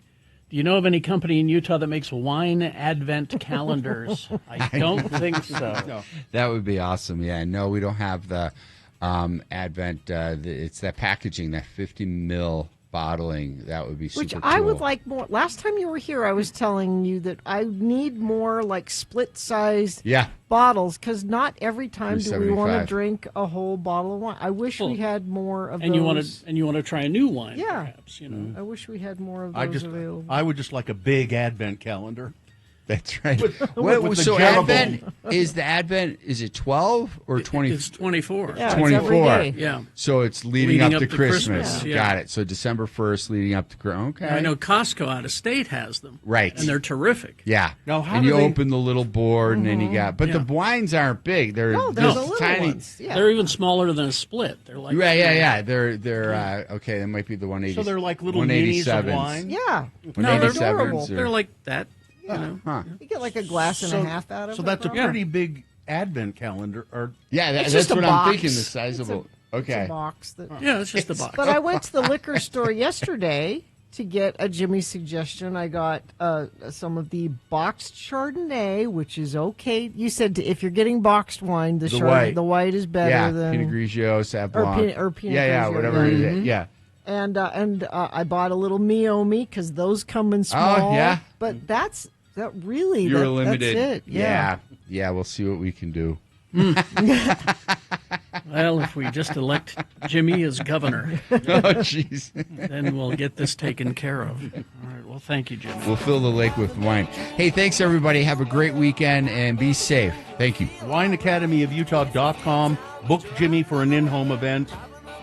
Do you know of any company in Utah that makes wine advent calendars? I don't think so. No. That would be awesome. Yeah, no, we don't have the Advent. It's that packaging, that 50 ml bottling. That would be super Which cool. I would like more. Last time you were here, I was telling you that I need more like split-sized bottles, because not every time do we want to $3.75. drink a whole bottle of wine. I wish we had more of And those. you want to try a new wine, Yeah. perhaps, you know. I wish we had more of those available. I would just like a big Advent calendar. That's right. With the So Jeroboam. Advent is it 12 or 20? It's 24. Yeah, it's 24. every day. Yeah. So it's leading up to Christmas. yeah. Got it. So December 1st leading up to Christmas. Okay. I know Costco out of state has them. Right. And they're terrific. Yeah. Now, how and do you they- open the little board, and then you got. But Yeah. the wines aren't big. They're No, they're just the little tiny. ones. Yeah. They're even smaller than a split. They're like Yeah. They're okay. That might be the 180. So they're like little minis of 187s. wine? Yeah. No, they're 187s adorable. or- They're like that. You know. Huh. You get like a glass and a half out of So it. that's a probably. pretty big Advent calendar. Or Yeah, It's that's just a what box. I'm thinking. The size It's of a- a. It's Okay. a box that. Yeah, it's just a box. But I went to the liquor store yesterday to get a Jimmy suggestion. I got some of the boxed Chardonnay, which is okay. You said if you're getting boxed wine, the white is better Yeah, than Pinot Grigio, Sauv Blanc. or Pinot yeah, Grigio, whatever it is. mhm. Yeah. And I bought a little Meiomi because those come in small. Oh, yeah. But that's You're limited. That's it. Yeah. We'll see what we can do. Well, if we just elect Jimmy as governor, Oh, jeez. then we'll get this taken care of. All right. Well, thank you, Jimmy. We'll fill the lake with wine. Hey, thanks, everybody. Have a great weekend and be safe. Thank you. WineAcademyofUtah.com. Book Jimmy for an in-home event,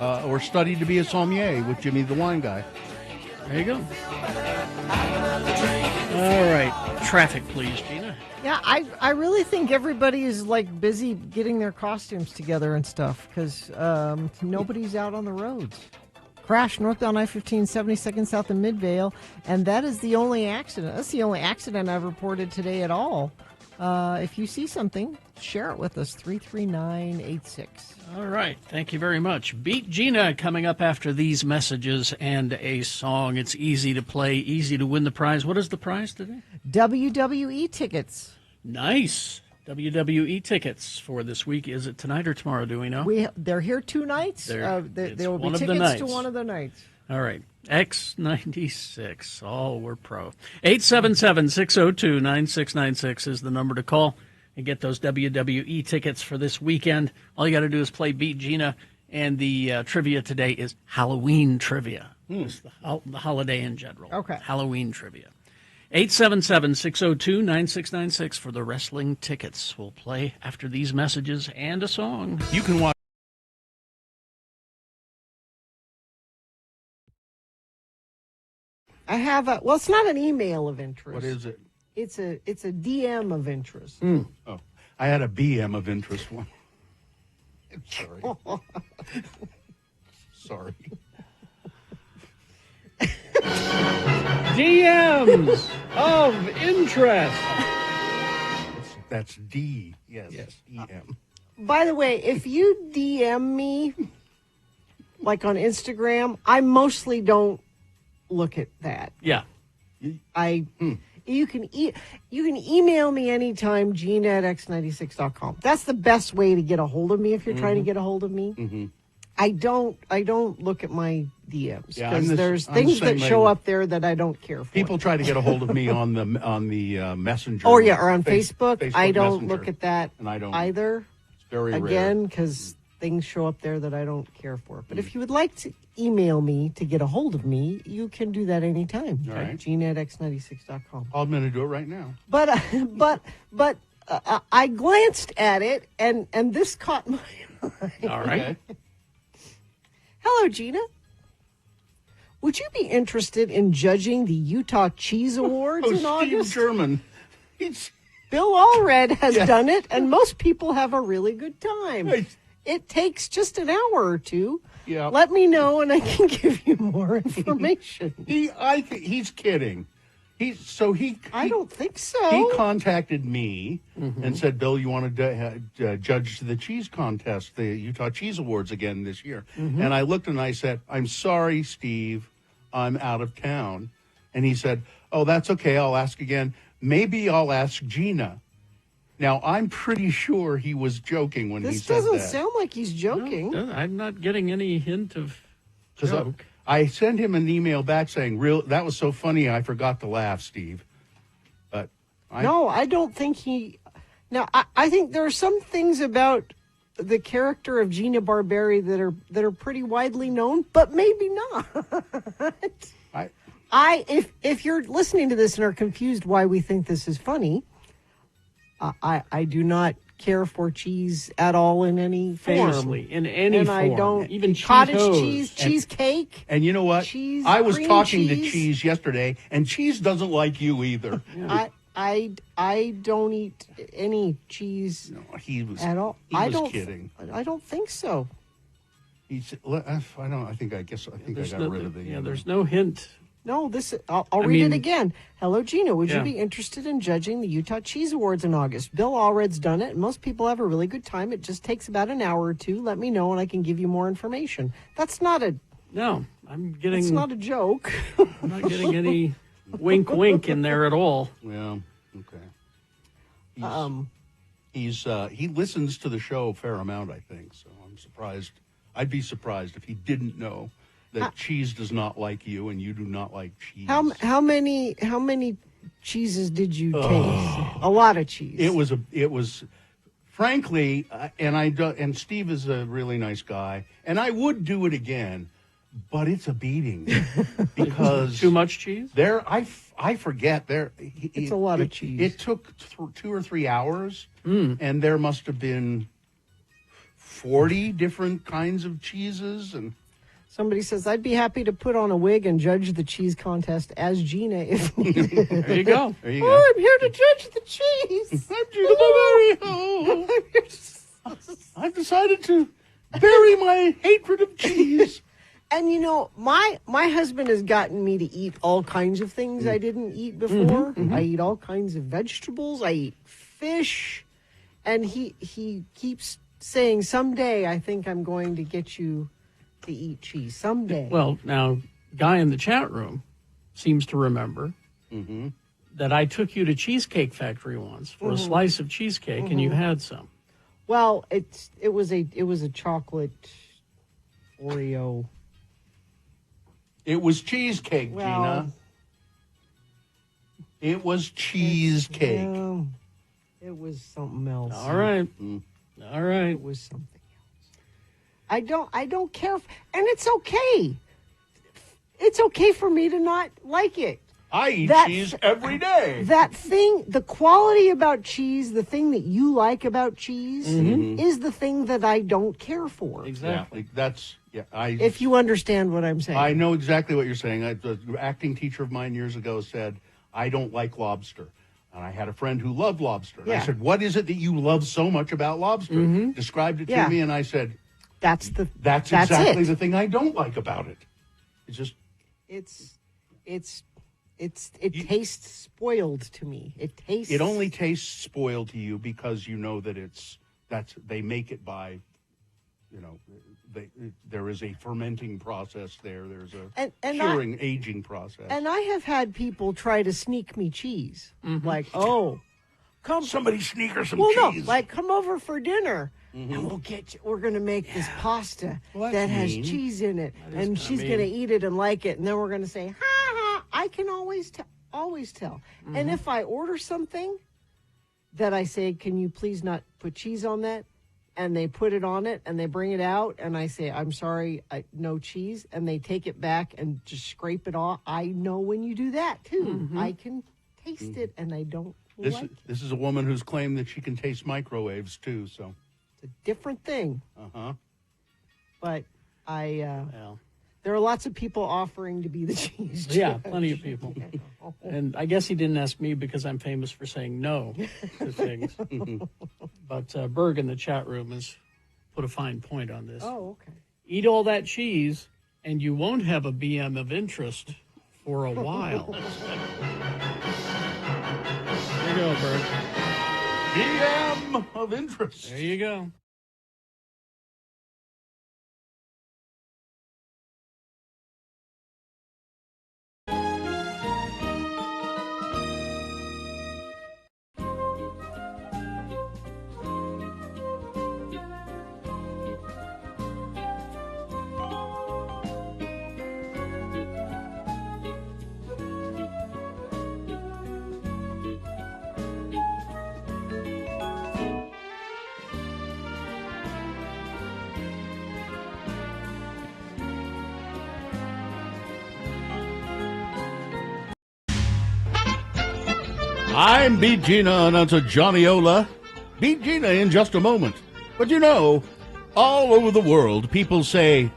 or study to be a sommelier with Jimmy the Wine Guy. There you go. All right. Traffic, please, Gina. Yeah, I really think everybody is like busy getting their costumes together and stuff because nobody's out on the roads. Crash northbound I-15, 72nd south of Midvale, and that is the only accident. That's the only accident I've reported today at all. If you see something, share it with us, 33986. All right. Thank you very much. Beat Gina coming up after these messages and a song. It's easy to play, easy to win the prize. What is the prize today? WWE tickets. Nice. WWE tickets for this week. Is it tonight or tomorrow? Do we know? They're here 2 nights. There will be one of the tickets nights. to one of the nights. All right. X96. Oh, we're pro. 877-602-9696 is the number to call and get those WWE tickets for this weekend. All you got to do is play Beat Gina, and the trivia today is Halloween trivia. It's the holiday in general. Okay. Halloween trivia. 877-602-9696 for the wrestling tickets. We'll play after these messages and a song. You can watch. I have a. Well, it's not an email of interest. What is it? It's a DM of interest. Oh, I had a BM of interest one. Sorry. Sorry. DMs of interest. That's D. Yes. EM. By the way, if you DM me, like on Instagram, I mostly don't look at that. Yeah. You can email me anytime, Gina@x96.com. That's the best way to get a hold of me if you're trying to get a hold of me. Mm-hmm. I don't look at my DMs Yeah, because there's I'm the things same that show way. up there that I don't care for. People try to get a hold of me on the messenger. Oh yeah, or on Facebook. I don't Messenger. look at that And I don't either. It's very rare. Again, because things show up there that I don't care for. But if you would like to email me to get a hold of me, you can do that anytime. All right. Gina@x96.com. I'm going to do it right now. But I glanced at it and this caught my eye. All right. Okay. Hello, Gina. Would you be interested in judging the Utah Cheese Awards in Steve August? German. Bill Allred has done it, and most people have a really good time. It takes just an hour or two. Yeah. Let me know, and I can give you more information. I think he's kidding. I don't think so. He contacted me and said, "Bill, you want to judge the cheese contest, the Utah Cheese Awards again this year?" And I looked and I said, "I'm sorry, Steve, I'm out of town." And he said, "Oh, that's okay. I'll ask again. Maybe I'll ask Gina." Now, I'm pretty sure he was joking when he This said doesn't that. sound like he's joking. No, I'm not getting any hint of Because joke. I sent him an email back saying, that was so funny, I forgot to laugh, Steve." But No, I don't think he. Now, I think there are some things about the character of Gina Barberi that are pretty widely known, but maybe not. If you're listening to this and are confused why we think this is funny, I do not care for cheese at all in any form. Famously, in any and form. I don't Even cottage Cheetos. cheese, cheesecake. And you know what? Cheese, I was cream talking to cheese. Cheese yesterday, and Cheese doesn't like you either. I don't eat any cheese He was at all. He I was don't kidding. I don't think so. He said, I don't. I think I got rid of the. There's no hint. No, I'll read it again. Hello, Gina. Would Yeah. you be interested in judging the Utah Cheese Awards in August? Bill Allred's done it, and most people have a really good time. It just takes about an hour or two. Let me know, and I can give you more information. That's not a. No, I'm getting. It's not a joke. I'm not getting any wink, wink in there at all. Yeah. Okay. He listens to the show a fair amount, I think. So I'm surprised. I'd be surprised if he didn't know that Cheese does not like you and you do not like cheese. How many cheeses did you taste? A lot of cheese. It was frankly, and Steve is a really nice guy, and I would do it again, but it's a beating because too much cheese. I forget it's a lot of cheese. It took 2 or 3 hours, and there must have been 40 different kinds of cheeses and. Somebody says, I'd be happy to put on a wig and judge the cheese contest as Gina if needed. There you go. There you go. Oh, I'm here to judge the cheese. I'm Gina Barberi. I've decided to bury my hatred of cheese. And you know, my husband has gotten me to eat all kinds of things I didn't eat before. I eat all kinds of vegetables. I eat fish. And he keeps saying, someday I think I'm going to get you to eat cheese. Someday. Well, now, guy in the chat room seems to remember that I took you to Cheesecake Factory once for a Mhm. slice of cheesecake, and you Mhm. had some. Well, it was a chocolate Oreo. It was cheesecake, Well, Gina. It was cheesecake. No, it was something else. All right. All right. It was something else. I don't care, and it's okay. It's okay for me to not like it. I eat That- cheese every day. That thing, the quality about cheese, the thing that you like about cheese, Mhm. is the thing that I don't care for. Exactly. I. If you understand what I'm saying. I know exactly what you're saying. The acting teacher of mine years ago said, I don't like lobster. And I had a friend who loved lobster. And I Yeah. said, what is it that you love so much about lobster? Mhm. Described it to Yeah. me, and I said, That's that's exactly it. the thing I don't like about it. It's just, It tastes spoiled to me. It tastes. it only tastes spoiled to you because you know that they make it by, there is a fermenting process there. There's a And curing, aging process. And I have had people try to sneak me cheese. Like, come somebody sneak her some well, cheese. No, like come over for dinner. Mhm. And we're going to make this pasta Well, that that's has mean. cheese in it. That is And kinda she's mean. going to eat it and like it. And then we're going to say, ha ha, I can always tell. And if I order something that I say, can you please not put cheese on that? And they put it on it and they bring it out and I say, I'm sorry, no cheese. And they take it back and just scrape it off. I know when you do that too. I can taste it and I don't like it. This is a woman who's claimed that she can taste microwaves too. So It's a different thing. But there are lots of people offering to be the cheese judge. Yeah, plenty of people. And I guess he didn't ask me because I'm famous for saying no to things. But Berg in the chat room has put a fine point on this. Oh, okay. Eat all that cheese, and you won't have a BM of interest for a while. There you go, Berg. BM of interest. There you go. I'm Beat Gina, announcer Johnny Ola. Beat Gina in just a moment. But all over the world, people say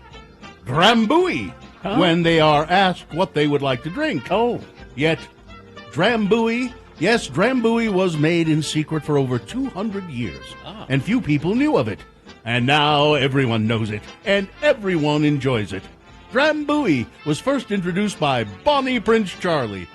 Drambuie when they are asked what they would like to drink. Yet, Drambuie, yes, Drambuie was made in secret for over 200 years, and few people knew of it. And now everyone knows it, and everyone enjoys it. Drambuie was first introduced by Bonnie Prince Charlie.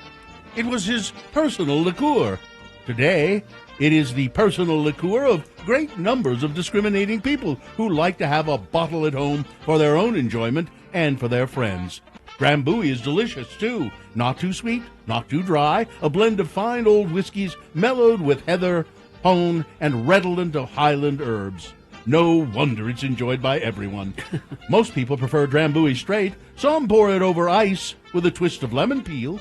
It was his personal liqueur. Today, it is the personal liqueur of great numbers of discriminating people who like to have a bottle at home for their own enjoyment and for their friends. Drambuie is delicious, too. Not too sweet, not too dry, a blend of fine old whiskeys mellowed with heather, hone, and redolent of Highland herbs. No wonder it's enjoyed by everyone. Most people prefer Drambuie straight. Some pour it over ice with a twist of lemon peel.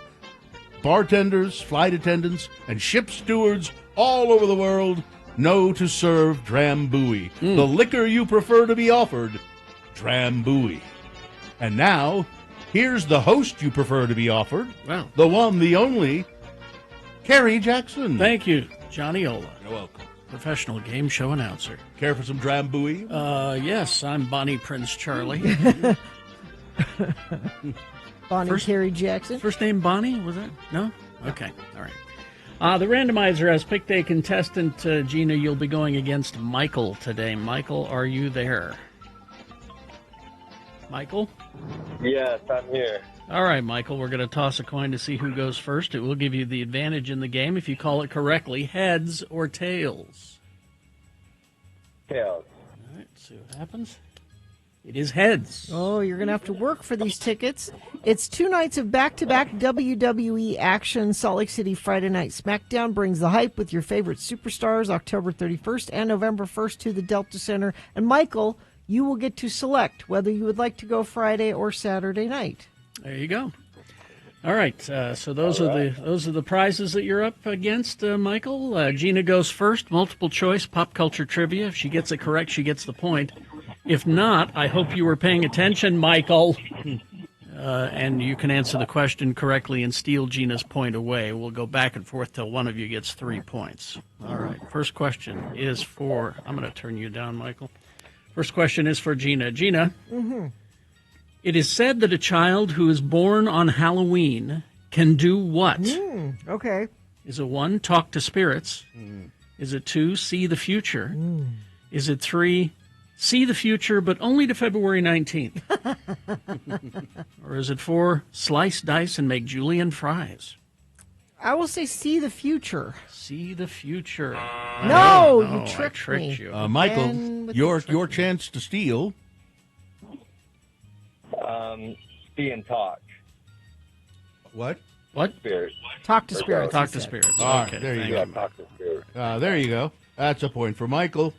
Bartenders, flight attendants, and ship stewards all over the world know to serve Drambuie, the liquor you prefer to be offered, Drambuie. And now, here's the host you prefer to be offered, the one, the only, Kerry Jackson. Thank you, Johnny Ola. You're welcome. Professional game show announcer. Care for some Drambuie? Yes, I'm Bonnie Prince Charlie. Bonnie Carey Jackson. First name Bonnie, was it? No? Okay, all right. The randomizer has picked a contestant. Gina, you'll be going against Michael today. Michael, are you there? Michael? Yes, I'm here. All right, Michael, we're going to toss a coin to see who goes first. It will give you the advantage in the game if you call it correctly, heads or tails. Tails. All right, let's see what happens. It is heads. Oh, you're going to have to work for these tickets. It's 2 nights of back-to-back WWE action. Salt Lake City Friday Night SmackDown brings the hype with your favorite superstars October 31st and November 1st to the Delta Center. And Michael, you will get to select whether you would like to go Friday or Saturday night. There you go. All right, so those are the prizes that you're up against, Michael. Gina goes first, multiple choice, pop culture trivia. If she gets it correct, she gets the point. If not, I hope you were paying attention, Michael, and you can answer the question correctly and steal Gina's point away. We'll go back and forth till one of you gets 3 points. All right, first question is for, I'm going to turn you down, Michael. First question is for Gina. Gina. Mm-hmm. It is said that a child who is born on Halloween can do what? Okay. Is it 1, talk to spirits? Is it 2, see the future? Is it 3, see the future but only to February 19th? Or is it 4, slice, dice, and make julienne fries? I will say see the future. See the future. No, you I tricked me. you. Michael, Again with your chance to steal. See and talk. What? What? Spirits. Talk to spirits. Talk to he said. spirits. All right, Okay, there you thank go. Yeah, talk to spirits. There you go. That's a point for Michael.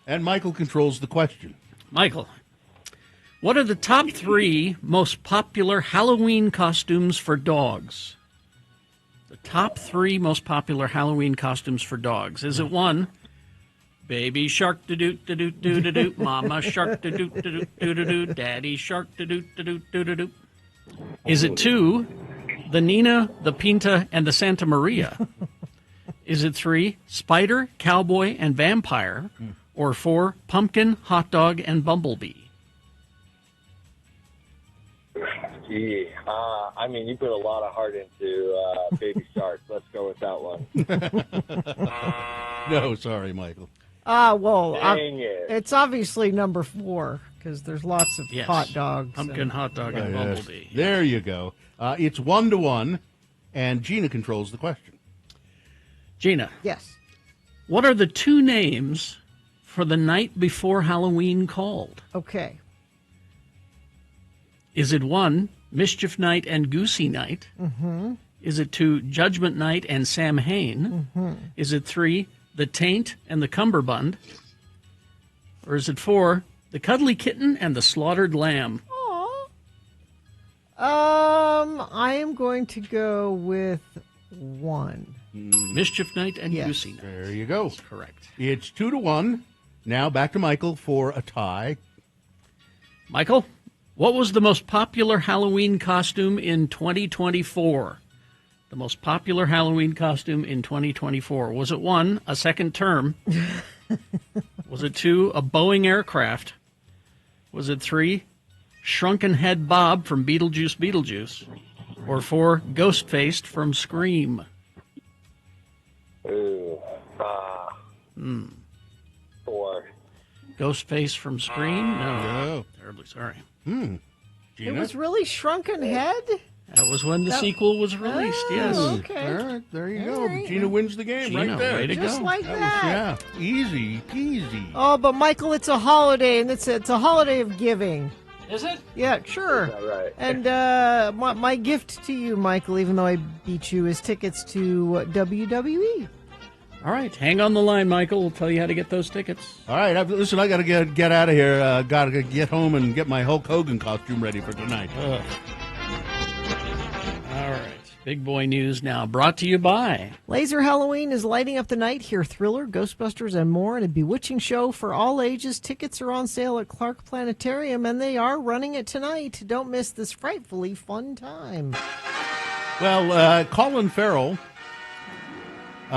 And Michael controls the question. Michael, what are the top 3 most popular Halloween costumes for dogs? The top 3 most popular Halloween costumes for dogs. Is it 1, baby shark da-doot da-doot da-doot, mama shark da-doot da-doot da-doot, daddy shark da-doot da-doot da-doot? Is it 2, the Nina, the Pinta, and the Santa Maria? Is it 3, spider, cowboy, and vampire? Or 4, pumpkin, hot dog, and bumblebee? Gee, I mean, you put a lot of heart into Baby Shark. Let's go with that one. No, sorry, Michael. Well, Dang it. it's obviously number 4 because there's lots of Yes. hot dogs. Pumpkin, and- hot dog, and Yes. bumblebee. There you go. It's 1-1, and Gina controls the question. Gina, Yes. what are the 2 names for the night before Halloween called? Okay. Is it 1, Mischief Night and Goosey Night? Mm-hmm. Is it 2, Judgment Night and Samhain? Mm-hmm. Is it 3, The Taint and the Cummerbund? Or is it 4, The Cuddly Kitten and the Slaughtered Lamb? I am going to go with 1. Mischief Night and Yes. Goosey Night. There you go. Correct. It's 2-1. Now back to Michael for a tie. Michael, what was the most popular Halloween costume in 2024? The most popular Halloween costume in 2024. Was it 1, a second term? Was it 2, a Boeing aircraft? Was it 3, Shrunken Head Bob from Beetlejuice? Or 4, Ghostfaced from Scream? Ooh. 4. Ghostface from Scream? No. No. Terribly sorry. It Gina? was really Shrunken Head? That was when the That- sequel was released, yes. Okay. All right, there you All go. right. Gina wins the game Gina, right there. way to Just go. like that. Yeah, easy peasy. Oh, but Michael, it's a holiday, and it's a holiday of giving. Is it? Yeah, sure. All right. And my gift to you, Michael, even though I beat you, is tickets to WWE. All right, hang on the line, Michael. We'll tell you how to get those tickets. All right, listen, I got to get out of here. Got to get home and get my Hulk Hogan costume ready for tonight. Ugh. All right, big boy news now, brought to you by... Laser Halloween is lighting up the night. Hear Thriller, Ghostbusters, and more in a bewitching show for all ages. Tickets are on sale at Clark Planetarium, and they are running it tonight. Don't miss this frightfully fun time. Well, Colin Farrell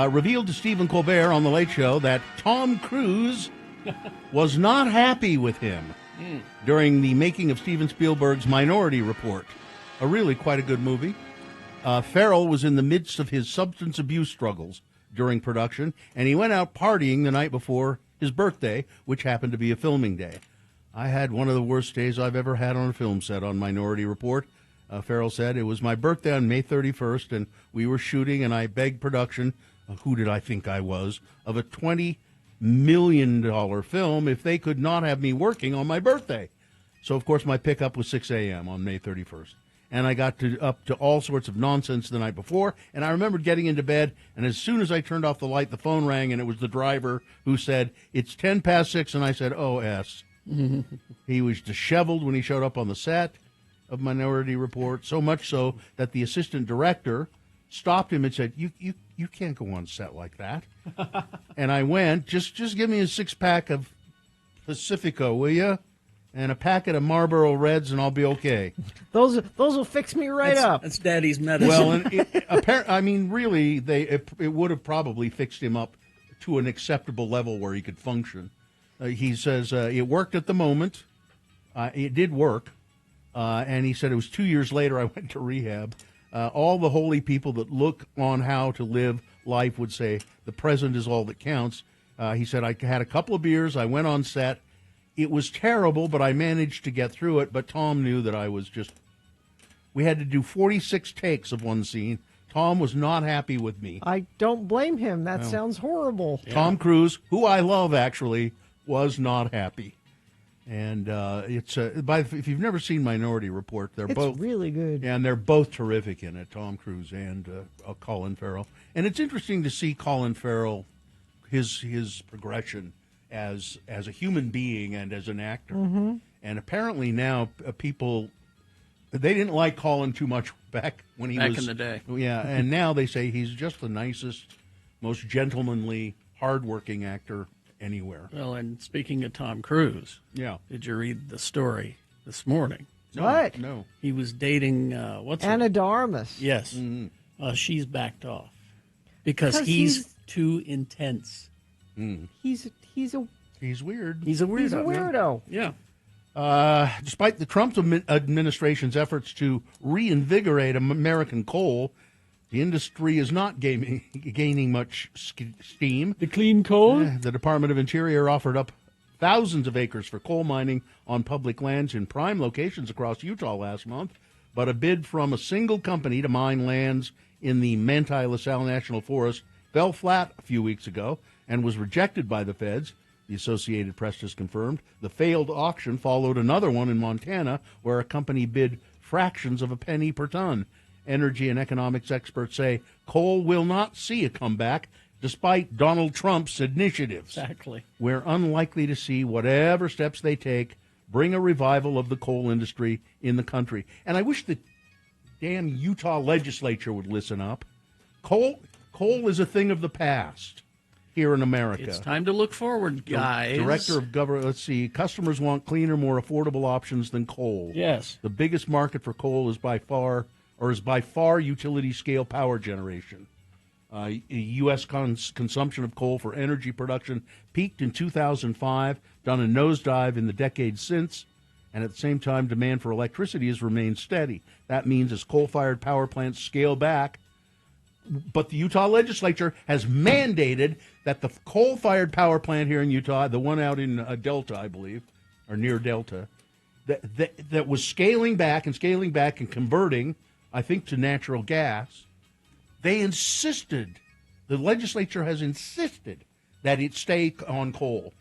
revealed to Stephen Colbert on The Late Show that Tom Cruise was not happy with him during the making of Steven Spielberg's Minority Report, a really quite a good movie. Farrell was in the midst of his substance abuse struggles during production, and he went out partying the night before his birthday, which happened to be a filming day. I had one of the worst days I've ever had on a film set on Minority Report. Farrell said, it was my birthday on May 31st, and we were shooting, and I begged production, who did I think I was, of a $20 million film if they could not have me working on my birthday. So, of course, my pickup was 6 a.m. on May 31st. And I got up to all sorts of nonsense the night before. And I remembered getting into bed, and as soon as I turned off the light, the phone rang, and it was the driver who said, "It's 10 past 6, and I said, "Oh, S." He was disheveled when he showed up on the set of Minority Report, so much so that the assistant director stopped him and said, You can't go on set like that. And I went, just give me a 6-pack of Pacifico, will you? And a packet of Marlboro Reds, and I'll be okay. Those will fix me right up. That's Daddy's medicine. Well, and I mean, really, it would have probably fixed him up to an acceptable level where he could function. He says it worked at the moment. It did work. And he said it was 2 years later I went to rehab. All the holy people that look on how to live life would say the present is all that counts. He said, I had a couple of beers. I went on set. It was terrible, but I managed to get through it. But Tom knew that I was just... We had to do 46 takes of one scene. Tom was not happy with me. I don't blame him. That No. sounds horrible. Tom Cruise, who I love actually, was not happy. And if you've never seen Minority Report, they're It's both really good. and they're both terrific in it, Tom Cruise and Colin Farrell. And it's interesting to see Colin Farrell, his progression as a human being and as an actor. Mhm. And apparently now people, they didn't like Colin too much back when he Back was in the day. Yeah, and now they say he's just the nicest, most gentlemanly, hardworking actor anywhere. Well, and speaking of Tom Cruise, Yeah. did you read the story this morning? No, What? No. He was dating what's Anna her? de Armas. Yes. She's backed off because Because he's too intense. He's a He's weird. He's a weirdo. He's a weirdo. Yeah. Despite the Trump administration's efforts to reinvigorate American coal, the industry is not gaining much steam. The clean coal? The Department of Interior offered up thousands of acres for coal mining on public lands in prime locations across Utah last month, but a bid from a single company to mine lands in the Manti La Salle National Forest fell flat a few weeks ago and was rejected by the feds. The Associated Press has confirmed. The failed auction followed another one in Montana where a company bid fractions of a penny per ton. Energy and economics experts say coal will not see a comeback despite Donald Trump's initiatives. Exactly. We're unlikely to see whatever steps they take bring a revival of the coal industry in the country. And I wish the damn Utah legislature would listen up. Coal is a thing of the past here in America. It's time to look forward, guys. Director of Government, let's see. Customers want cleaner, more affordable options than coal. Yes. The biggest market for coal is by far utility scale power generation. U.S. consumption of coal for energy production peaked in 2005, done a nosedive in the decades since, and at the same time, demand for electricity has remained steady. That means as coal-fired power plants scale back, but the Utah legislature has mandated that the coal-fired power plant here in Utah, the one out in Delta, I believe, or near Delta, that was scaling back and converting, I think, to natural gas. They insisted, the legislature has insisted that it stay on coal.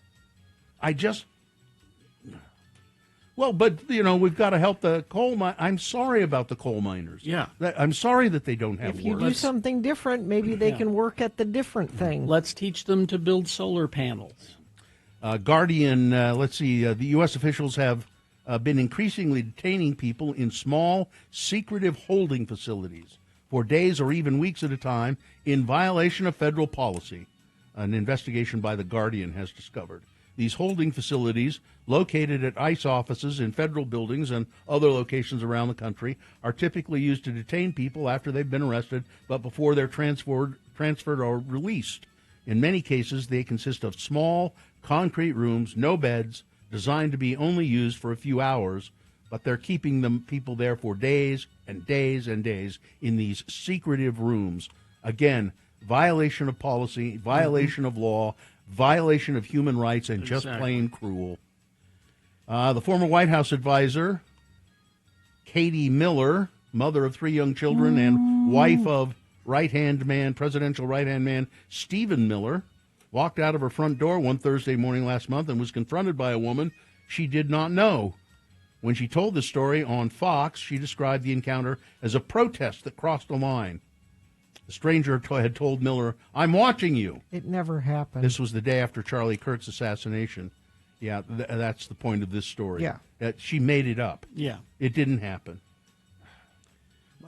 But, we've got to help the coal mine. I'm sorry about the coal miners. Yeah. I'm sorry that they don't have If you work. do something different, maybe they can work at the different thing. Let's teach them to build solar panels. Guardian, let's see, the U.S. officials have been increasingly detaining people in small, secretive holding facilities for days or even weeks at a time in violation of federal policy, an investigation by The Guardian has discovered. These holding facilities, located at ICE offices in federal buildings and other locations around the country, are typically used to detain people after they've been arrested, but before they're transferred or released. In many cases, they consist of small, concrete rooms, no beds, designed to be only used for a few hours, but they're keeping people there for days and days and days in these secretive rooms. Again, violation of policy, violation of law, violation of human rights, and just plain cruel. The former White House advisor, Katie Miller, mother of 3 young children and wife of presidential right-hand man Stephen Miller, walked out of her front door one Thursday morning last month and was confronted by a woman she did not know. When she told the story on Fox, she described the encounter as a protest that crossed a line. The stranger had told Miller, "I'm watching you." It never happened. This was the day after Charlie Kirk's assassination. Yeah, that's the point of this story. Yeah. She made it up. Yeah. It didn't happen.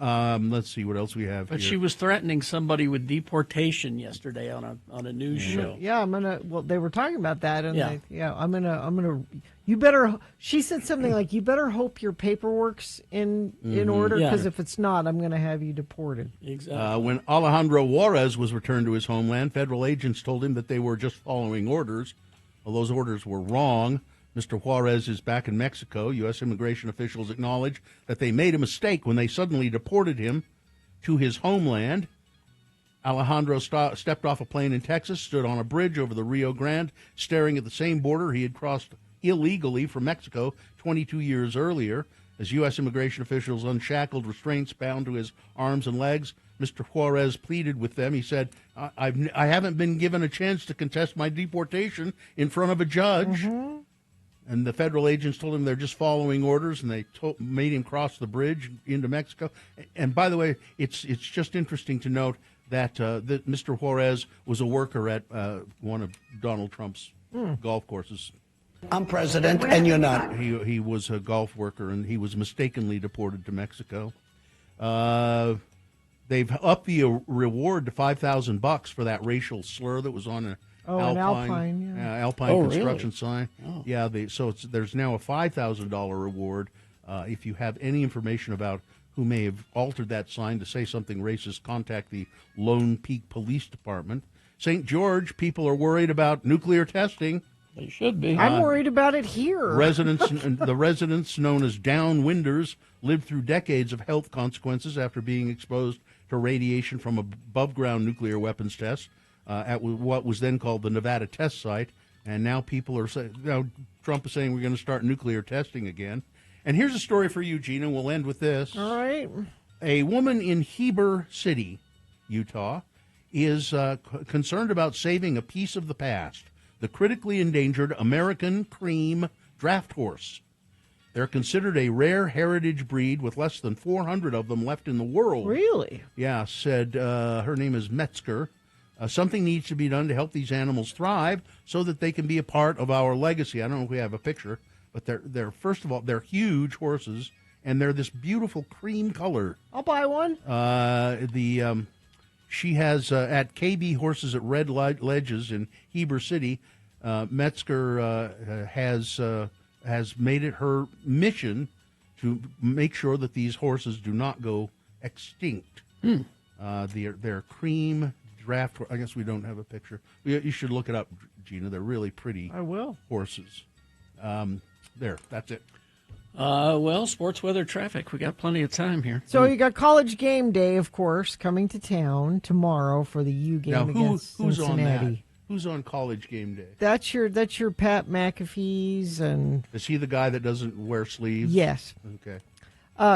Let's see what else we have But here. she was threatening somebody with deportation yesterday on a news show. Yeah, I'm gonna. Well, they were talking about that, and Yeah. I'm gonna. You better. She said something like, "You better hope your paperwork's in order, Yeah. because if it's not, I'm gonna have you deported." Exactly. When Alejandro Juarez was returned to his homeland, federal agents told him that they were just following orders. Well, those orders were wrong. Mr. Juarez is back in Mexico. U.S. immigration officials acknowledge that they made a mistake when they suddenly deported him to his homeland. Alejandro stepped off a plane in Texas, stood on a bridge over the Rio Grande, staring at the same border he had crossed illegally from Mexico 22 years earlier. As U.S. immigration officials unshackled restraints bound to his arms and legs, Mr. Juarez pleaded with them. He said, I haven't been given a chance to contest my deportation in front of a judge. And the federal agents told him they're just following orders, and they made him cross the bridge into Mexico. And by the way, it's just interesting to note that Mr. Juarez was a worker at one of Donald Trump's golf courses. I'm president, and you're not. He was a golf worker, and he was mistakenly deported to Mexico. They've upped the reward to $5,000 for that racial slur that was on an Alpine construction sign. Oh. Yeah, there's now a $5,000 reward if you have any information about who may have altered that sign to say something racist. Contact the Lone Peak Police Department. St. George, people are worried about nuclear testing. They should be. I'm worried about it here. The residents known as downwinders lived through decades of health consequences after being exposed to radiation from above-ground nuclear weapons tests at what was then called the Nevada test site. And now people are saying, Trump is saying we're going to start nuclear testing again. And here's a story for you, Gina. We'll end with this. All right. A woman in Heber City, Utah, is concerned about saving a piece of the past, the critically endangered American cream draft horse. They're considered a rare heritage breed with less than 400 of them left in the world. Really? Yeah, said her name is Metzger. Something needs to be done to help these animals thrive so that they can be a part of our legacy. I don't know if we have a picture, but they're first of all, they're huge horses, and they're this beautiful cream color. I'll buy one. She has at KB Horses at Red Ledges in Heber City. Metzger has made it her mission to make sure that these horses do not go extinct. They're cream draft. I guess we don't have a picture. You should look it up, Gina. They're really pretty. I will. Horses. There. That's it. Well, sports, weather, traffic. We got plenty of time here. So you got College Game Day, of course, coming to town tomorrow for the U game against who's Cincinnati. on that? Who's on College Game Day? That's your Pat McAfee's, and is he the guy that doesn't wear sleeves? Yes. Okay.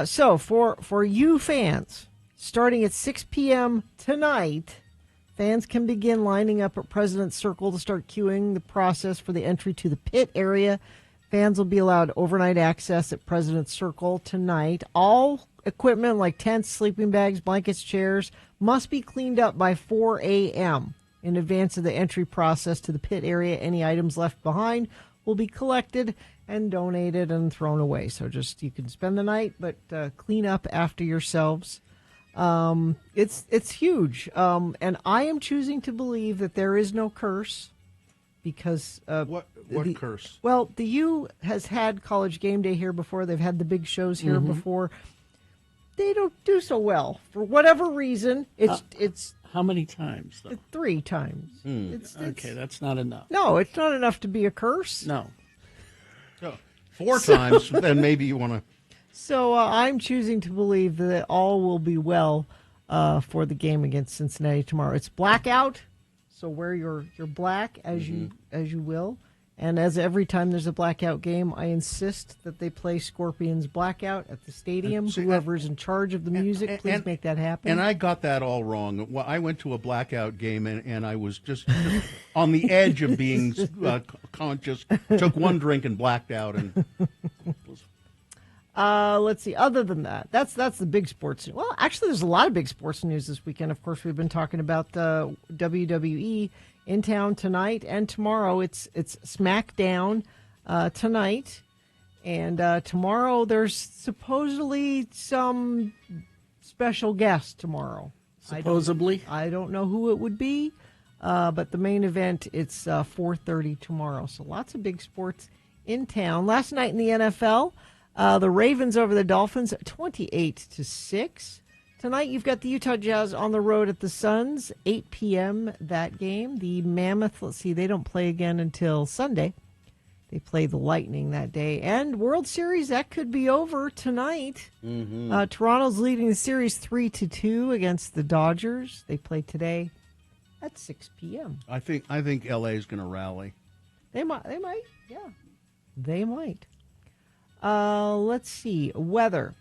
So for you fans, starting at 6 p.m. tonight, fans can begin lining up at President's Circle to start queuing the process for the entry to the pit area. Fans will be allowed overnight access at President's Circle tonight. All equipment like tents, sleeping bags, blankets, chairs must be cleaned up by 4 a.m. in advance of the entry process to the pit area. Any items left behind will be collected and donated and thrown away. So just you can spend the night, but clean up after yourselves. It's huge, and I am choosing to believe that there is no curse. Because what curse? Well, the U has had College Game Day here before. They've had the big shows here before. They don't do so well for whatever reason. It's how many times though? 3 times. Okay, that's not enough. No, it's not enough to be a curse. No. So 4 times, then maybe you want to. So I'm choosing to believe that all will be well for the game against Cincinnati tomorrow. It's blackout. So wear your black as you will, and as every time there's a blackout game, I insist that they play Scorpions Blackout at the stadium. Whoever's in charge of the music, please make that happen. And I got that all wrong. Well, I went to a blackout game, and I was just on the edge of being conscious. Took one drink and blacked out, and Let's see. Other than that, that's the big sports. Well, actually, there's a lot of big sports news this weekend. Of course, we've been talking about the WWE in town tonight and tomorrow. It's SmackDown tonight, and tomorrow there's supposedly some special guest tomorrow. Supposedly, I don't know who it would be, but the main event it's 4:30 tomorrow. So lots of big sports in town. Last night in the NFL. The Ravens over the Dolphins, 28-6. Tonight, you've got the Utah Jazz on the road at the Suns, 8 p.m. that game. The Mammoth, let's see, they don't play again until Sunday. They play the Lightning that day. And World Series, that could be over tonight. Toronto's leading the series 3-2 against the Dodgers. They play today at 6 p.m. I think LA is going to rally. They might, yeah. They might. Let's see. Weather.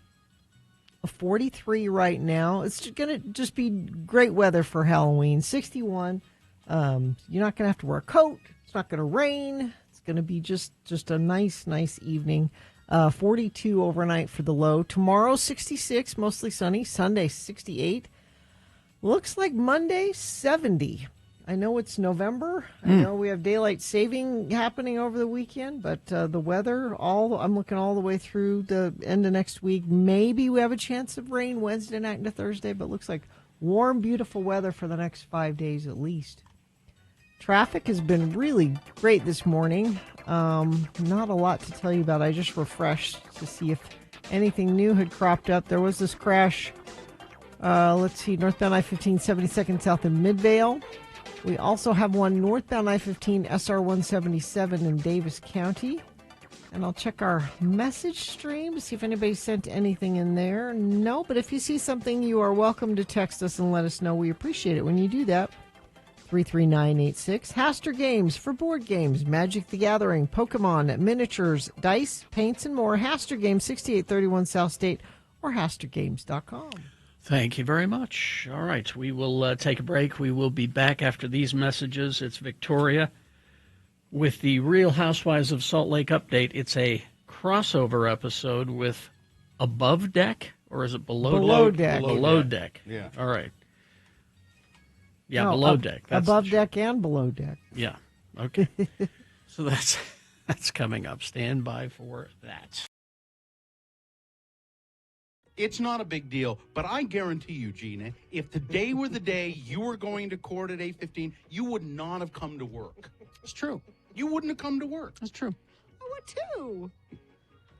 43 right now. It's going to just be great weather for Halloween. 61. You're not going to have to wear a coat. It's not going to rain. It's going to be just a nice evening. 42 overnight for the low. Tomorrow, 66, mostly sunny. Sunday, 68. Looks like Monday, 70. I know it's November. I know we have daylight saving happening over the weekend, but the weather, I'm looking all the way through the end of next week. Maybe we have a chance of rain Wednesday night into Thursday, but looks like warm, beautiful weather for the next 5 days at least. Traffic has been really great this morning. Not a lot to tell you about. I just refreshed to see if anything new had cropped up. There was this crash, let's see, northbound I-15, 72nd south in Midvale. We also have one northbound I-15 SR-177 in Davis County. And I'll check our message stream to see if anybody sent anything in there. No, but if you see something, you are welcome to text us and let us know. We appreciate it when you do that. 33986. Haster Games for board games, Magic the Gathering, Pokemon, miniatures, dice, paints, and more. Haster Games, 6831 South State or hastergames.com. Thank you very much. All right, we will take a break. We will be back after these messages. It's Victoria with the Real Housewives of Salt Lake update. It's a crossover episode with Above Deck, or is it Below Deck? Below Deck. Yeah. All right. Yeah, No, Below Deck. That's above deck and below deck. Yeah. Okay. So that's coming up. Stand by for that. It's not a big deal, but I guarantee you, Gina, if today were the day you were going to court at 8:15, you would not have come to work. It's true. You wouldn't have come to work. That's true. I would too.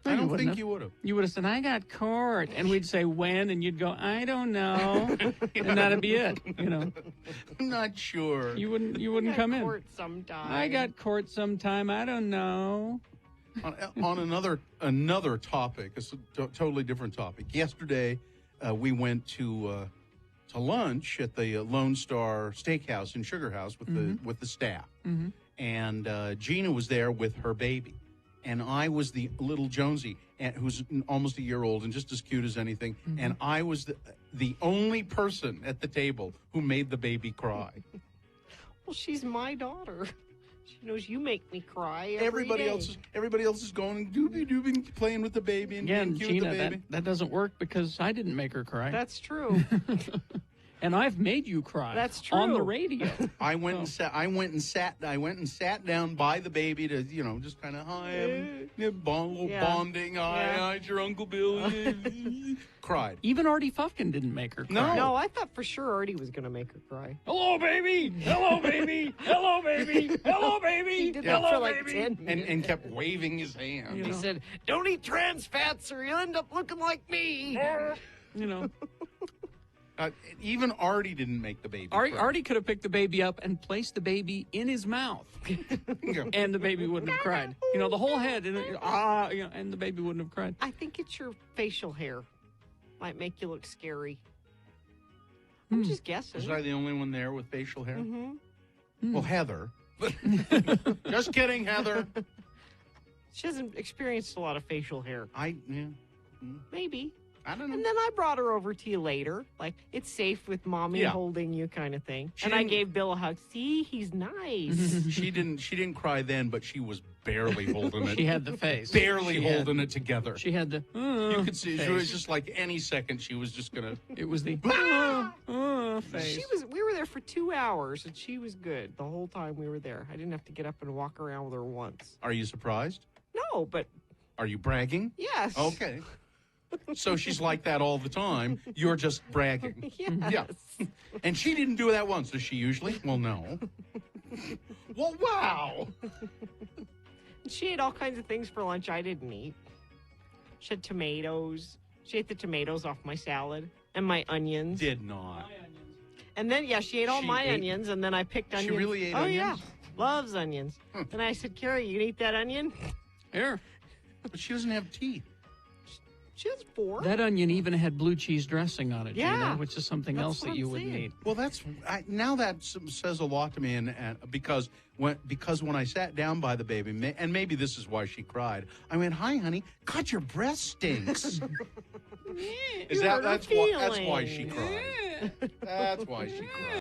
I don't think you would have. You would have said, I got court. And we'd say, when? And you'd go, I don't know. And that'd be it, you know. I'm not sure. You wouldn't come in. Court sometime. I got court sometime. I don't know. On another topic, a totally different topic. Yesterday, we went to lunch at the Lone Star Steakhouse in Sugar House with the staff, and Gina was there with her baby, and I was the little Jonesy, who's almost a year old and just as cute as anything, and I was the only person at the table who made the baby cry. Well, she's my daughter. She knows you make me cry Everybody day. else is going doobie playing with the baby and Again, being cute Gina, with the baby. that doesn't work because I didn't make her cry. That's true. And I've made you cry. That's true. On the radio. I went and sat down by the baby to, just kind of bonding. Hi, it's your Uncle Bill. Cried. Even Artie Fufkin didn't make her cry. No, I thought for sure Artie was going to make her cry. Hello, baby. Hello, baby. Hello, baby. Hello, baby. He did that for like 10 minutes. And kept waving his hand. He said, don't eat trans fats or you'll end up looking like me. You know. Even Artie didn't make the baby cry. Artie could have picked the baby up and placed the baby in his mouth, and the baby wouldn't have cried. The whole head, and the baby wouldn't have cried. I think it's your facial hair. Might make you look scary. Hmm. I'm just guessing. Was I the only one there with facial hair? Mm-hmm. Well, Heather. Just kidding, Heather. She hasn't experienced a lot of facial hair. Yeah. Maybe. I don't know. And then I brought her over to you later. Like, it's safe with mommy Yeah. holding you kind of thing. She And I didn't- gave Bill a hug. See, he's nice. She didn't cry then, but she was barely holding it. She had the face. Barely She had- holding it together. She had the. You could see she was face. just like any second she was just gonna. It was the face. We were there for 2 hours, and she was good the whole time we were there. I didn't have to get up and walk around with her once. Are you surprised? No, but Are you bragging? yes. Okay. So she's like that all the time. You're just bragging. Yes. Yeah. And she didn't do that once, does she usually? Well, no. Well, wow. She ate all kinds of things for lunch I didn't eat. She had tomatoes. She ate the tomatoes off my salad and my onions. Did not. And then, yeah, she ate all She my ate- onions, and then I picked She onions. really ate oh, onions? yeah. Loves onions. And I said, Carrie, you can eat that onion? Here. But she doesn't have teeth. She has 4. That onion even had blue cheese dressing on it, Yeah. Gina, which is something That's else what that you I'm wouldn't saying. eat. Well, now that says a lot to me, and because when I sat down by the baby, and maybe this is why she cried. I went, "Hi, honey. God, your breath stinks." You hurt her that's why she feelings. cried. That's why she cried.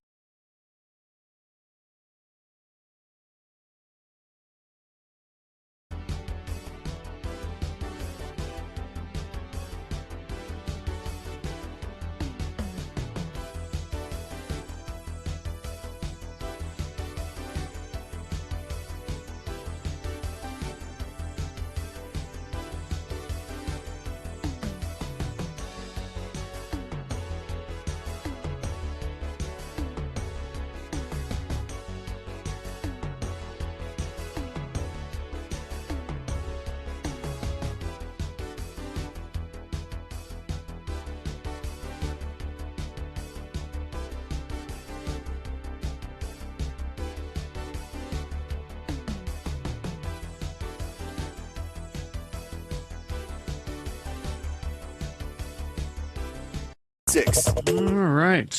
All right.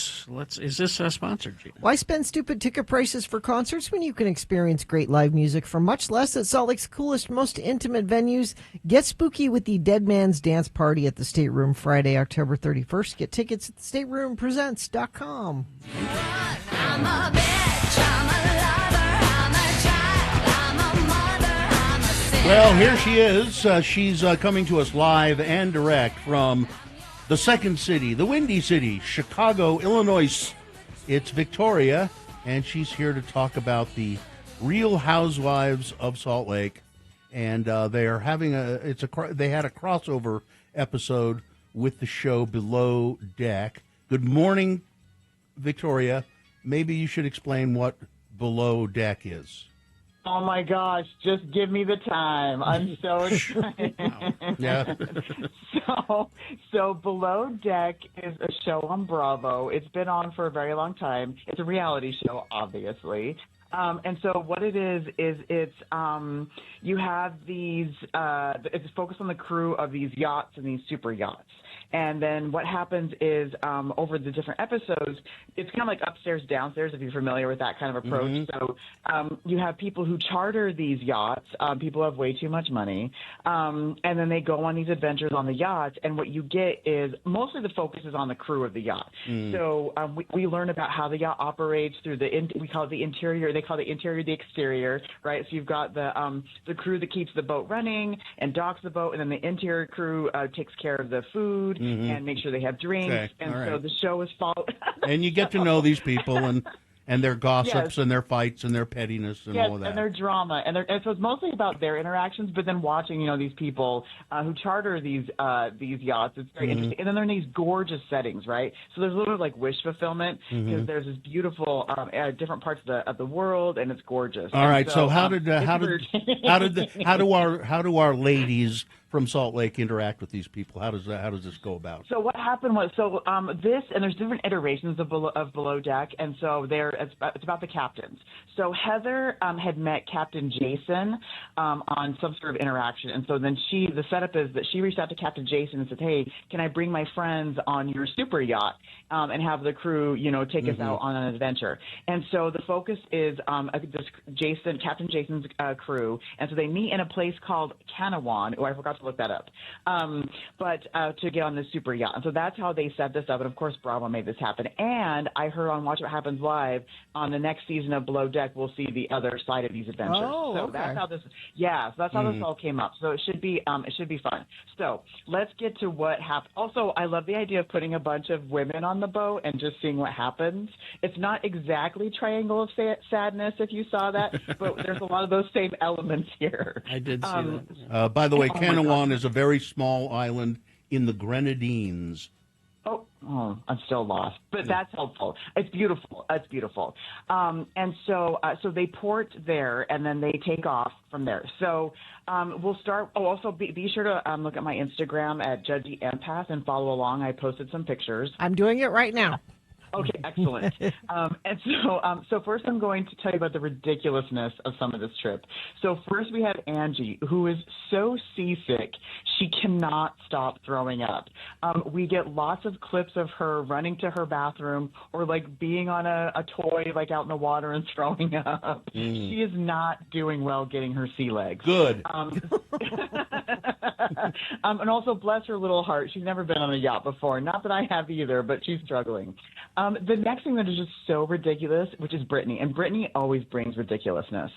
Is this sponsored, Gina? Why spend stupid ticket prices for concerts when you can experience great live music for much less at Salt Lake's coolest, most intimate venues? Get spooky with the Dead Man's Dance Party at the Stateroom Friday, October 31st. Get tickets at stateroompresents.com. Well, here she is. She's coming to us live and direct from the second city, the Windy City, Chicago, Illinois. It's Victoria, and she's here to talk about the Real Housewives of Salt Lake. And they are having they had a crossover episode with the show Below Deck. Good morning, Victoria. Maybe you should explain what Below Deck is. Oh my gosh, just give me the time. I'm so excited. Yeah. So Below Deck is a show on Bravo. It's been on for a very long time. It's a reality show, obviously. And so what it is it's you have these it's focused on the crew of these yachts and these super yachts. And then what happens is over the different episodes, it's kind of like upstairs, downstairs, if you're familiar with that kind of approach. Mm-hmm. So you have people who charter these yachts. People have way too much money. And then they go on these adventures on the yachts. And what you get is mostly the focus is on the crew of the yacht. Mm. So we learn about how the yacht operates through we call it the interior. They call the interior the exterior, right? So you've got the crew that keeps the boat running and docks the boat. And then the interior crew takes care of the food. Mhm. And make sure they have drinks. Okay, And all so right. the show is followed. And you get to know these people and their gossips Yes. and their fights and their pettiness and Yes, all of that. and their drama, and so it's mostly about their interactions. But then watching, these people who charter these yachts, it's very Mhm. interesting. And then they're in these gorgeous settings, right? So there's a little bit of like wish fulfillment because Mhm. there's this beautiful different parts of the world, and it's gorgeous. All And right. So how it's do our ladies from Salt Lake interact with these people? How does this go about? So what happened was, this, and there's different iterations of Below Deck, and so it's about the captains. So Heather had met Captain Jason on some sort of interaction, and so then the setup is that she reached out to Captain Jason and said, "Hey, can I bring my friends on your super yacht and have the crew, take us out on an adventure?" And so the focus is Captain Jason's crew, and so they meet in a place called Canawan. Oh, I forgot to look that up. But to get on this super yacht. And so that's how they set this up. And, of course, Bravo made this happen. And I heard on Watch What Happens Live, on the next season of Below Deck, we'll see the other side of these adventures. Oh, so okay. that's how this this all came up. So it should be fun. So let's get to what happened. Also, I love the idea of putting a bunch of women on the boat and just seeing what happens. It's not exactly Triangle of Sadness, if you saw that, but there's a lot of those same elements here. I did see that. By the way, Oh, my Canawan God. is a very small island in the Grenadines. Oh, I'm still lost, but that's helpful. It's beautiful. It's beautiful. And so they port there, and then they take off from there. So we'll start. Oh, also be sure to look at my Instagram at Judgy Empath and follow along. I posted some pictures. I'm doing it right now. Okay, excellent. And so first I'm going to tell you about the ridiculousness of some of this trip. So first we have Angie, who is so seasick, she cannot stop throwing up. We get lots of clips of her running to her bathroom or like being on a toy like out in the water and throwing up. She is not doing well getting her sea legs. Good. And also, bless her little heart, she's never been on a yacht before. Not that I have either, but she's struggling. The next thing that is just so ridiculous, which is Brittany, and Brittany always brings ridiculousness.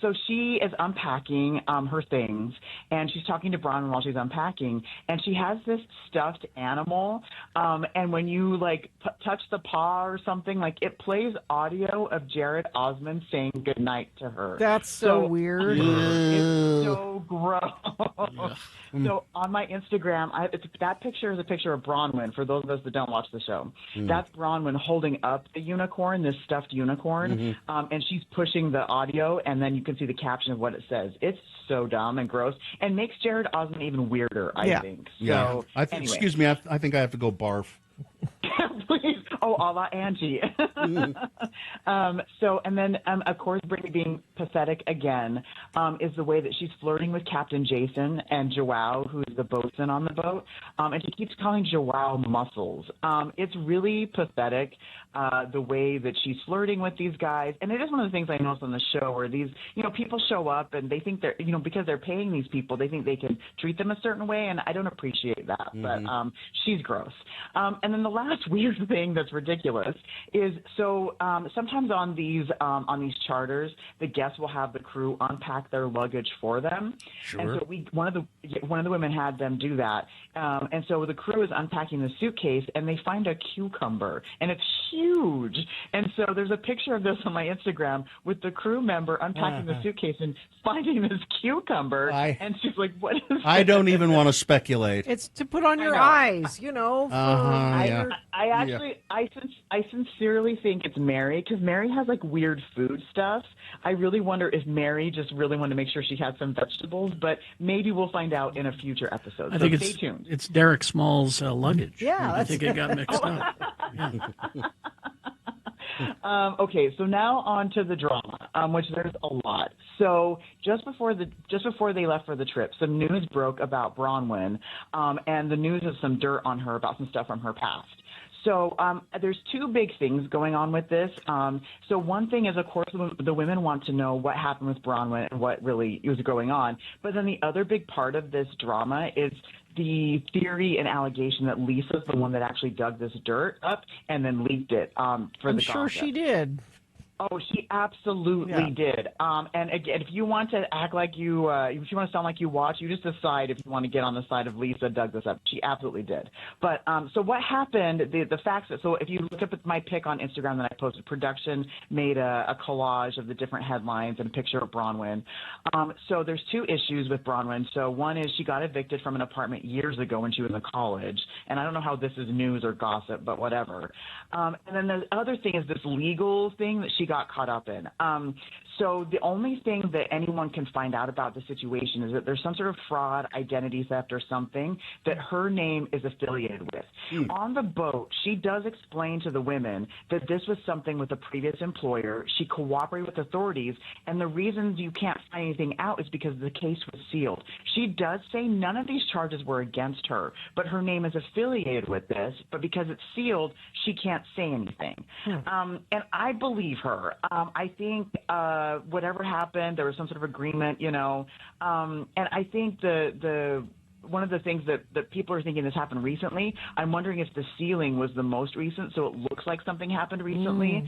So she is unpacking her things, and she's talking to Bronwyn while she's unpacking, and she has this stuffed animal, and when you like touch the paw or something, like it plays audio of Jared Osmond saying goodnight to her. That's so weird. It's so gross. So on my Instagram, that picture is a picture of Bronwyn, for those of us that don't watch the show. That's Bronwyn holding up the unicorn, this stuffed unicorn, and she's pushing the audio, and then you can see the caption of what it says. It's so dumb and gross, and makes Jared Osmond even weirder, I think. So, anyway. Excuse me, I think I have to go barf. Please. Oh, a la Angie. And then, of course, Brittany being pathetic again is the way that she's flirting with Captain Jason and Joao, who's the boatswain on the boat. And she keeps calling Joao Muscles. It's really pathetic, the way that she's flirting with these guys. And it is one of the things I noticed on the show where these, people show up and they think they're, because they're paying these people, they think they can treat them a certain way. And I don't appreciate that. But she's gross. And then the last weird thing that's ridiculous is sometimes on these charters, the guests will have the crew unpack their luggage for them. Sure. And so one of the women had them do that. And so the crew is unpacking the suitcase and they find a cucumber, and it's huge. And so there's a picture of this on my Instagram with the crew member unpacking the suitcase and finding this cucumber. And she's like, "What is this?" I don't even want to speculate. It's to put on your eyes, I sincerely think it's Mary, because Mary has like weird food stuff. I really wonder if Mary just really wanted to make sure she had some vegetables, but maybe we'll find out in a future episode. I think stay tuned. It's Derek Small's luggage. Yeah, I think it got mixed up. Yeah. Okay, so now on to the drama, which there's a lot. So just before they left for the trip, some news broke about Bronwyn, and the news of some dirt on her about some stuff from her past. So there's two big things going on with this. So one thing is, of course, the women want to know what happened with Bronwyn and what really was going on. But then the other big part of this drama is the theory and allegation that Lisa's the one that actually dug this dirt up and then leaked it for I'm the sure gossip. she did. Oh, she absolutely did. And again, if you want to act like if you want to sound like you watch, you just decide if you want to get on the side of Lisa dug this up. She absolutely did. But so what happened? The facts. So if you look up at my pic on Instagram that I posted, production made a collage of the different headlines and a picture of Bronwyn. So there's two issues with Bronwyn. So one is she got evicted from an apartment years ago when she was in college, and I don't know how this is news or gossip, but whatever. And then the other thing is this legal thing that she got caught up in. So the only thing that anyone can find out about the situation is that there's some sort of fraud, identity theft, or something that her name is affiliated with. On the boat, she does explain to the women that this was something with a previous employer. She cooperated with authorities, and the reasons you can't find anything out is because the case was sealed. She does say none of these charges were against her, but her name is affiliated with this, but because it's sealed, she can't say anything. And I believe her. her. I think whatever happened, there was some sort of agreement, and I think the one of the things that people are thinking this happened recently. I'm wondering if the ceiling was the most recent, so it looks like something happened recently,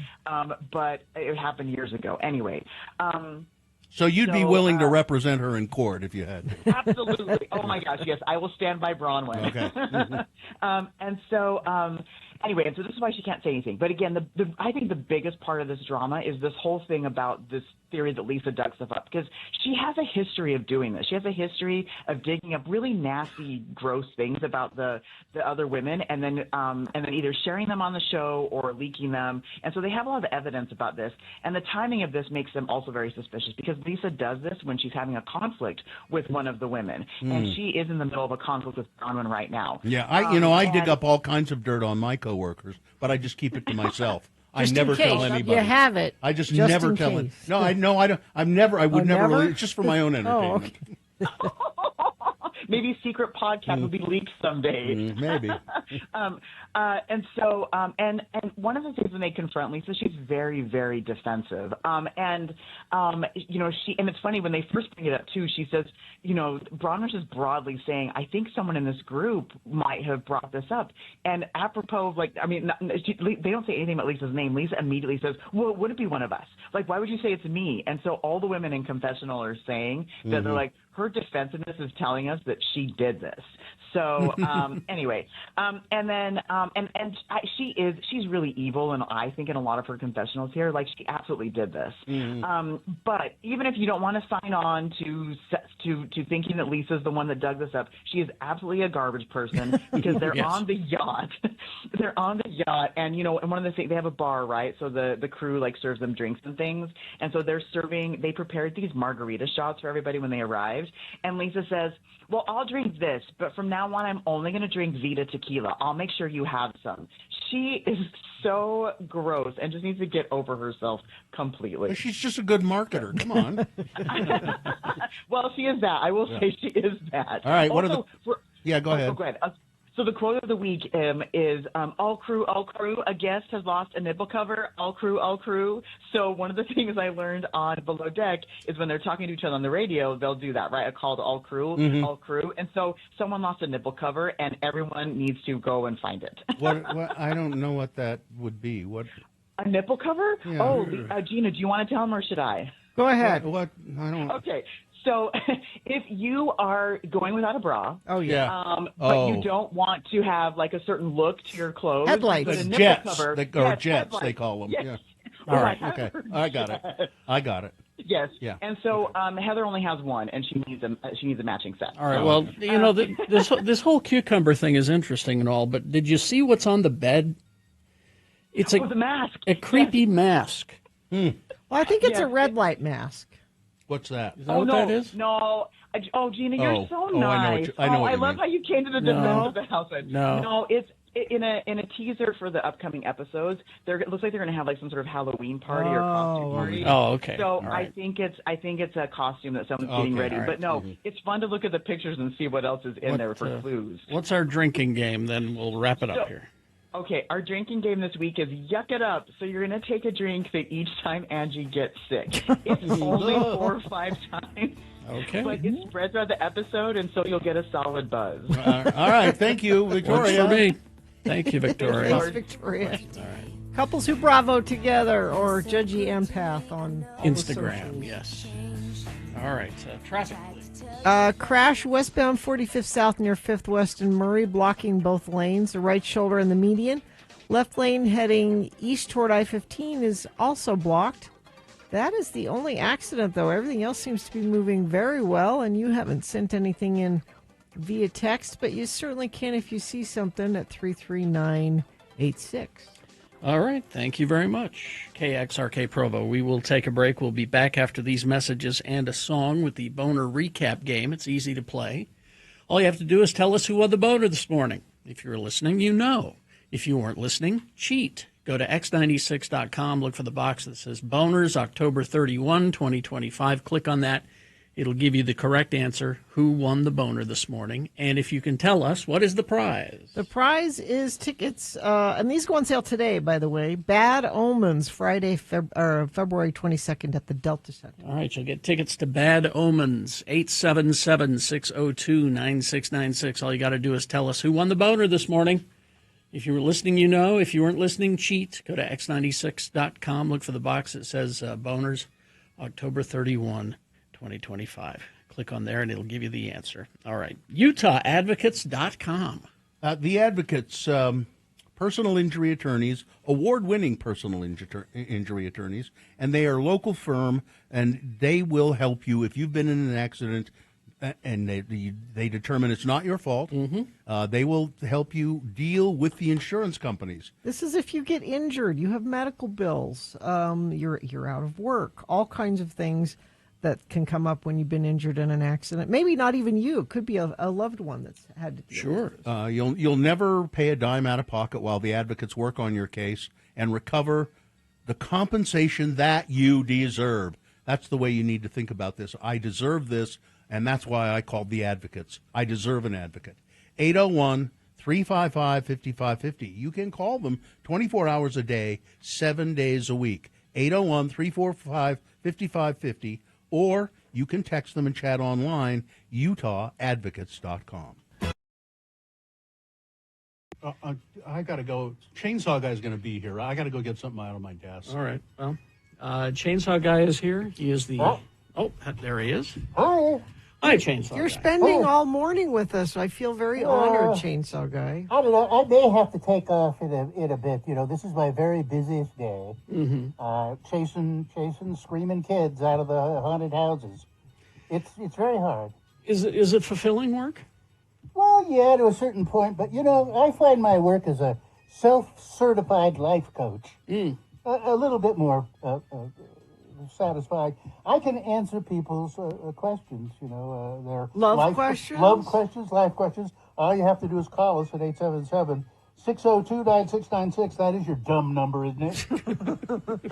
but it happened years ago. Anyway. So you'd be willing to represent her in court if you had to? Absolutely. Oh, my gosh, yes. I will stand by Bronwyn. Okay. Anyway, and so this is why she can't say anything. But again, I think the biggest part of this drama is this whole thing about this theory that Lisa dug stuff up, because she has a history of doing this. She has a history of digging up really nasty, gross things about the other women, and then either sharing them on the show or leaking them. And so they have a lot of evidence about this. And the timing of this makes them also very suspicious, because Lisa does this when she's having a conflict with one of the women, and she is in the middle of a conflict with Bronwyn right now. Yeah, I dig up all kinds of dirt on my coworkers, but I just keep it to myself. I never tell anybody. You have it. I just never tell it. No, I don't. I would never. It's just for my own entertainment. Oh, okay. Maybe secret podcast will be leaked someday. Maybe. And one of the things when they confront Lisa, she's very, very defensive. And it's funny when they first bring it up too. She says, Bronwyn's just broadly saying, I think someone in this group might have brought this up. And apropos of they don't say anything about Lisa's name. Lisa immediately says, well, would it be one of us? Like, why would you say it's me? And so all the women in confessional are saying that they're like, her defensiveness is telling us that she did this. So anyway, she's really evil, and I think in a lot of her confessionals here, like, she absolutely did this. But even if you don't want to sign on to thinking that Lisa's the one that dug this up, she is absolutely a garbage person, because they're on the yacht. They're on the yacht, and and one of the things, they have a bar, right? So the crew serves them drinks and things, and so they prepared these margarita shots for everybody when they arrived. And Lisa says, well, I'll drink this, but from now on, I'm only going to drink Vita tequila. I'll make sure you have some. She is so gross and just needs to get over herself completely. But she's just a good marketer. Come on. Well, she is that. I will say she is that. All right. Also, Yeah, go ahead. Go ahead. So the quote of the week is, all crew, a guest has lost a nipple cover, all crew. So one of the things I learned on Below Deck is when they're talking to each other on the radio, they'll do that, right? A call to all crew. And so someone lost a nipple cover, and everyone needs to go and find it. What? I don't know what that would be. What? A nipple cover? Yeah. Oh, Gina, do you want to tell them or should I? Go ahead. What? I don't. Okay. So if you are going without a bra, but you don't want to have a certain look to your clothes, headlights, jets, jets, they call them. Yes. Yeah. All right. Okay. I got it. Yes. Yeah. And so Heather only has one, and she needs a matching set. All right. Well, this whole cucumber thing is interesting and all, but did you see what's on the bed? It's the mask. A creepy mask. Well, I think it's a red light mask. What's that? Is that what that is? No. Oh, Gina, you're so nice. I love how you came to the defense of the house. No, it's in a teaser for the upcoming episodes. It looks like they're going to have some sort of Halloween party or costume party. Oh, okay. So right. I think it's a costume that someone's getting ready. Right. But no, it's fun to look at the pictures and see what else is in there for clues. What's our drinking game? Then we'll wrap it up here. Okay, our drinking game this week is Yuck It Up. So you're going to take a drink that each time Angie gets sick. It's only 4 or 5 times. Okay. But it spreads throughout the episode, and so you'll get a solid buzz. All right. Thank you, Victoria. Works for me. Thank you, Victoria. Thanks, Victoria. All right. Couples Who Bravo Together or Judgy Empath on Instagram. Yes. All right. Traffic, please. Crash westbound 45th South near 5th West and Murray, blocking both lanes. The right shoulder and the median. Left lane heading east toward I-15 is also blocked. That is the only accident, though. Everything else seems to be moving very well, and you haven't sent anything in via text, but you certainly can if you see something at 33986. All right. Thank you very much, KXRK Provo. We will take a break. We'll be back after these messages and a song with the Boner Recap game. It's easy to play. All you have to do is tell us who won the boner this morning. If you're listening, you know. If you weren't listening, cheat. Go to x96.com, look for the box that says Boners, October 31, 2025. Click on that, It'll give you the correct answer, who won the boner this morning, and if you can tell us, what is the prize? The prize is tickets, and these go on sale today, by the way. Bad Omens, Friday, February 22nd at the Delta Center. All right, you'll get tickets to Bad Omens, 877-602-9696. All you got to do is tell us who won the boner this morning. If you were listening, you know. If you weren't listening, cheat. Go to x96.com, look for the box that says Boners, October 31, 2025. Click on there, and it'll give you the answer. All right, UtahAdvocates.com. The Advocates, personal injury attorneys, award-winning personal injury attorneys, and they are a local firm, and they will help you if you've been in an accident and they determine it's not your fault. They will help you deal with the insurance companies. This is if you get injured, you have medical bills, you're out of work, all kinds of things that can come up when you've been injured in an accident. Maybe not even you. It could be a loved one that's had to deal with this. You'll never pay a dime out of pocket while the advocates work on your case and recover the compensation that you deserve. That's the way you need to think about this. I deserve this, and that's why I called the Advocates. I deserve an advocate. 801-355-5550. You can call them 24 hours a day, 7 days a week. 801-345-5550. Or you can text them and chat online, UtahAdvocates.com. I got to go. Chainsaw Guy's going to be here. I got to go get something out of my desk. All right. Well, Chainsaw Guy is here. He is the... Oh, there he is. Hi. Hi, Chainsaw You're Guy. spending all morning with us. I feel very honored, Chainsaw Guy. I don't know. I may have to take off in a bit. You know, this is my very busiest day. Chasing screaming kids out of the haunted houses. It's very hard. Is it fulfilling work? Well, yeah, to a certain point. But, you know, I find my work as a self-certified life coach a little bit more satisfied. I can answer people's questions, you know, their love questions, life questions. All you have to do is call us at 877-602-9696. That is your dumb number, isn't it?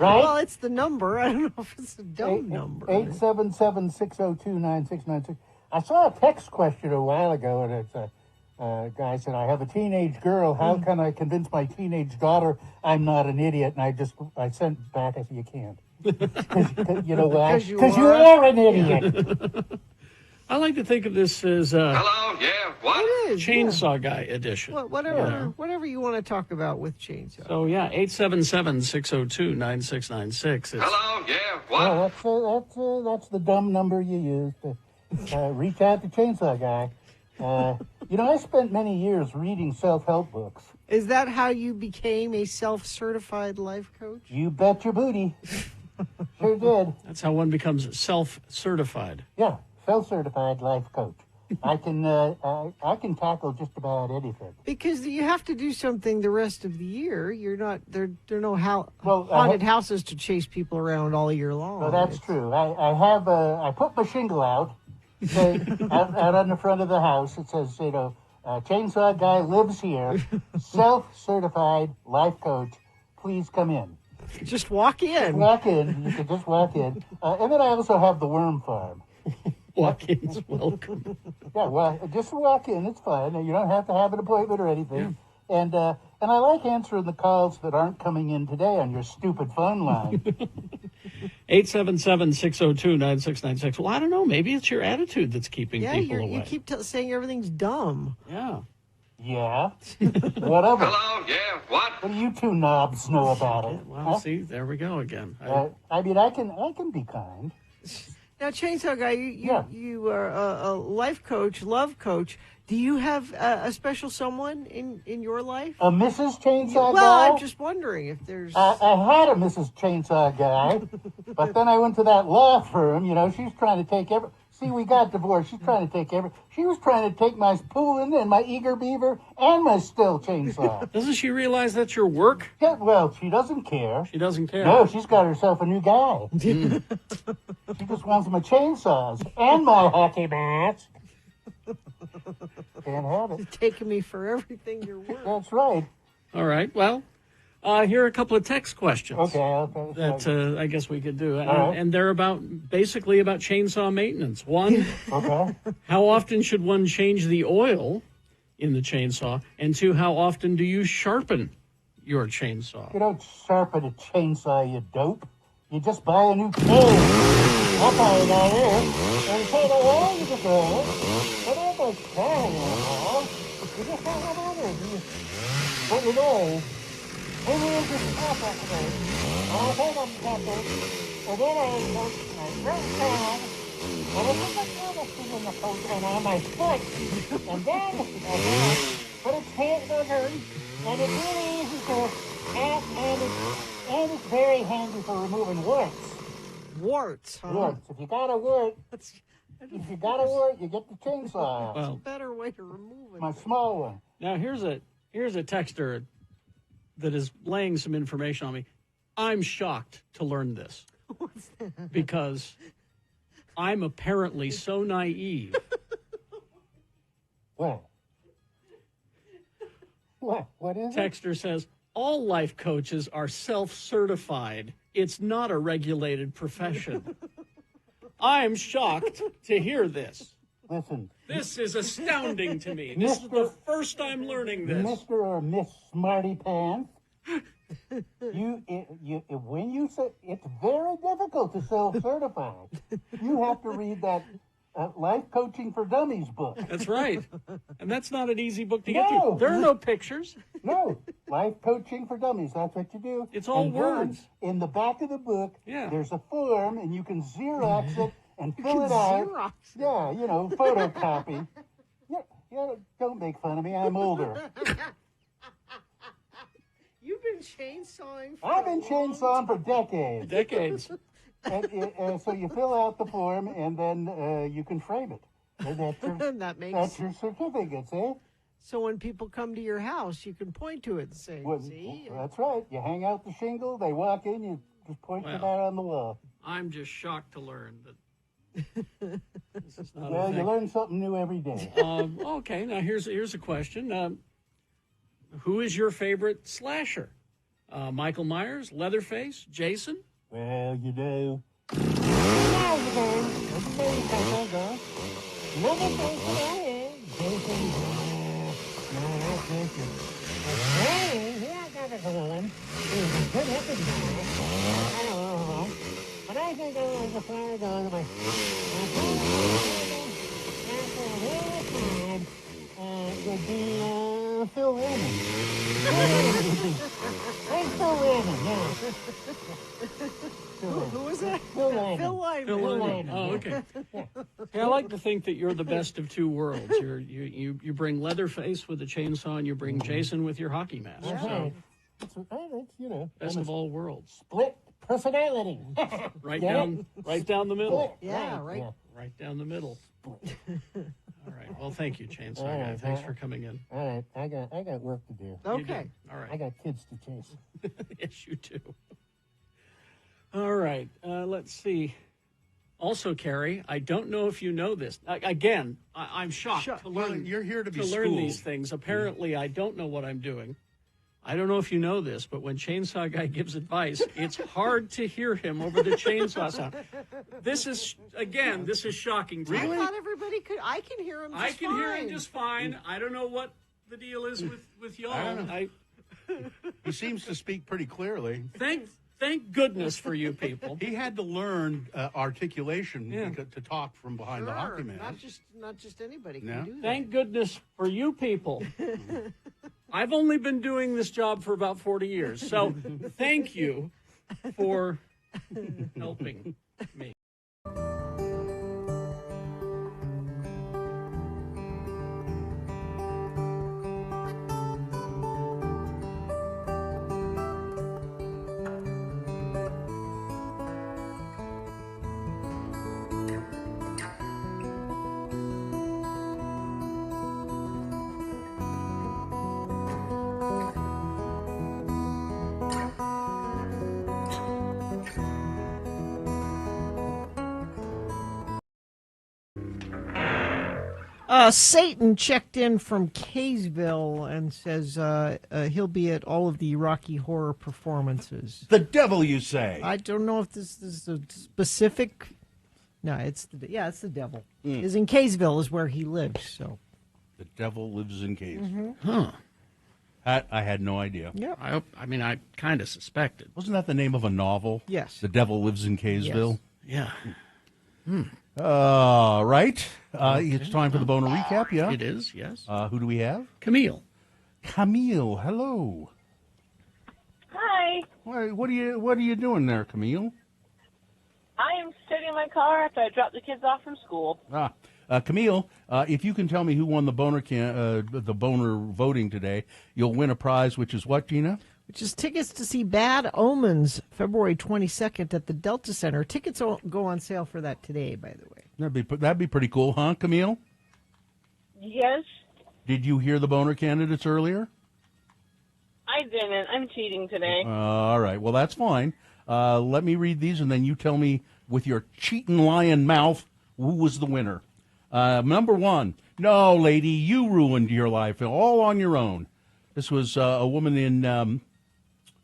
Right? Well, it's the number. I don't know if it's a dumb number. 877-602-9696. I saw a text question a while ago, and it's a guy said, I have a teenage girl. How can I convince my teenage daughter I'm not an idiot? And I sent back, I said, you can't. You know why? Because you are an idiot. I like to think of this as Hello, yeah, what? It is, Chainsaw Guy edition. Well, whatever you want to talk about with Chainsaw. So, yeah, 877-602-9696. Hello, yeah, what? Well, that's the dumb number you use to reach out to Chainsaw Guy. You know, I spent many years reading self-help books. Is that how you became a self-certified life coach? You bet your booty. Sure did. That's how one becomes self-certified. Yeah, self-certified life coach. I can tackle just about anything. Because you have to do something the rest of the year. You're not there are no haunted houses to chase people around all year long. Well, that's true. I put my shingle out out on the front of the house. It says, you know, Chainsaw Guy lives here, self-certified life coach. Please come in. Just walk in. Just walk in. You can just walk in. And then I also have the worm farm. Walk-ins welcome. Yeah, well, just walk in. It's fine. You don't have to have an appointment or anything. Yeah. And I like answering the calls that aren't coming in today on your stupid phone line. 877-602-9696. Well, I don't know. Maybe it's your attitude that's keeping people away. You keep saying everything's dumb. Yeah. Yeah. Whatever. Hello, yeah, what? What do you two knobs know about it? Well, see, there we go again. I mean, I can be kind. Now, Chainsaw Guy, you are a life coach, love coach. Do you have a special someone in your life? A Mrs. Chainsaw Guy? Well, I'm just wondering if there's... I had a Mrs. Chainsaw Guy, but then I went to that law firm. You know, she's trying to take See, we got divorced. She's trying to take She was trying to take my spoon and my eager beaver and my still chainsaw. Doesn't she realize that's your work? Yeah, well, she doesn't care. She doesn't care. No, she's got herself a new guy. She just wants my chainsaws and my hockey bats. Can't have it. You're taking me for everything you're worth. That's right. All right. Well, Here are a couple of text questions. Okay. That I guess we could do. right. And they're basically about chainsaw maintenance. One, Okay. how often should one change the oil in the chainsaw? And two, how often do you sharpen your chainsaw? You don't sharpen a chainsaw, you dope. You just buy a new cane. I'll buy it out here. And take it away, you just go. But I don't care anymore. You just don't have others. But you know, maybe it's just pepper today. I'll take a pepper. And then I go to my first hand. And I put the medicine in the post on my foot. And then I put its hands on her. And it's really easy to and it's very handy for removing warts. Warts, huh? Warts. If you got a wart, you get the chainsaw out. Well, Better way to remove it. My small one. now here's a texter that is laying some information on me. I'm shocked to learn this. What's that? Because I'm apparently so naive. What? What is it? Texter says, all life coaches are self-certified. It's not a regulated profession. I'm shocked to hear this. Listen. This is astounding to me. This is the first I'm learning this. Mr. or Miss Smarty Pants, when you say it's very difficult to self-certify. You have to read that Life Coaching for Dummies book. That's right. And that's not an easy book to get No. to. There are no pictures. No, Life Coaching for Dummies. That's what you do. It's all And then words. In the back of the book, Yeah. there's a form, and you can Xerox it and fill it out. Xerox it. Yeah, photocopy. Yeah, don't make fun of me. I'm older. You've been chainsawing for I've been chainsawing for decades. Decades. And so you fill out the form, and then you can frame it. And that's your certificate, see? So when people come to your house, you can point to it and say, see? That's right. You hang out the shingle, they walk in, you just point it out on the wall. I'm just shocked to learn that this is not a Well, you thing. learn something new every day. Okay, now here's a question. Who is your favorite slasher? Michael Myers, Leatherface, Jason? Well, you know. But I think I was a fire going to my would be Phil Raymond. Hey, Phil Raymond, yeah. Who was that? Phil Raymond. Phil Lyman. Phil Lyman. Lyman, Oh, yeah. okay. Yeah, I like to think that you're the best of two worlds. You bring Leatherface with a chainsaw, and you bring Jason with your hockey mask. That's So, right. That's, best of all worlds. Split personality. Right Get down the middle. Yeah, right. Right down the middle. All right. Well, thank you, Chainsaw All Guy. right, Thanks for coming in. All right, I got work to do. You do. Okay. All right. I got kids to chase. Yes, you do. All right. Let's see. Also, Carrie, I don't know if you know this. Again, I'm shocked to learn. You're here to be learn schooled. these things. Apparently, I don't know what I'm doing. I don't know if you know this, but when Chainsaw Guy gives advice, it's hard to hear him over the chainsaw sound. This is shocking to me. I thought everybody could. I can hear him just I can hear him fine. just fine. I don't know what the deal is with y'all. I don't know. He seems to speak pretty clearly. Thank goodness for you people. He had to learn articulation to talk from behind the Sure, hockey mask. not just anybody can No. do that. Thank goodness for you people. I've only been doing this job for about 40 years, so thank you for helping me. Satan checked in from Kaysville and says he'll be at all of the Rocky Horror performances. The devil, you say? I don't know if this is a specific. No, it's the devil. Is in Kaysville is where he lives. So the devil lives in Kaysville. Mm-hmm. Huh. I had no idea. Yeah. I kind of suspected. Wasn't that the name of a novel? Yes. The Devil Lives in Kaysville? Yeah. Right. It's time for the Boner recap, yeah? It is, yes. Who do we have? Camille. Camille, hello. Hi. What are you doing there, Camille? I am sitting in my car after I drop the kids off from school. Camille, if you can tell me who won the boner voting today, you'll win a prize, which is what, Gina? Which is tickets to see Bad Omens February 22nd at the Delta Center. Tickets go on sale for that today, by the way. That'd be pretty cool, huh, Camille? Yes, Did you hear the boner candidates earlier? I didn't. I'm cheating today. All right. Well, that's fine. Let me read these, and then you tell me with your cheating lion mouth who was the winner. Number one. No, lady, you ruined your life all on your own. This was a woman in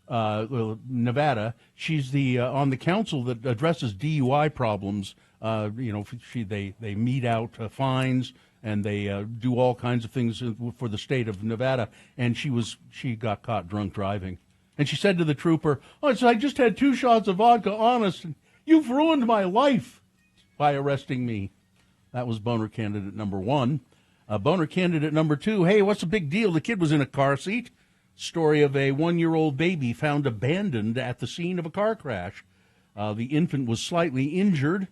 Nevada. She's on the council that addresses DUI problems. They mete out fines and they do all kinds of things for the state of Nevada. And she got caught drunk driving. And she said to the trooper, "Oh, I just had 2 shots of vodka, honest. And you've ruined my life by arresting me." That was boner candidate number 1. Boner candidate number 2. Hey, what's the big deal? The kid was in a car seat. Story of a 1-year-old baby found abandoned at the scene of a car crash. The infant was slightly injured.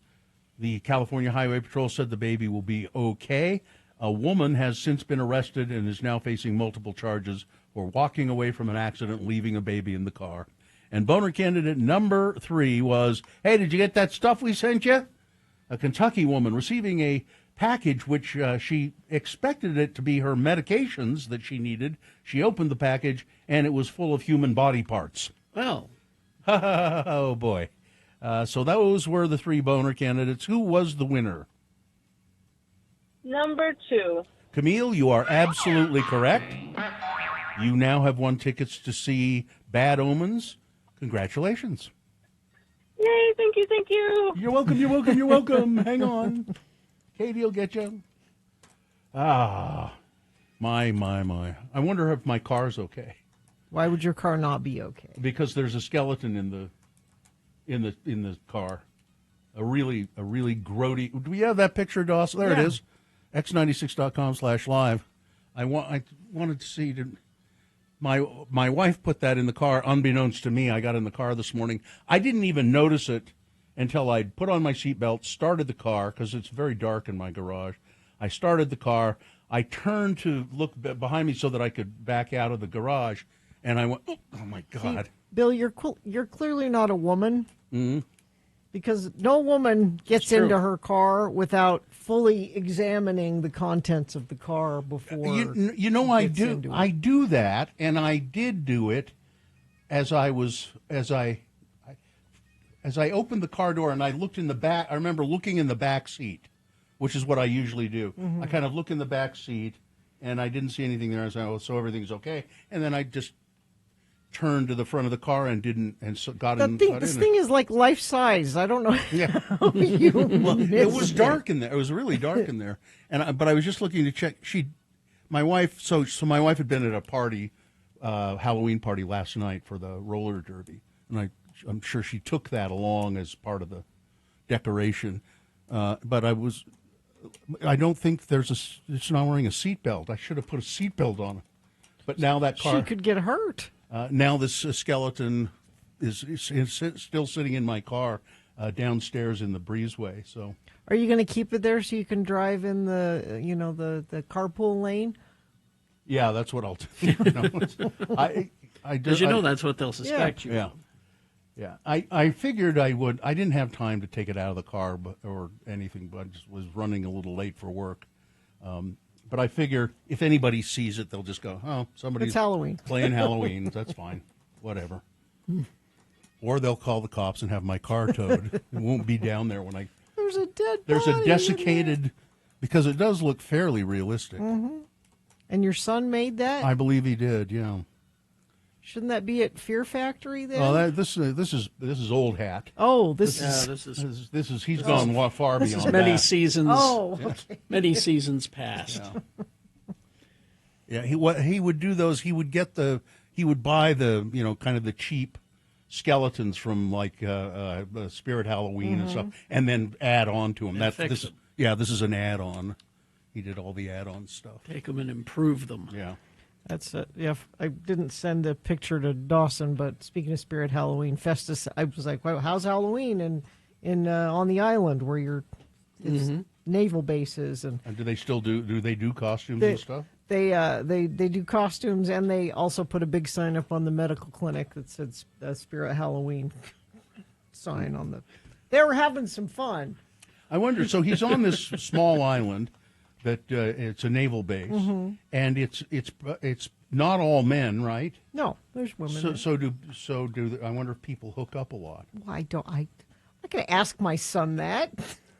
The California Highway Patrol said the baby will be okay. A woman has since been arrested and is now facing multiple charges for walking away from an accident, leaving a baby in the car. And boner candidate number 3 was, hey, did you get that stuff we sent you? A Kentucky woman receiving a package which she expected it to be her medications that she needed. She opened the package, and it was full of human body parts. Well. Oh, boy. So those were the 3 boner candidates. Who was the winner? Number 2. Camille, you are absolutely correct. You now have won tickets to see Bad Omens. Congratulations. Yay, thank you. You're welcome. Hang on. Katie will get you. My. I wonder if my car's okay. Why would your car not be okay? Because there's a skeleton in the car. A really grody. Do we have that picture, Dawson? There it is. X96.com/live. I wanted to see. My wife put that in the car, unbeknownst to me. I got in the car this morning. I didn't even notice it until I put on my seatbelt, started the car, because it's very dark in my garage. I started the car. I turned to look behind me so that I could back out of the garage, and I went, oh my God. See, Bill, you're clearly not a woman. Mm-hmm. Because no woman gets into her car without fully examining the contents of the car before. I do that, and I did do it as I opened the car door and I looked in the back. I remember looking in the back seat, which is what I usually do. Mm-hmm. I kind of look in the back seat, and I didn't see anything there. I said, "Oh, so everything's okay." And then I just turned to the front of the car and got in. This thing is like life size. I don't know. Yeah. How you it was dark in there. It was really dark in there. But I was just looking to check. My wife had been at a party, Halloween party last night for the roller derby, and I'm sure she took that along as part of the decoration. But I don't think it's not wearing a seatbelt. I should have put a seatbelt on it. But now that car, she could get hurt. Now this skeleton is still sitting in my car downstairs in the breezeway. So, are you going to keep it there so you can drive in the the carpool lane? Yeah, that's what I'll do. Because that's what they'll suspect you. Yeah. I figured I would. I didn't have time to take it out of the car or anything, but I just was running a little late for work. But I figure if anybody sees it, they'll just go, "Oh, somebody's it's Halloween. Playing Halloween. That's fine. Whatever." Or they'll call the cops and have my car towed. It won't be down there when I. There's a dead. There's a desiccated Because it does look fairly realistic. Mm-hmm. And your son made that? I believe he did, yeah. Shouldn't that be at Fear Factory then? Well, this is old hat. Oh, this is he's gone far this beyond is many that. seasons. Oh, okay. Many seasons past. Yeah, he would do those. He would buy the kind of the cheap skeletons from like Spirit Halloween and stuff, and then add on to them. This is an add-on. He did all the add-on stuff. Take them and improve them. Yeah. That's I didn't send a picture to Dawson, but speaking of Spirit Halloween, Festus, I was like, "Wow, how's Halloween in on the island where your naval base is?" And do they still do they do costumes and stuff? They do costumes, and they also put a big sign up on the medical clinic that said Spirit Halloween sign on the. They were having some fun. I wonder. So he's on this small island. That it's a naval base, and it's not all men, right? No, there's women. I wonder if people hook up a lot. Well, I'm not going to ask my son that.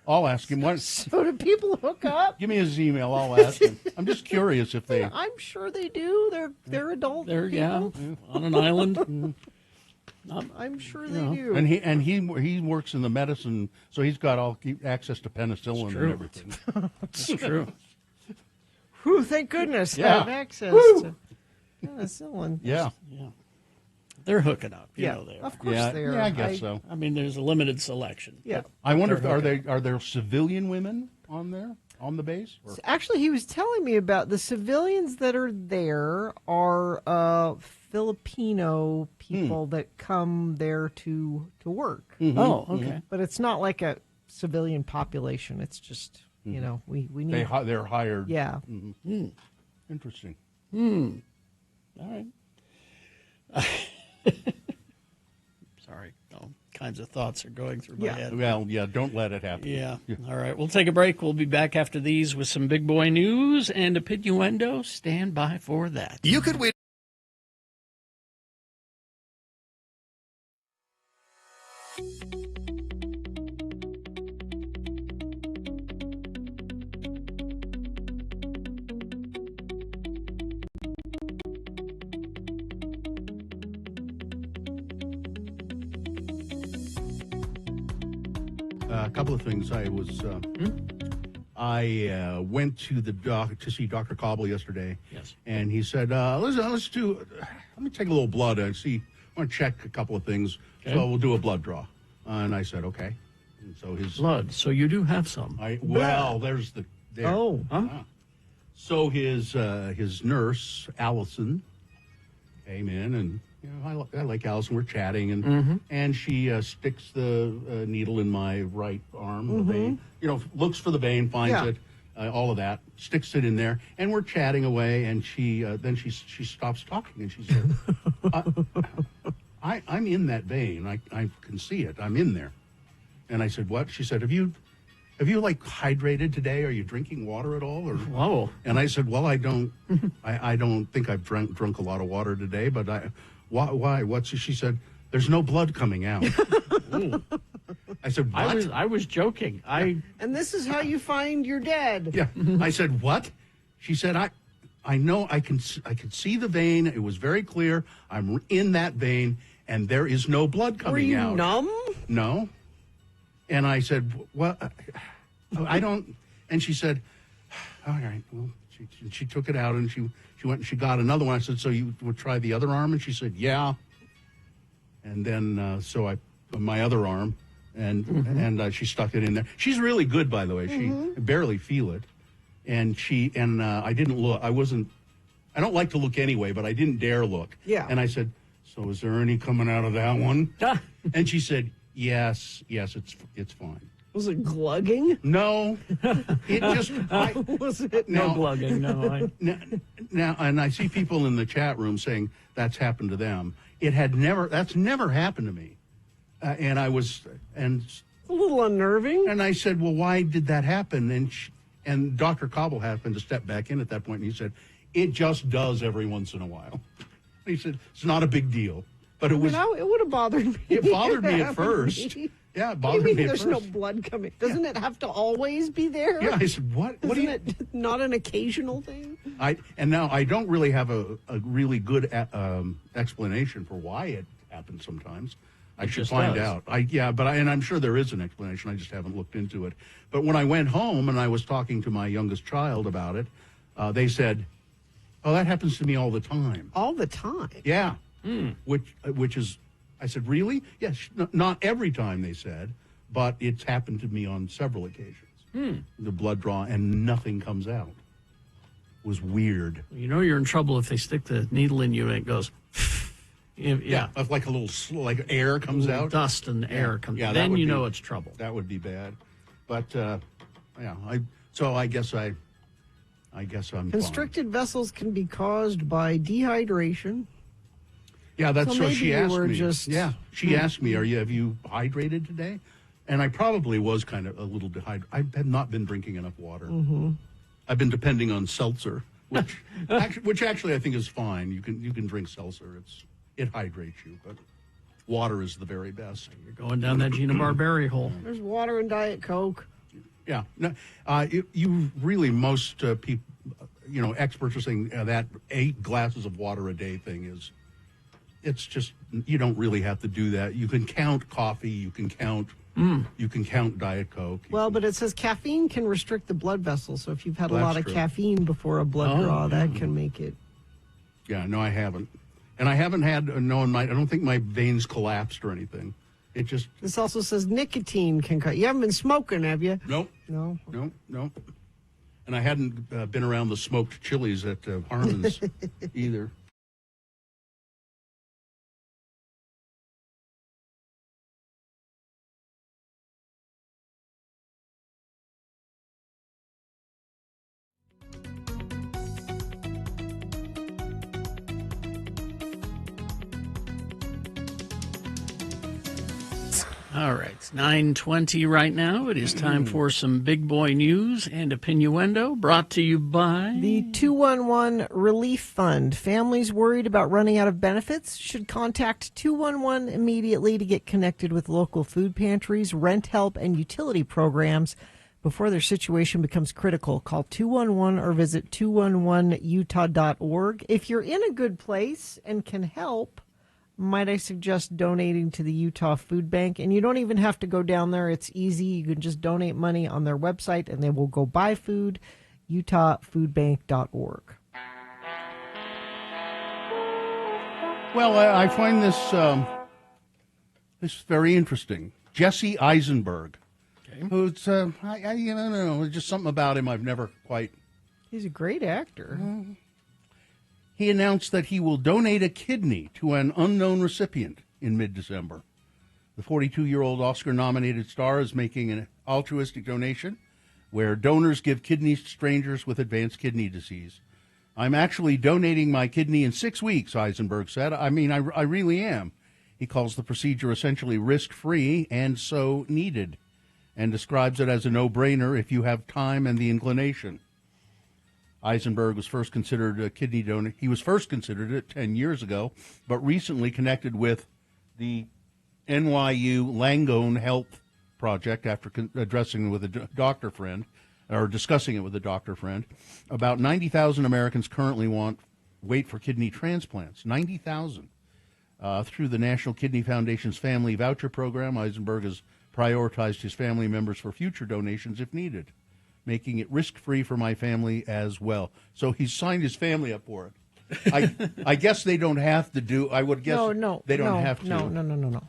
I'll ask him once. So do people hook up? Give me his email. I'll ask him. I'm just curious if they. I'm sure they do. They're adult. They're people. on an island. I'm sure they do. And he works in the medicine, so he's got access to penicillin and everything. It's true. Whew, thank goodness. Yeah. Have access to penicillin. Yeah. They're hooking up. You know they are. Of course they are. Yeah, I guess so. I mean, there's a limited selection. Yeah. I wonder if are there civilian women on the base? Or? Actually, he was telling me about the civilians that are there are Filipino people that come there to work. Mm-hmm. Oh, okay. But it's not like a civilian population. It's just, we need... They're hired. Yeah. Mm-hmm. Interesting. All right. Sorry. All kinds of thoughts are going through my head. Well, yeah, don't let it happen. Yeah. All right. We'll take a break. We'll be back after these with some big boy news and a Pinuendo. Stand by for that. You could win. A couple of things. I went to the to see Dr. Cobble yesterday. Yes. And he said, let me take a little blood and see. I want to check a couple of things. Okay. So we'll do a blood draw. And I said, okay. And so his blood. So you do have some. There's the. There. Oh. Huh? So his nurse, Allison, came in, and I like Allison. We're chatting, and she sticks the needle in my right arm, the vein. Looks for the vein, finds it, all of that, sticks it in there, and we're chatting away. And she stops talking, and she said, "I'm in that vein. I can see it. I'm in there." And I said, "What?" She said, Have you like hydrated today? Are you drinking water at all?" Or whoa. And I said, "Well, I don't. I don't think I've drunk a lot of water today. But why? What's?" She said, "There's no blood coming out." I said, "What?" I was joking. And this is how you find your dad. Yeah. I said, "What?" She said, I know. I can see the vein. It was very clear. I'm in that vein, and there is no blood coming out. Were you numb? No. And I said, "Well, I don't." And she said, "All right." Well, she took it out, and she went and she got another one. I said, "So you would try the other arm?" And she said, "Yeah." And then so I my other arm, and she stuck it in there. She's really good, by the way. She barely feel it, and I didn't look. I don't like to look anyway, but I didn't dare look. Yeah. And I said, "So is there any coming out of that one?" And she said, Yes, it's fine. Was it glugging? No, it just was it no glugging. No. Now, and I see people in the chat room saying that's happened to them. That's never happened to me, and I was a little unnerving. And I said, "Well, why did that happen?" And Dr. Cobble happened to step back in at that point, and he said, "It just does every once in a while." He said, "It's not a big deal." But it would have bothered me. It bothered me at first, Yeah, it What do bothered you mean me at there's no first. blood coming? Doesn't it have to always be there? Yeah, I said, what? What do Isn't you? it not an occasional thing? And now I don't really have a really good explanation for why it happens sometimes. I It should just find does. out. And I'm sure there is an explanation. I just haven't looked into it. But when I went home and I was talking to my youngest child about it, they said, "Oh, that happens to me all the time." All the time. Yeah. Which is, I said, really? Yes. Not every time, they said, but it's happened to me on several occasions. The blood draw and nothing comes out. It was weird. You know you're in trouble if they stick the needle in you and it goes. Yeah. Like a little, like air comes out. Dust and air comes out. that Then would you be- know it's trouble. That would be bad. But, I guess I'm fine. Constricted vessels can be caused by dehydration. Yeah, that's So what she maybe you asked were me. just- Yeah, she asked me, have you hydrated today? And I probably was kind of a little dehydrated. I have not been drinking enough water. Mm-hmm. I've been depending on seltzer, which actually I think is fine. You can drink seltzer. It hydrates you, but water is the very best. You're going down that Gina Barberi hole. There's water in Diet Coke. Yeah, no, you really most people, experts are saying that 8 glasses of water a day thing is. It's just you don't really have to do that. You can count coffee. You can count. You can count Diet Coke. Well, but it says caffeine can restrict the blood vessels. So if you've had a Well, lot that's of true. caffeine before a blood draw, that can make it. Yeah, no, I haven't, and I haven't had I don't think my veins collapsed or anything. It just This also says nicotine can cut. You haven't been smoking, have you? nope, No. nope. And I hadn't been around the smoked chilies at Harmon's either. All right, it's 9:20 right now. It is time for some big boy news and opinioendo brought to you by The 211 Relief Fund. Families worried about running out of benefits should contact 211 immediately to get connected with local food pantries, rent help, and utility programs before their situation becomes critical. Call 211 or visit 211utah.org. If you're in a good place and can help, might I suggest donating to the Utah Food Bank? And you don't even have to go down there. It's easy. You can just donate money on their website and they will go buy food. utahfoodbank.org. Well, I find this very interesting. Jesse Eisenberg, who's just something about him I've never quite. He's a great actor. He announced that he will donate a kidney to an unknown recipient in mid-December. The 42-year-old Oscar-nominated star is making an altruistic donation where donors give kidneys to strangers with advanced kidney disease. I'm actually donating my kidney in 6 weeks, Eisenberg said. I mean, I really am. He calls the procedure essentially risk-free and so needed, and describes it as a no-brainer if you have time and the inclination. Eisenberg was first considered a kidney donor. He was first considered it 10 years ago, but recently connected with the NYU Langone Health Project after addressing it with a doctor friend, or discussing it with a doctor friend. About 90,000 Americans currently wait for kidney transplants. 90,000. Through the National Kidney Foundation's Family Voucher Program, Eisenberg has prioritized his family members for future donations if needed, making it risk-free for my family as well. So he's signed his family up for it. I guess they don't have to do. I would guess they don't have to. No.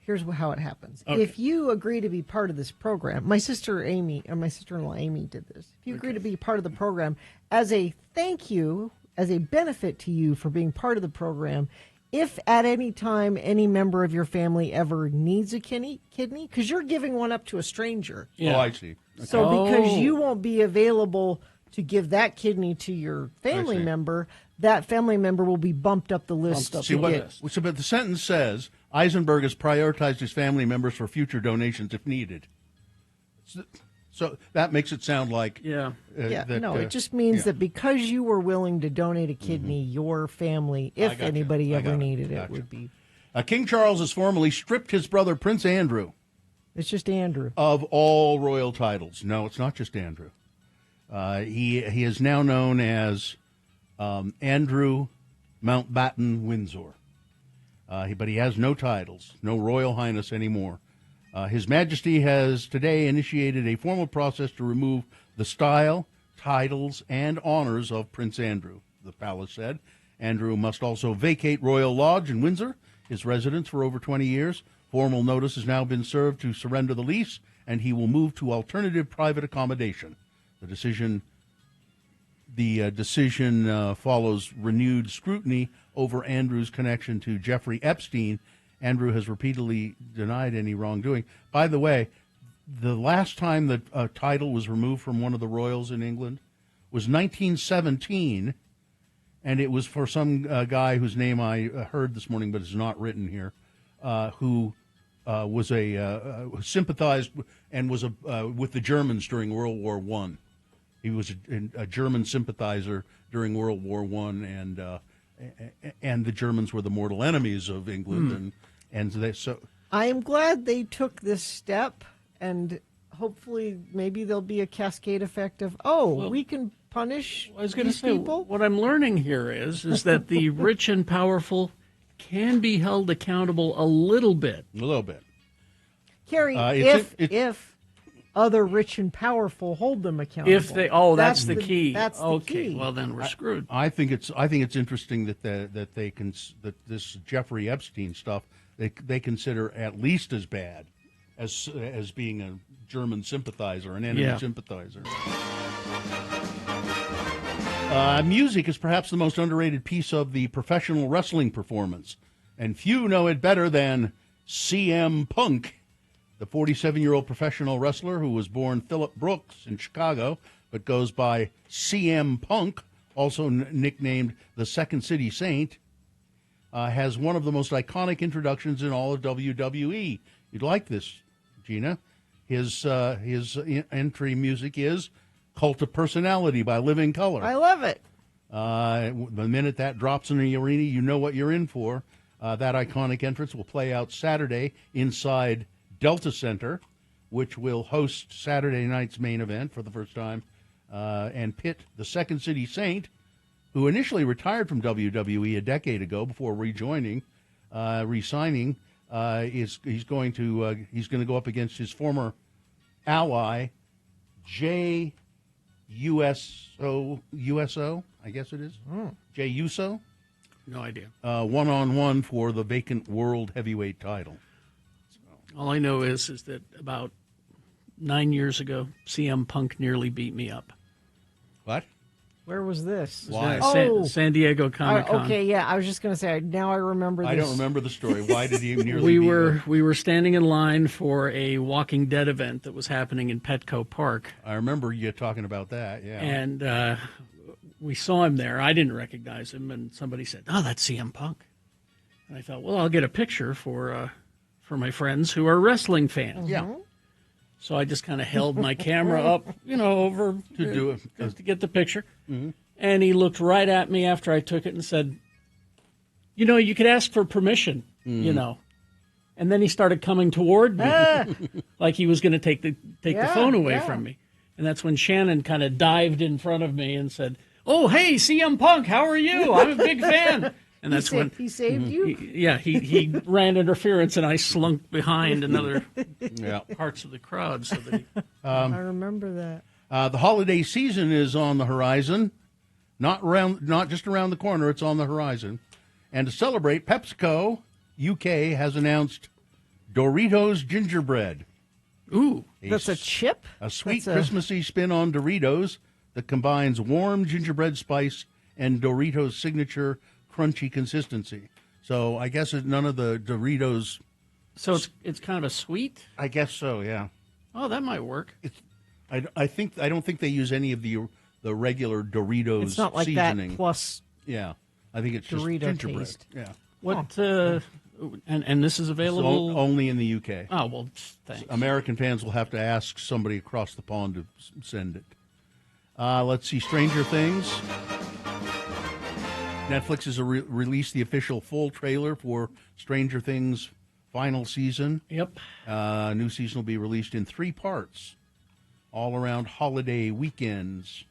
Here's how it happens. Okay. If you agree to be part of this program, my sister-in-law Amy did this. If you agree to be part of the program, as a thank you, as a benefit to you for being part of the program, if at any time any member of your family ever needs a kidney, because you're giving one up to a stranger. Yeah. Oh, I see. Okay. So because you won't be available to give that kidney to your family member, that family member will be bumped up the list. But the sentence says Eisenberg has prioritized his family members for future donations if needed. So that makes it sound like it just means that because you were willing to donate a kidney, your family, if anybody ever needed it, would be. King Charles has formally stripped his brother Prince Andrew It's just Andrew. Of all royal titles. No, it's not just Andrew. He is now known as Andrew Mountbatten Windsor. But he has no titles, no Royal Highness anymore. His Majesty has today initiated a formal process to remove the style, titles, and honors of Prince Andrew, the palace said. Andrew must also vacate Royal Lodge in Windsor, his residence for over 20 years. Formal notice has now been served to surrender the lease, and he will move to alternative private accommodation. The decision follows renewed scrutiny over Andrew's connection to Jeffrey Epstein. Andrew has repeatedly denied any wrongdoing. By the way, the last time that a title was removed from one of the royals in England was 1917, and it was for some guy whose name I heard this morning but is not written here, who was sympathized and was with the Germans during World War I. He was a German sympathizer during World War I, and the Germans were the mortal enemies of England, I am glad they took this step, and hopefully maybe there'll be a cascade effect of we can punish I was going to these say, people. what I'm learning here is that the rich and powerful can be held accountable a little bit. A little bit. Carrie, if other rich and powerful hold them accountable. If they, that's the key. That's the okay, key. well then we're screwed. I think it's interesting that that this Jeffrey Epstein stuff they consider at least as bad as being a German sympathizer, an enemy sympathizer. Music is perhaps the most underrated piece of the professional wrestling performance, and few know it better than CM Punk. The 47-year-old professional wrestler who was born Phillip Brooks in Chicago, but goes by CM Punk, also nicknamed the Second City Saint, has one of the most iconic introductions in all of WWE. You'd like this, Gina. His entry music is Cult of Personality by Living Colour. I love it. The minute that drops in the arena, you know what you're in for. That iconic entrance will play out Saturday inside Delta Center, which will host Saturday night's main event for the first time, and pit the Second City Saint, who initially retired from WWE a decade ago before re-signing. He's going to go up against his former ally, USO, I guess it is. Jey Uso. No idea. One-on-one for the vacant world heavyweight title. All I know is that about 9 years ago, CM Punk nearly beat me up. What? Where was this? Why? San Diego Comic-Con. Okay, yeah, I was just going to say, now I remember this. I don't remember the story. Why did he nearly beat you? We were standing in line for a Walking Dead event that was happening in Petco Park. I remember you talking about that, yeah. And we saw him there. I didn't recognize him, and somebody said, "Oh, that's CM Punk." And I thought, well, I'll get a picture for my friends who are wrestling fans. Yeah. So I just kind of held my camera up, over to do it, to get the picture. Mm-hmm. And he looked right at me after I took it and said, you could ask for permission, And then he started coming toward me like he was going to take the phone away from me. And that's when Shannon kind of dived in front of me and said, "Oh, hey, CM Punk, how are you? I'm a big fan." And that's when he saved you. He ran interference, and I slunk behind another parts of the crowd. So that I remember that. The holiday season is on the horizon, not just around the corner. It's on the horizon, and to celebrate, PepsiCo UK has announced Doritos gingerbread. Ooh, that's a chip. A sweet Christmassy spin on Doritos that combines warm gingerbread spice and Doritos' signature crunchy consistency. So I guess none of the Doritos. So it's kind of a sweet. I guess so. Yeah. Oh, that might work. I don't think they use any of the regular Doritos. It's not like seasoning. That plus. Yeah, I think it's just Dorito gingerbread. Taste. Yeah. What? And this is available only in the UK. Oh well, thanks. American fans will have to ask somebody across the pond to send it. Let's see, Stranger Things. Netflix has released the official full trailer for Stranger Things final season. Yep. New season will be released in 3 parts, all around holiday weekends.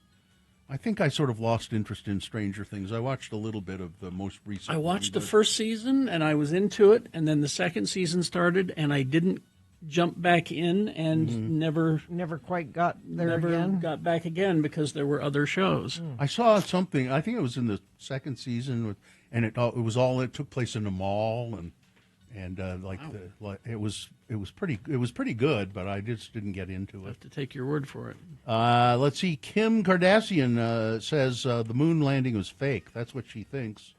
I think I sort of lost interest in Stranger Things. I watched a little bit of the most recent I watched one, the first season, and I was into it, and then the second season started, and I didn't jump back in, and never quite got there never again. got back again because there were other shows. I saw something. I think it was in the second season, and it took place in a mall, and it was pretty good, but I just didn't get into it. Have to take your word for it. Let's see. Kim Kardashian says the moon landing was fake. That's what she thinks.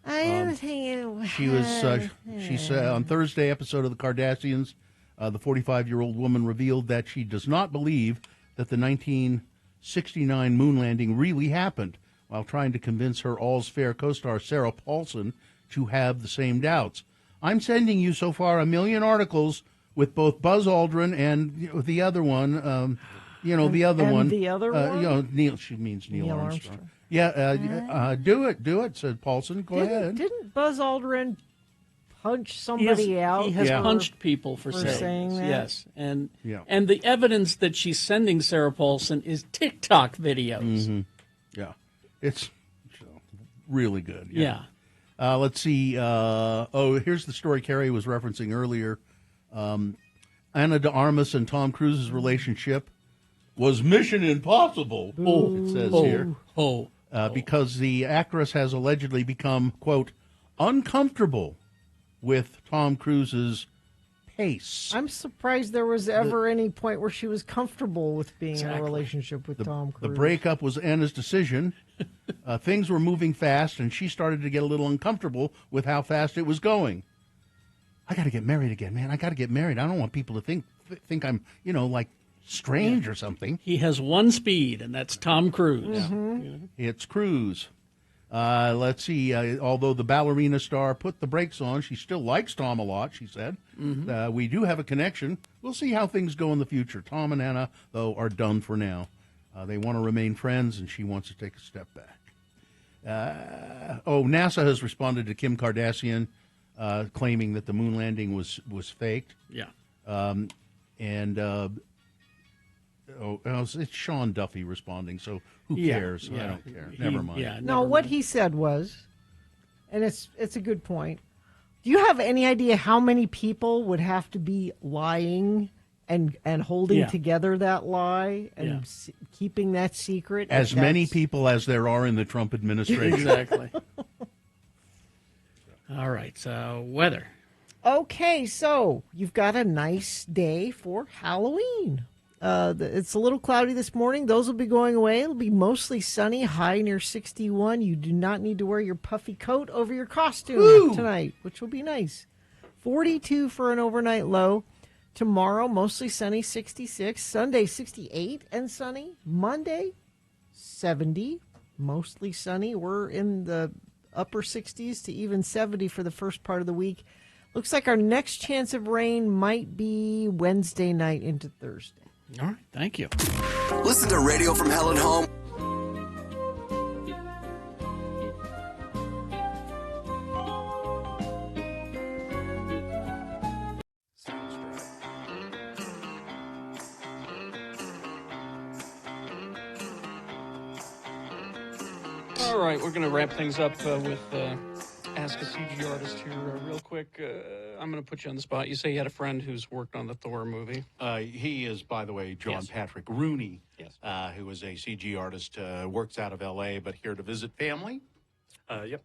I am thinking. She said on Thursday episode of the Kardashians, the 45-year-old woman revealed that she does not believe that the 1969 moon landing really happened, while trying to convince her All's Fair co-star Sarah Paulson to have the same doubts. I'm sending you so far 1 million articles with both Buzz Aldrin and the other one. The other one. The other one. Neil. She means Neil Armstrong. Yeah. Do it. Said Paulson. Go ahead. Didn't Buzz Aldrin punch somebody out? He has punched people for saying that. Yes, and the evidence that she's sending Sarah Paulson is TikTok videos. Mm-hmm. Yeah, it's really good. Yeah. Let's see. Here's the story Carrie was referencing earlier. Ana de Armas and Tom Cruise's relationship was Mission Impossible. It says here. Because the actress has allegedly become, quote, uncomfortable with Tom Cruise's pace. I'm surprised there was ever any point where she was comfortable with being in a relationship with Tom Cruise. The breakup was Anna's decision. Things were moving fast, and she started to get a little uncomfortable with how fast it was going. I got to get married again, man. I got to get married. I don't want people to think I'm, like strange or something. He has one speed, and that's Tom Cruise. Mm-hmm. It's Cruise. Let's see. Although the ballerina star put the brakes on, she still likes Tom a lot, she said. Mm-hmm. We do have a connection. We'll see how things go in the future. Tom and Anna, though, are done for now. They want to remain friends, and she wants to take a step back. NASA has responded to Kim Kardashian claiming that the moon landing was faked. Yeah. It's Sean Duffy responding, so who cares? I don't care. Never mind. What he said was, and it's a good point, do you have any idea how many people would have to be lying and holding together that lie and keeping that secret? As many people as there are in the Trump administration. Exactly. All right, so weather. Okay, so you've got a nice day for Halloween. It's a little cloudy this morning. Those will be going away. It'll be mostly sunny, high near 61. You do not need to wear your puffy coat over your costume tonight, which will be nice. 42 for an overnight low. Tomorrow, mostly sunny, 66. Sunday, 68 and sunny. Monday, 70, mostly sunny. We're in the upper 60s to even 70 for the first part of the week. Looks like our next chance of rain might be Wednesday night into Thursday. All right, thank you. Listen to Radio from Hell and Home. All right, we're going to wrap things up with Ask a CG Artist here real quick. I'm going to put you on the spot. You say you had a friend who's worked on the Thor movie. He is, by the way, John Patrick Rooney, who is a CG artist, works out of L.A., but here to visit family. Yep.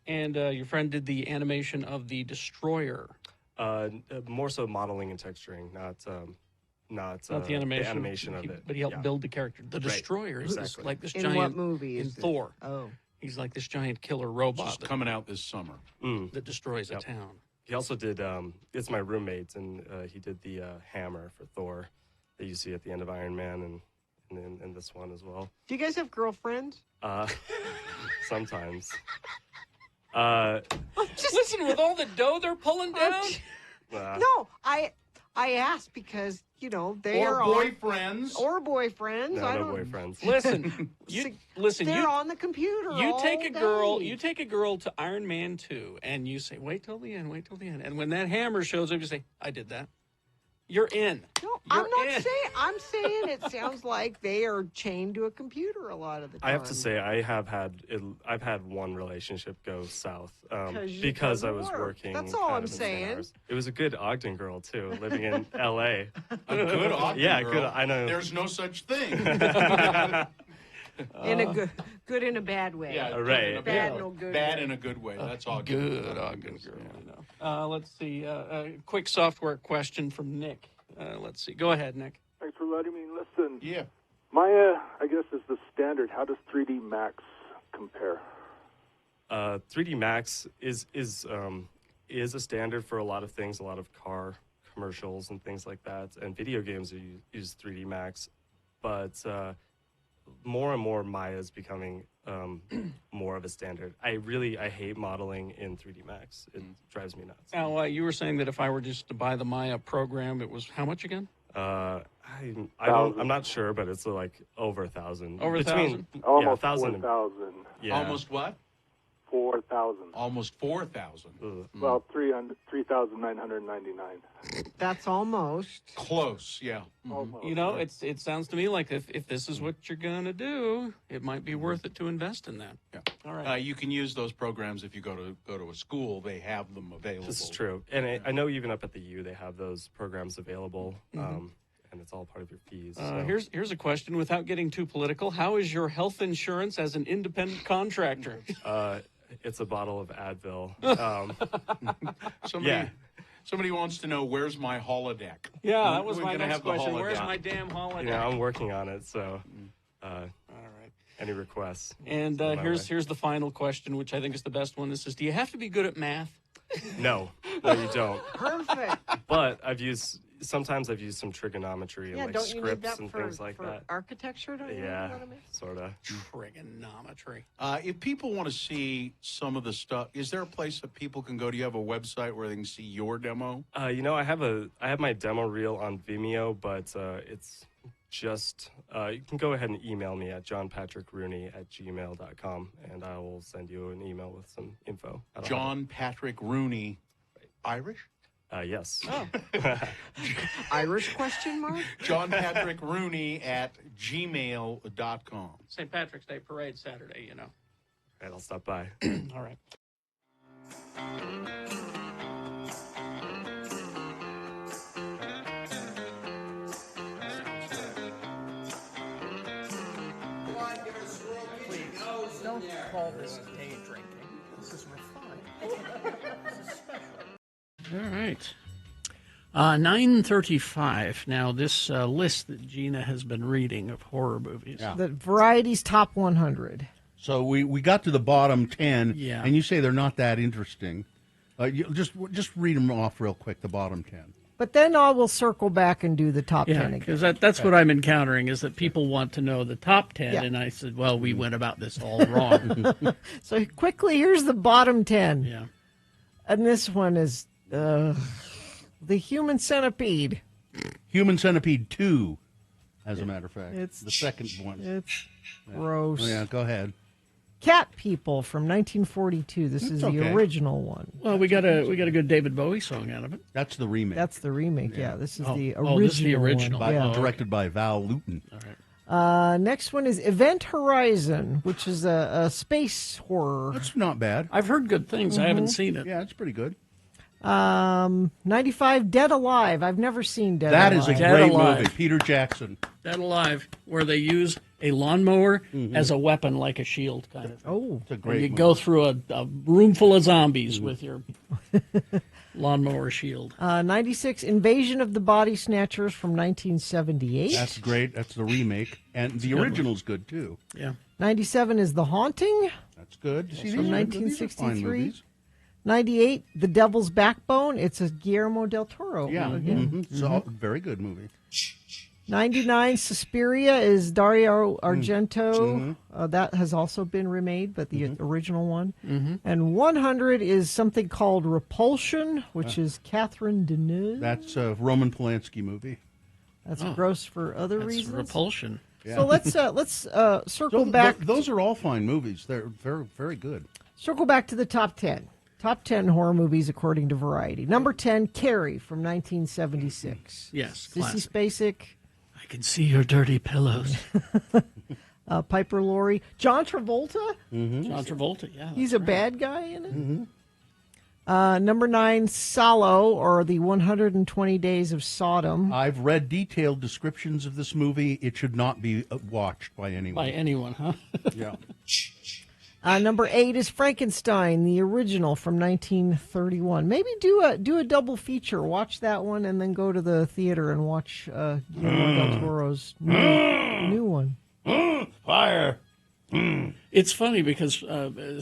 And your friend did the animation of the Destroyer. More so modeling and texturing, not the animation. The animation of it. But he helped build the character. The Destroyer is like this In giant... what movie in is it? Thor. Oh. He's like this giant killer robot. Just coming out this summer. That destroys a town. He also did, it's my roommate, and he did the hammer for Thor that you see at the end of Iron Man and this one as well. Do you guys have girlfriends? Sometimes. Just listen, with all the dough they're pulling down. No, I asked because, they Or are boyfriends. Or boyfriends. No, I no don't. boyfriends. Listen, They're on the computer. You take a girl. day. You take a girl to Iron Man 2, and you say, "Wait till the end. Wait till the end." And when that hammer shows up, you say, "I did that." You're in. No, I'm not saying. I'm saying it sounds like they are chained to a computer a lot of the time. I have to say, I've had one relationship go south because I was work. working. That's all I'm insane saying. hours. It was a good Ogden girl too, living in L.A. A good Ogden yeah, girl. good. I know. There's no such thing. In a good in a bad way. Yeah, right. Bad in a good Bad way. in a good way. That's all. Good Ogden girl. Let's see. A quick software question from Nick. Let's see. Go ahead, Nick. Thanks for letting me listen. Yeah. Maya, I guess, is the standard. How does 3D Max compare? 3D Max is a standard for a lot of things, a lot of car commercials and things like that, and video games use 3D Max, but more and more Maya is becoming more of a standard. I hate modeling in 3D Max. It drives me nuts. Al, you were saying that if I were just to buy the Maya program, it was how much again? I'm not sure, but it's like over 1,000. Over 1,000? Almost 1,000. 4,000. Yeah. Almost what? 4,000. Almost 4,000. Well, 3,999. That's almost Close, yeah. Almost. It sounds to me like if this is what you're gonna do, it might be worth it to invest in that. Yeah. All right. You can use those programs if you go to a school. They have them available. This is true. And I know even up at the U, they have those programs available, and it's all part of your fees. So. Here's a question without getting too political. How is your health insurance as an independent contractor? It's a bottle of Advil. Somebody wants to know, where's my holodeck? Yeah, that was We're my gonna next have the question. holodeck. Where's my damn holodeck? I'm working on it, so All right. any requests? And send my way. here's the final question, which I think is the best one. This is, do you have to be good at math? No, you don't. perfect. But sometimes I've used some trigonometry and Yeah, like don't you need scripts that and for, things like for that. architecture? Don't you Yeah, need that, Amanda? sort of. Trigonometry. If people want to see some of the stuff, is there a place that people can go? Do you have a website where they can see your demo? I have my demo reel on Vimeo, but it's just you can go ahead and email me at johnpatrickrooney@gmail.com, and I will send you an email with some info. John Patrick Rooney, Irish? Yes. Oh. Irish question mark? John Patrick Rooney at gmail.com. St. Patrick's Day parade Saturday, All right, I'll stop by. All right. Don't call this day drinking. This is refined. This is special. All right. 9:35. Now, this list that Gina has been reading of horror movies. The Variety's Top 100. So we got to the bottom 10, Yeah. and you say they're not that interesting. You just read them off real quick, the bottom 10. But then I will circle back and do the top 10 again. because that's what I'm encountering is that people want to know the top 10, Yeah. and I said, well, we went about this all wrong. So quickly, here's the bottom 10. Yeah. And this one is The Human Centipede. Human Centipede 2, as a matter of fact. It's the second one. It's gross. Oh, yeah, go ahead. Cat People from 1942. This is the okay. original one. Well, we got a good David Bowie song out of it. That's the remake. That's the remake, yeah. This is the original. Oh, this is the original. One. Yeah. Directed by Val Lewton. All right. Next one is Event Horizon, which is a space horror. That's not bad. I've heard good things. I haven't seen it. Yeah, it's pretty good. 95 Dead Alive. I've never seen Dead That Alive. is a great movie. Peter Jackson. Dead Alive, where they use a lawnmower as a weapon, like a shield, kind of. Oh, it's a And great you movie. go through a room full of zombies with your lawnmower shield. 96 Invasion of the Body Snatchers from 1978. That's great. That's the remake. And the original's good, too. Yeah. 97 is The Haunting. That's good. See, From these are fine 1963. movies. 98 The Devil's Backbone. It's a Guillermo del Toro Yeah. movie again. So, very good movie. 99, Suspiria is Dario Argento. Mhm. That has also been remade, but the original one. Mhm. And 100 is something called Repulsion, which is Catherine Deneuve. That's a Roman Polanski movie. That's gross for other That's reasons. Repulsion. So let's circle back. Those are all fine movies. They're very, very good. Circle back to the top 10. Top 10 horror movies according to Variety. Number 10, Carrie from 1976. Yes, Sissy classic. Spacek. I can see your dirty pillows. Piper Laurie. John Travolta. John Travolta, yeah. He's a bad guy in it. Number 9, Salo, or the 120 Days of Sodom. I've read detailed descriptions of this movie. It should not be watched by anyone. By anyone, huh? Yeah. Number 8 is Frankenstein, the original from 1931. Maybe do a double feature. Watch that one and then go to the theater and watch Guillermo del Toro's new one. Fire. It's funny because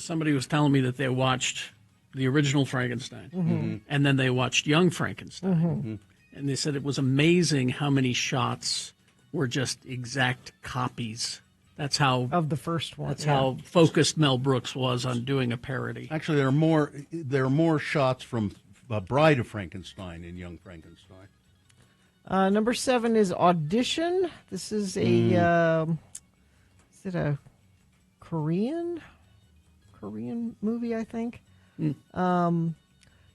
somebody was telling me that they watched the original Frankenstein, Mhm. and then they watched Young Frankenstein, and they said it was amazing how many shots were just exact copies. That's how of the first one. That's how focused Mel Brooks was on doing a parody. Actually, there are more shots from Bride of Frankenstein in Young Frankenstein. Number 7 is Audition. This is a is it a Korean movie, I think.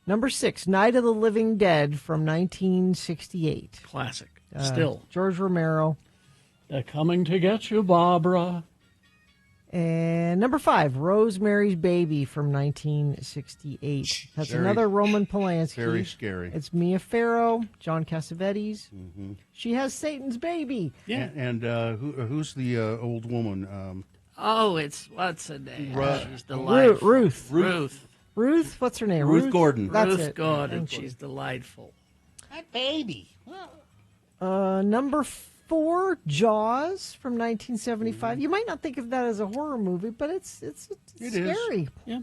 Number 6, Night of the Living Dead from 1968. Classic. Still. George Romero. They're coming to get you, Barbara. And number 5, Rosemary's Baby from 1968. That's Very- another Roman Polanski. very scary. It's Mia Farrow, John Cassavetes. Mm-hmm. She has Satan's baby. Yeah. And who's the old woman? Oh, it's what's her name? She's Ru- delightful. Ruth. Ruth, what's her name? Ruth Gordon. That's Ruth it. Gordon. Thank you. She's delightful. That baby. Number 4, Jaws from 1975. You might not think of that as a horror movie, but it's It is. scary. Yeah.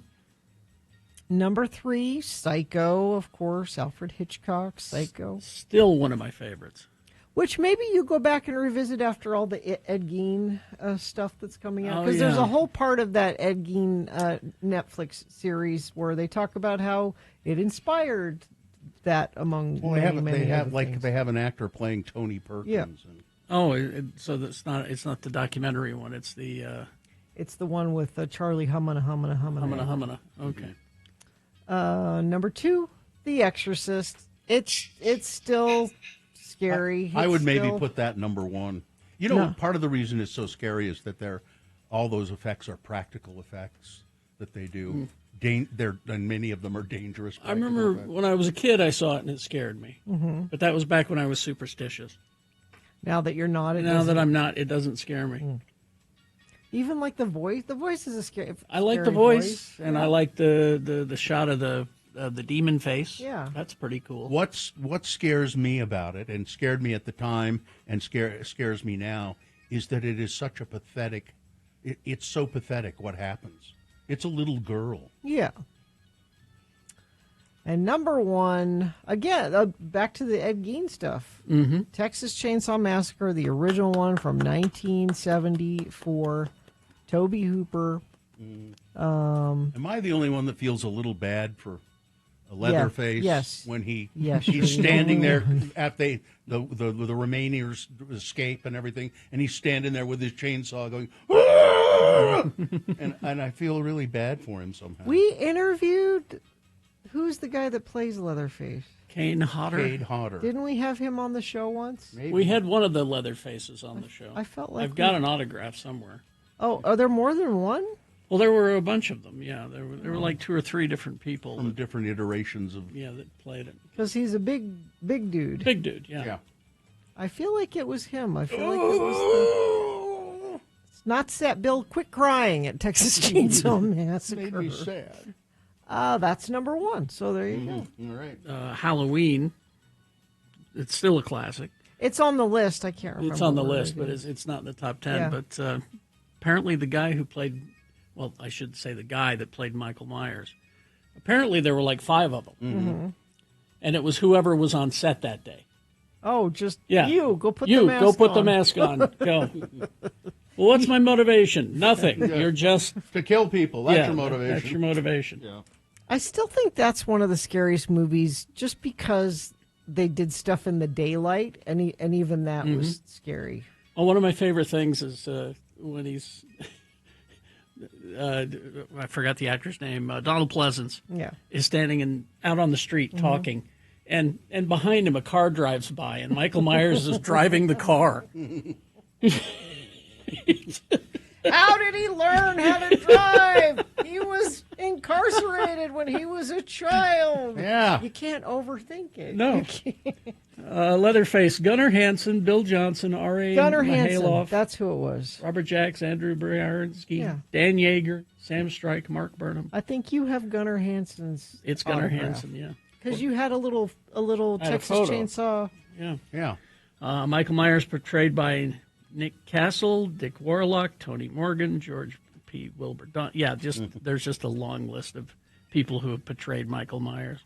Number 3, Psycho, of course, Alfred Hitchcock, Psycho. Still one of my favorites. Which maybe you go back and revisit after all the Ed Gein stuff that's coming out. Oh, Because there's yeah. a whole part of that Ed Gein Netflix series where they talk about how it inspired that among Well, many, many they other things. have an actor playing Tony Perkins. Yeah. And, Oh, so that's not. It's not the documentary one. It's the It's the one with Charlie Hummina. Humana. Okay. Number 2, The Exorcist. It's still scary. I It's would maybe still- put that number 1. You know, No. part of the reason it's so scary is that all those effects are practical effects that they do. And many of them are dangerous. I remember when I was a kid, I saw it and it scared me. Mhm. But that was back when I was superstitious. Now that you're not, it Now doesn't- that I'm not, it doesn't scare me. Even like the voice. The voice is a scary. I like the scary voice, and Yeah. I like the shot of the demon face. Yeah. That's pretty cool. What scares me about it, and scared me at the time, and scares me now, is that it is such a pathetic. It's so pathetic what happens. It's a little girl. Yeah. And number 1, again, back to the Ed Gein stuff. Mm-hmm. Texas Chainsaw Massacre, the original one from 1974. Toby Hooper. Am I the only one that feels a little bad for Leatherface? yes. When Yes, he's you're the standing only there one. after the Remainers escape and everything, and he's standing there with his chainsaw going, and I feel really bad for him somehow. We interviewed, who's the guy that plays Leatherface? Kane Hodder. Cade Hodder. Didn't we have him on the show once? We had one of the leather faces on the show. I felt like I've got we- an autograph somewhere. Oh, are there more than one? Well, there were a bunch of them. Yeah, there were like 2 or 3 different people. From different iterations of. Yeah, that played it. Because he's a big dude. Big dude. Yeah. I feel like it was him. I feel like it was the... It's not set. Bill, quit crying at Texas Chainsaw Massacre. Made me sad. That's number 1. So there you go. All right. Halloween. It's still a classic. It's on the list. I can't remember. It's on the where list, it but is. it's not in the top 10. Yeah. But apparently the guy who played, well, I should say the guy that played Michael Myers, apparently there were like 5 of them. Mhm. And it was whoever was on set that day. Oh, just Yeah. you. Go put you the mask go put on. the mask on. Go. Well, what's my motivation? Nothing. Yeah. You're just to kill people. That's yeah, your motivation. That's your motivation. Yeah. I still think that's one of the scariest movies just because they did stuff in the daylight, and even that was scary. Oh, one of my favorite things is when he's, I forgot the actor's name, Donald Pleasance. Yeah. Is standing out on the street talking, and behind him a car drives by, and Michael Myers is driving the car. How did he learn how to drive? He was incarcerated when he was a child. Yeah. You can't overthink it. No. You can't. Leatherface, Gunnar Hansen, Bill Johnson, R.A. Gunnar Hansen. Mahaloff, That's who it was. Robert Jacks, Andrew Briansky, Yeah. Dan Yeager, Sam Strike, Mark Burnham. I think you have Gunnar Hansen's. It's Gunnar Hansen, yeah. Because you had a little I had a Texas photo. Chainsaw. Yeah. Yeah. Michael Myers portrayed by Nick Castle, Dick Warlock, Tony Morgan, George P. Wilbur. There's just a long list of people who have portrayed Michael Myers.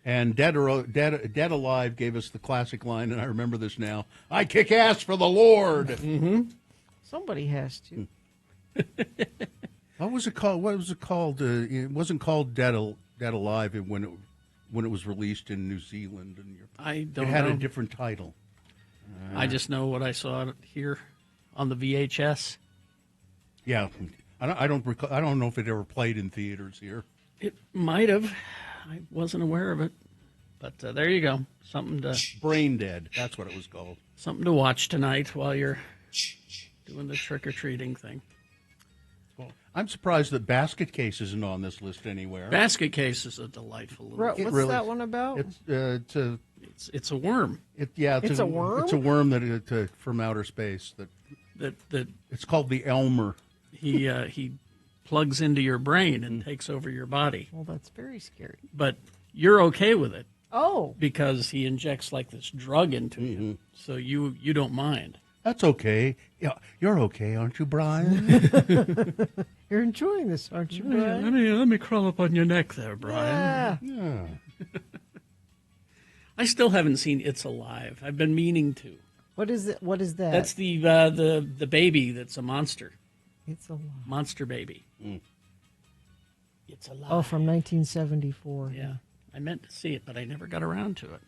And Dead Alive gave us the classic line, and I remember this now. I kick ass for the Lord. Mm-hmm. Somebody has to. What was it called? What was it called? It wasn't called Dead Alive when it was released in New Zealand. And I don't It had know. a different title. I just know what I saw here on the VHS. Yeah, I don't recall. I don't know if it ever played in theaters here. It might have. I wasn't aware of it. But there you go. Something to Brain Dead. That's what it was called. Something to watch tonight while you're doing the trick-or-treating thing. Well, I'm surprised that Basket Case isn't on this list anywhere. Basket Case is a delightful little What's that one about? It's a worm. It's a worm? It's a worm that from outer space that it's called the Elmer. He plugs into your brain and takes over your body. Well, that's very scary. But you're okay with it. Oh. Because he injects like this drug into you. So you don't mind. That's okay. Yeah, you're okay, aren't you, Brian? You're enjoying this, aren't you, Brian? Let me crawl up on your neck there, Brian. Yeah. I still haven't seen It's Alive. I've been meaning to. What is it? What is that? That's the baby that's a monster. It's Alive. Monster baby. It's Alive. Oh, from 1974. Yeah. I meant to see it, but I never got around to it.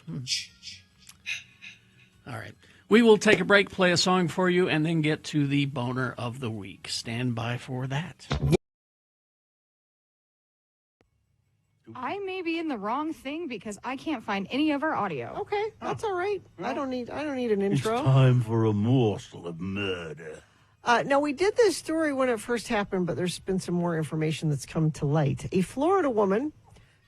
All right. We will take a break, play a song for you, and then get to the boner of the week. Stand by for that. I may be in the wrong thing because I can't find any of our audio. Okay, that's all right. I don't need an intro. Time for a morsel of murder. No, we did this story when it first happened, but there's been some more information that's come to light. A Florida woman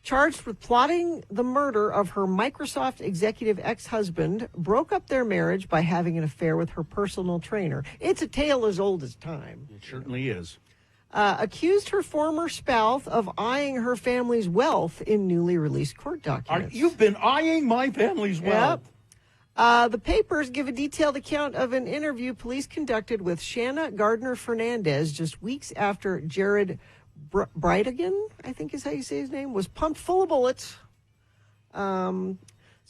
charged with plotting the murder of her Microsoft executive ex-husband broke up their marriage by having an affair with her personal trainer. It's a tale as old as time. It certainly is. Accused her former spouse of eyeing her family's wealth in newly released court documents. You've been eyeing my family's wealth. Yep. The papers give a detailed account of an interview police conducted with Shanna Gardner Fernandez just weeks after Jared Brightigan, I think is how you say his name, was pumped full of bullets.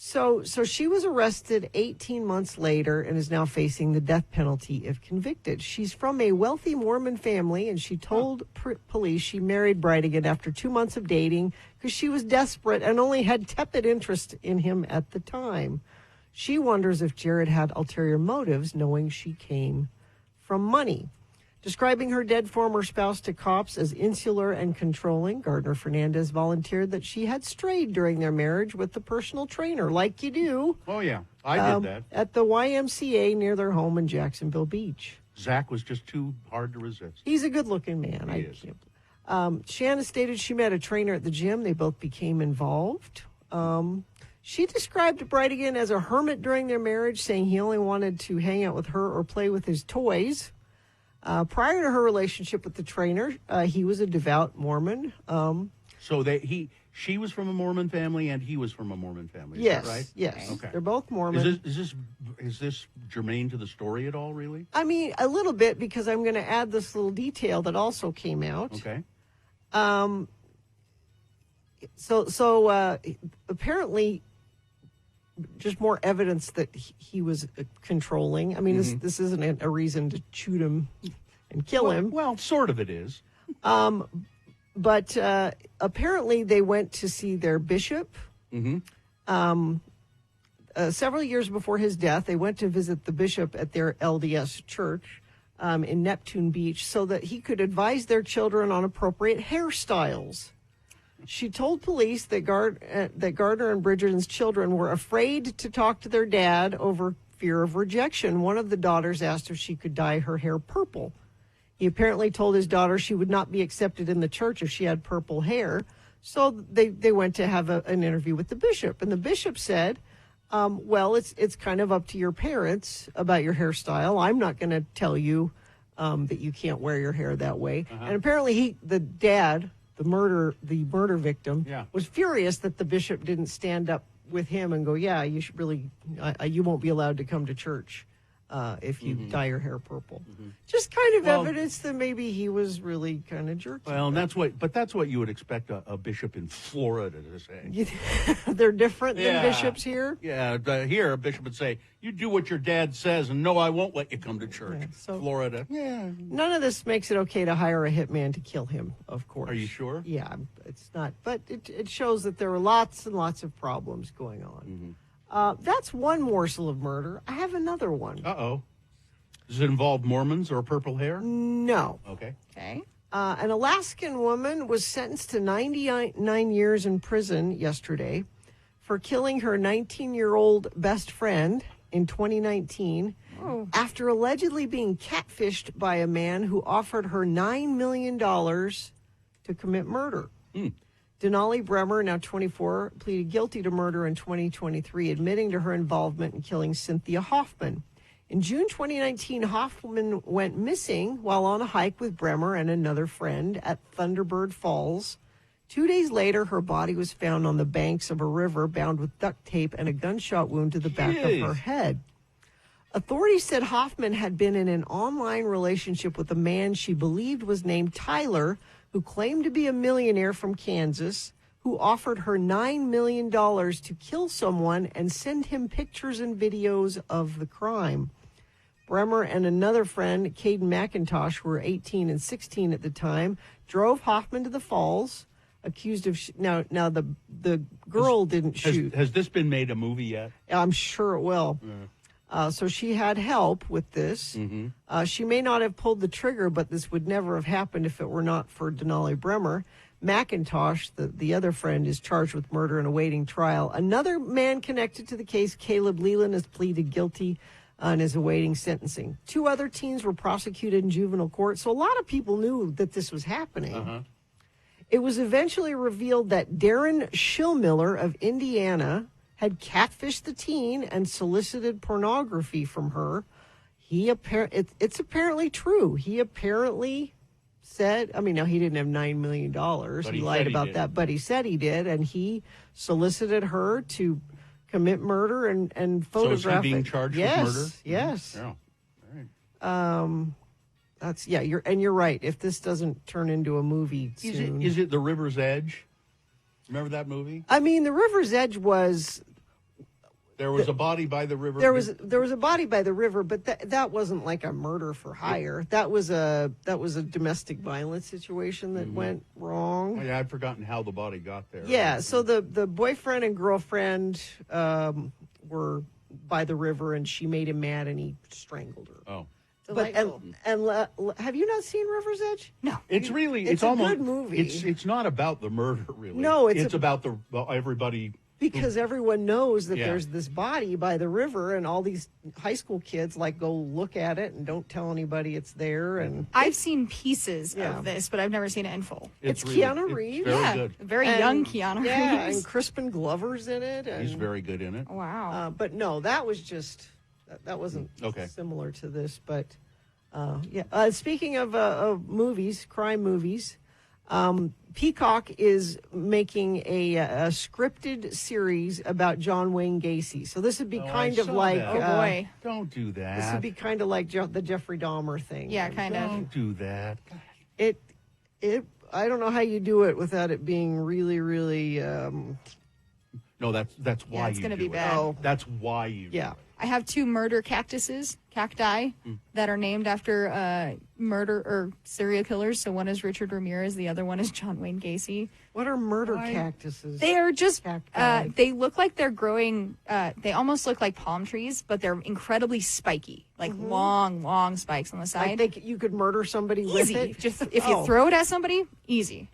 So she was arrested 18 months later and is now facing the death penalty if convicted. She's from a wealthy Mormon family, and she told police she married Brightigan after 2 months of dating because she was desperate and only had tepid interest in him at the time. She wonders if Jared had ulterior motives, knowing she came from money. Describing her dead former spouse to cops as insular and controlling, Gardner Fernandez volunteered that she had strayed during their marriage with the personal trainer, like you do. Oh, yeah. I did that. At the YMCA near their home in Jacksonville Beach. Zach was just too hard to resist. He's a good-looking man. He is. Shanna stated she met a trainer at the gym. They both became involved. She described Brightigan as a hermit during their marriage, saying he only wanted to hang out with her or play with his toys. Prior to her relationship with the trainer, he was a devout Mormon. So she was from a Mormon family and he was from a Mormon family. Is Yes, that right? yes. Okay. They're both Mormon. Is this germane to the story at all? Really? I mean, a little bit, because I'm going to add this little detail that also came out. Okay. So apparently, just more evidence that he was controlling. I mean, this isn't a reason to shoot him and kill him. Well, sort of it is. But apparently they went to see their bishop. Several years before his death, they went to visit the bishop at their LDS church in Neptune Beach so that he could advise their children on appropriate hairstyles. She told police that Gardner and Bridgerton's children were afraid to talk to their dad over fear of rejection. One of the daughters asked if she could dye her hair purple. He apparently told his daughter she would not be accepted in the church if she had purple hair. So they went to have an interview with the bishop. And the bishop said, well, it's kind of up to your parents about your hairstyle. I'm not going to tell you that you can't wear your hair that way. And apparently the dad, the murder victim, was furious that the bishop didn't stand up with him and go, yeah, you should really, you won't be allowed to come to church if you dye your hair purple. Just kind of evidence that maybe he was really kind of jerky. Well, that's what you would expect a bishop in Florida to say. They're different than bishops here? Yeah, here a bishop would say, you do what your dad says, and no, I won't let you come to church. Florida. Yeah. None of this makes it okay to hire a hitman to kill him, of course. Are you sure? Yeah, it's not. But it shows that there are lots and lots of problems going on. That's one morsel of murder. I have another one. Uh-oh. Does it involve Mormons or purple hair? No. Okay. Okay. An Alaskan woman was sentenced to 99 years in prison yesterday for killing her 19-year-old best friend in 2019 after allegedly being catfished by a man who offered her $9 million to commit murder. Denali Bremer, now 24, pleaded guilty to murder in 2023, admitting to her involvement in killing Cynthia Hoffman. In June 2019, Hoffman went missing while on a hike with Bremer and another friend at Thunderbird Falls. 2 days later, her body was found on the banks of a river bound with duct tape and a gunshot wound to the back of her head. Authorities said Hoffman had been in an online relationship with a man she believed was named Tyler, who claimed to be a millionaire from Kansas, who offered her $9 million to kill someone and send him pictures and videos of the crime. Bremer and another friend, Caden McIntosh, who were 18 and 16 at the time, drove Hoffman to the falls, accused of... Now the girl didn't shoot. Has this been made a movie yet? I'm sure it will. So she had help with this. She may not have pulled the trigger, but this would never have happened if it were not for Denali Bremer. McIntosh, the other friend, is charged with murder and awaiting trial. Another man connected to the case, Caleb Leland, has pleaded guilty and is awaiting sentencing. 2 other teens were prosecuted in juvenile court, so a lot of people knew that this was happening. It was eventually revealed that Darren Schillmiller of Indiana had catfished the teen and solicited pornography from her. It's apparently true. He apparently said, I mean, now he didn't have $9 million. He lied about that, but he said he did, and he solicited her to commit murder and photograph. So is he being charged with murder? Yes. Yeah. All right. You're right. If this doesn't turn into a movie soon. Is it The River's Edge? Remember that movie? I mean, The River's Edge was... There was a body by the river. There was a body by the river, but that wasn't like a murder for hire. That was a domestic violence situation that went wrong. Oh, yeah, I'd forgotten how the body got there. Yeah, so the boyfriend and girlfriend were by the river, and she made him mad, and he strangled her. Oh. But have you not seen River's Edge? No. It's a almost good movie. It's not about the murder, really. No, it's about everybody. Because everyone knows that Yeah. there's this body by the river, and all these high school kids go look at it and don't tell anybody it's there. And I've seen pieces of this, but I've never seen it in full. It's Keanu Reeves. Very good. Very young Keanu Yeah, Reeves. and Crispin Glover's in it. And, He's very good in it. Wow. but no, that was just that wasn't Okay. similar to this. But speaking of movies, crime movies. Peacock is making a scripted series about John Wayne Gacy. So this would be kind of like... Oh, boy. Don't do that. This would be kind of like the Jeffrey Dahmer thing. Yeah, kind of. Don't do that. I don't know how you do it without it being really, really... No, that's why it's you gonna do be it. bad. Oh. That's why you. Yeah. I have 2 murder cacti, that are named after murder or serial killers. So one is Richard Ramirez, the other one is John Wayne Gacy. What are murder cactuses? They are just, Cacti. they look like they're growing, they almost look like palm trees, but they're incredibly spiky, like long spikes on the side. Like you could murder somebody with Easy. it? Just if you throw it at somebody, easy.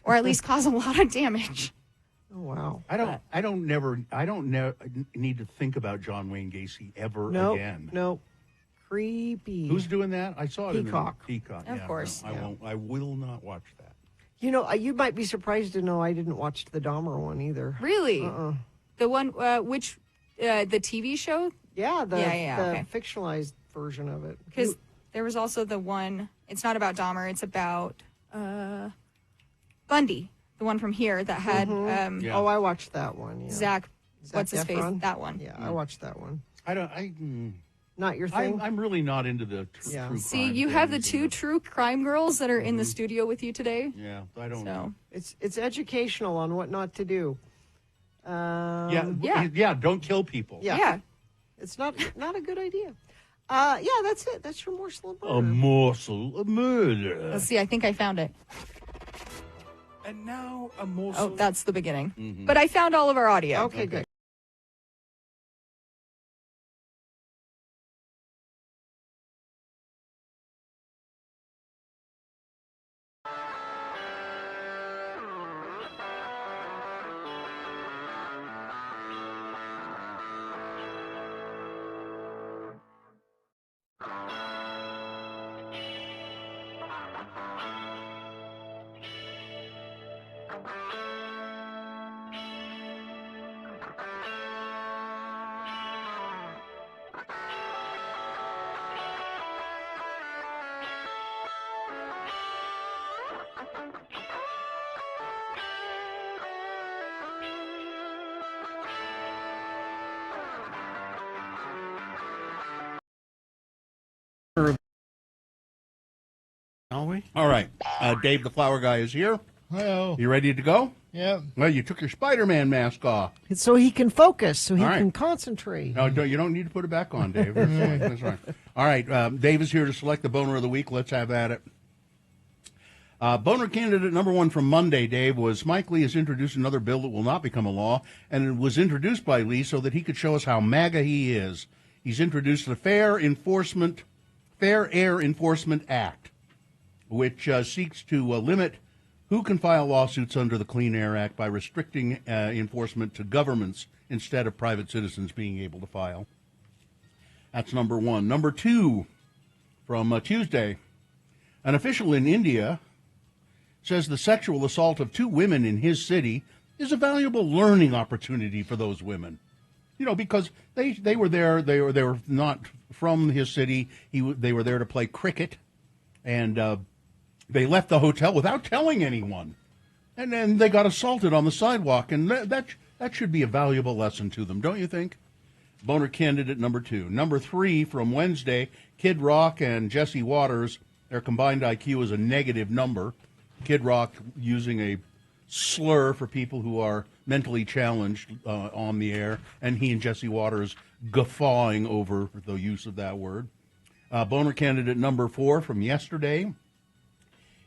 Or at least cause a lot of damage. Oh, wow. I don't need to think about John Wayne Gacy ever Nope, again. nope. Creepy. Who's doing that? I saw it Peacock. in Peacock. Of yeah, course. No, I won't. I will not watch that. You know, you might be surprised to know I didn't watch the Dahmer one either. Really? The one, the TV show? Yeah, the okay. fictionalized version of it. Because there was also the one, it's not about Dahmer, it's about Bundy, the one from here that had Oh, I watched that one. Yeah. Zach, what's his face? Efron? That one. Yeah, I watched that one. Not your thing? I'm really not into the true See, crime you have the things 2 true crime girls that are in the studio with you today. Yeah, I don't So. know. It's educational on what not to do. Yeah, don't kill people. Yeah. It's not a good idea. Yeah, that's it. That's your morsel of murder. A morsel of murder. Let's see, I think I found it. And now a morsel. Oh, that's the beginning. But I found all of our audio. Okay, good. Are we? All right. Dave the Flower Guy is here. Hello. You ready to go? Yeah. Well, you took your Spider-Man mask off. It's so he can focus, so he All right. can concentrate. No, you don't need to put it back on, Dave. That's right. All right. Dave is here to select the Boner of the Week. Let's have at it. Boner candidate number 1 from Monday, Dave, was Mike Lee has introduced another bill that will not become a law, and it was introduced by Lee so that he could show us how MAGA he is. He's introduced the Fair Air Enforcement Act, which seeks to limit who can file lawsuits under the Clean Air Act by restricting enforcement to governments instead of private citizens being able to file. That's number 1. Number 2, from Tuesday, an official in India says the sexual assault of 2 women in his city is a valuable learning opportunity for those women. You know, because they were there, they were not from his city. They were there to play cricket, and they left the hotel without telling anyone, and then they got assaulted on the sidewalk, and that should be a valuable lesson to them, don't you think? Boner candidate number 2. Number 3 from Wednesday, Kid Rock and Jesse Waters, their combined IQ is a negative number. Kid Rock using a slur for people who are mentally challenged on the air, and he and Jesse Waters guffawing over the use of that word. Boner candidate number 4 from yesterday.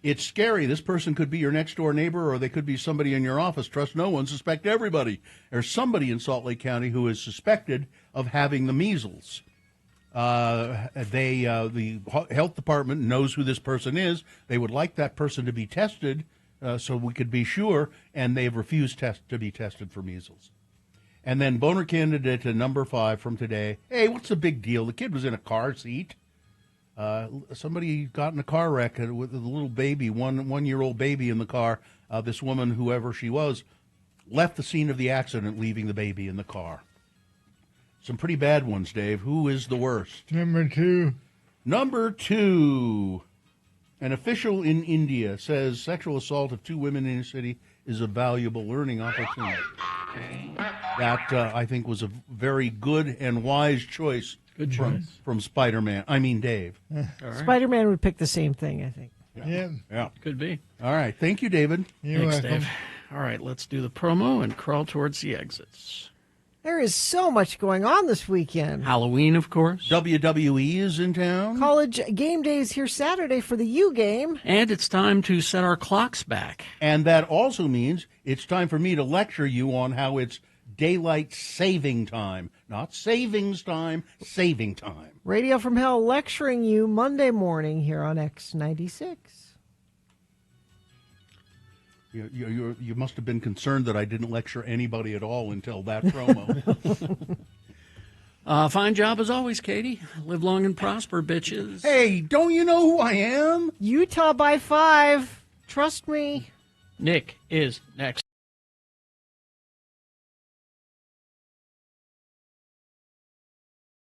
It's scary. This person could be your next-door neighbor, or they could be somebody in your office. Trust no one. Suspect everybody. There's somebody in Salt Lake County who is suspected of having the measles. The health department knows who this person is. They would like that person to be tested so we could be sure, and they've refused to be tested for measles. And then Boner candidate number 5 from today. Hey, what's the big deal? The kid was in a car seat. Somebody got in a car wreck with a little baby, one-year-old baby in the car. This woman, whoever she was, left the scene of the accident, leaving the baby in the car. Some pretty bad ones, Dave. Who is the worst? Number 2. Number 2. An official in India says sexual assault of 2 women in a city is a valuable learning opportunity. That, I think, was a very good and wise choice. Good choice. From Spider-Man. I mean, Dave. All right. Spider-Man would pick the same thing, I think. Yeah. Could be. All right. Thank you, David. You're Thanks, welcome. Dave. All right, let's do the promo and crawl towards the exits. There is so much going on this weekend. Halloween, of course. WWE is in town. College game day is here Saturday for the U game. And it's time to set our clocks back. And that also means it's time for me to lecture you on how it's daylight saving time. Not savings time, saving time. Radio from Hell lecturing you Monday morning here on X96. You must have been concerned that I didn't lecture anybody at all until that promo. Fine job as always, Katie. Live long and prosper, bitches. Hey, don't you know who I am? Utah by 5. Trust me. Nick is next.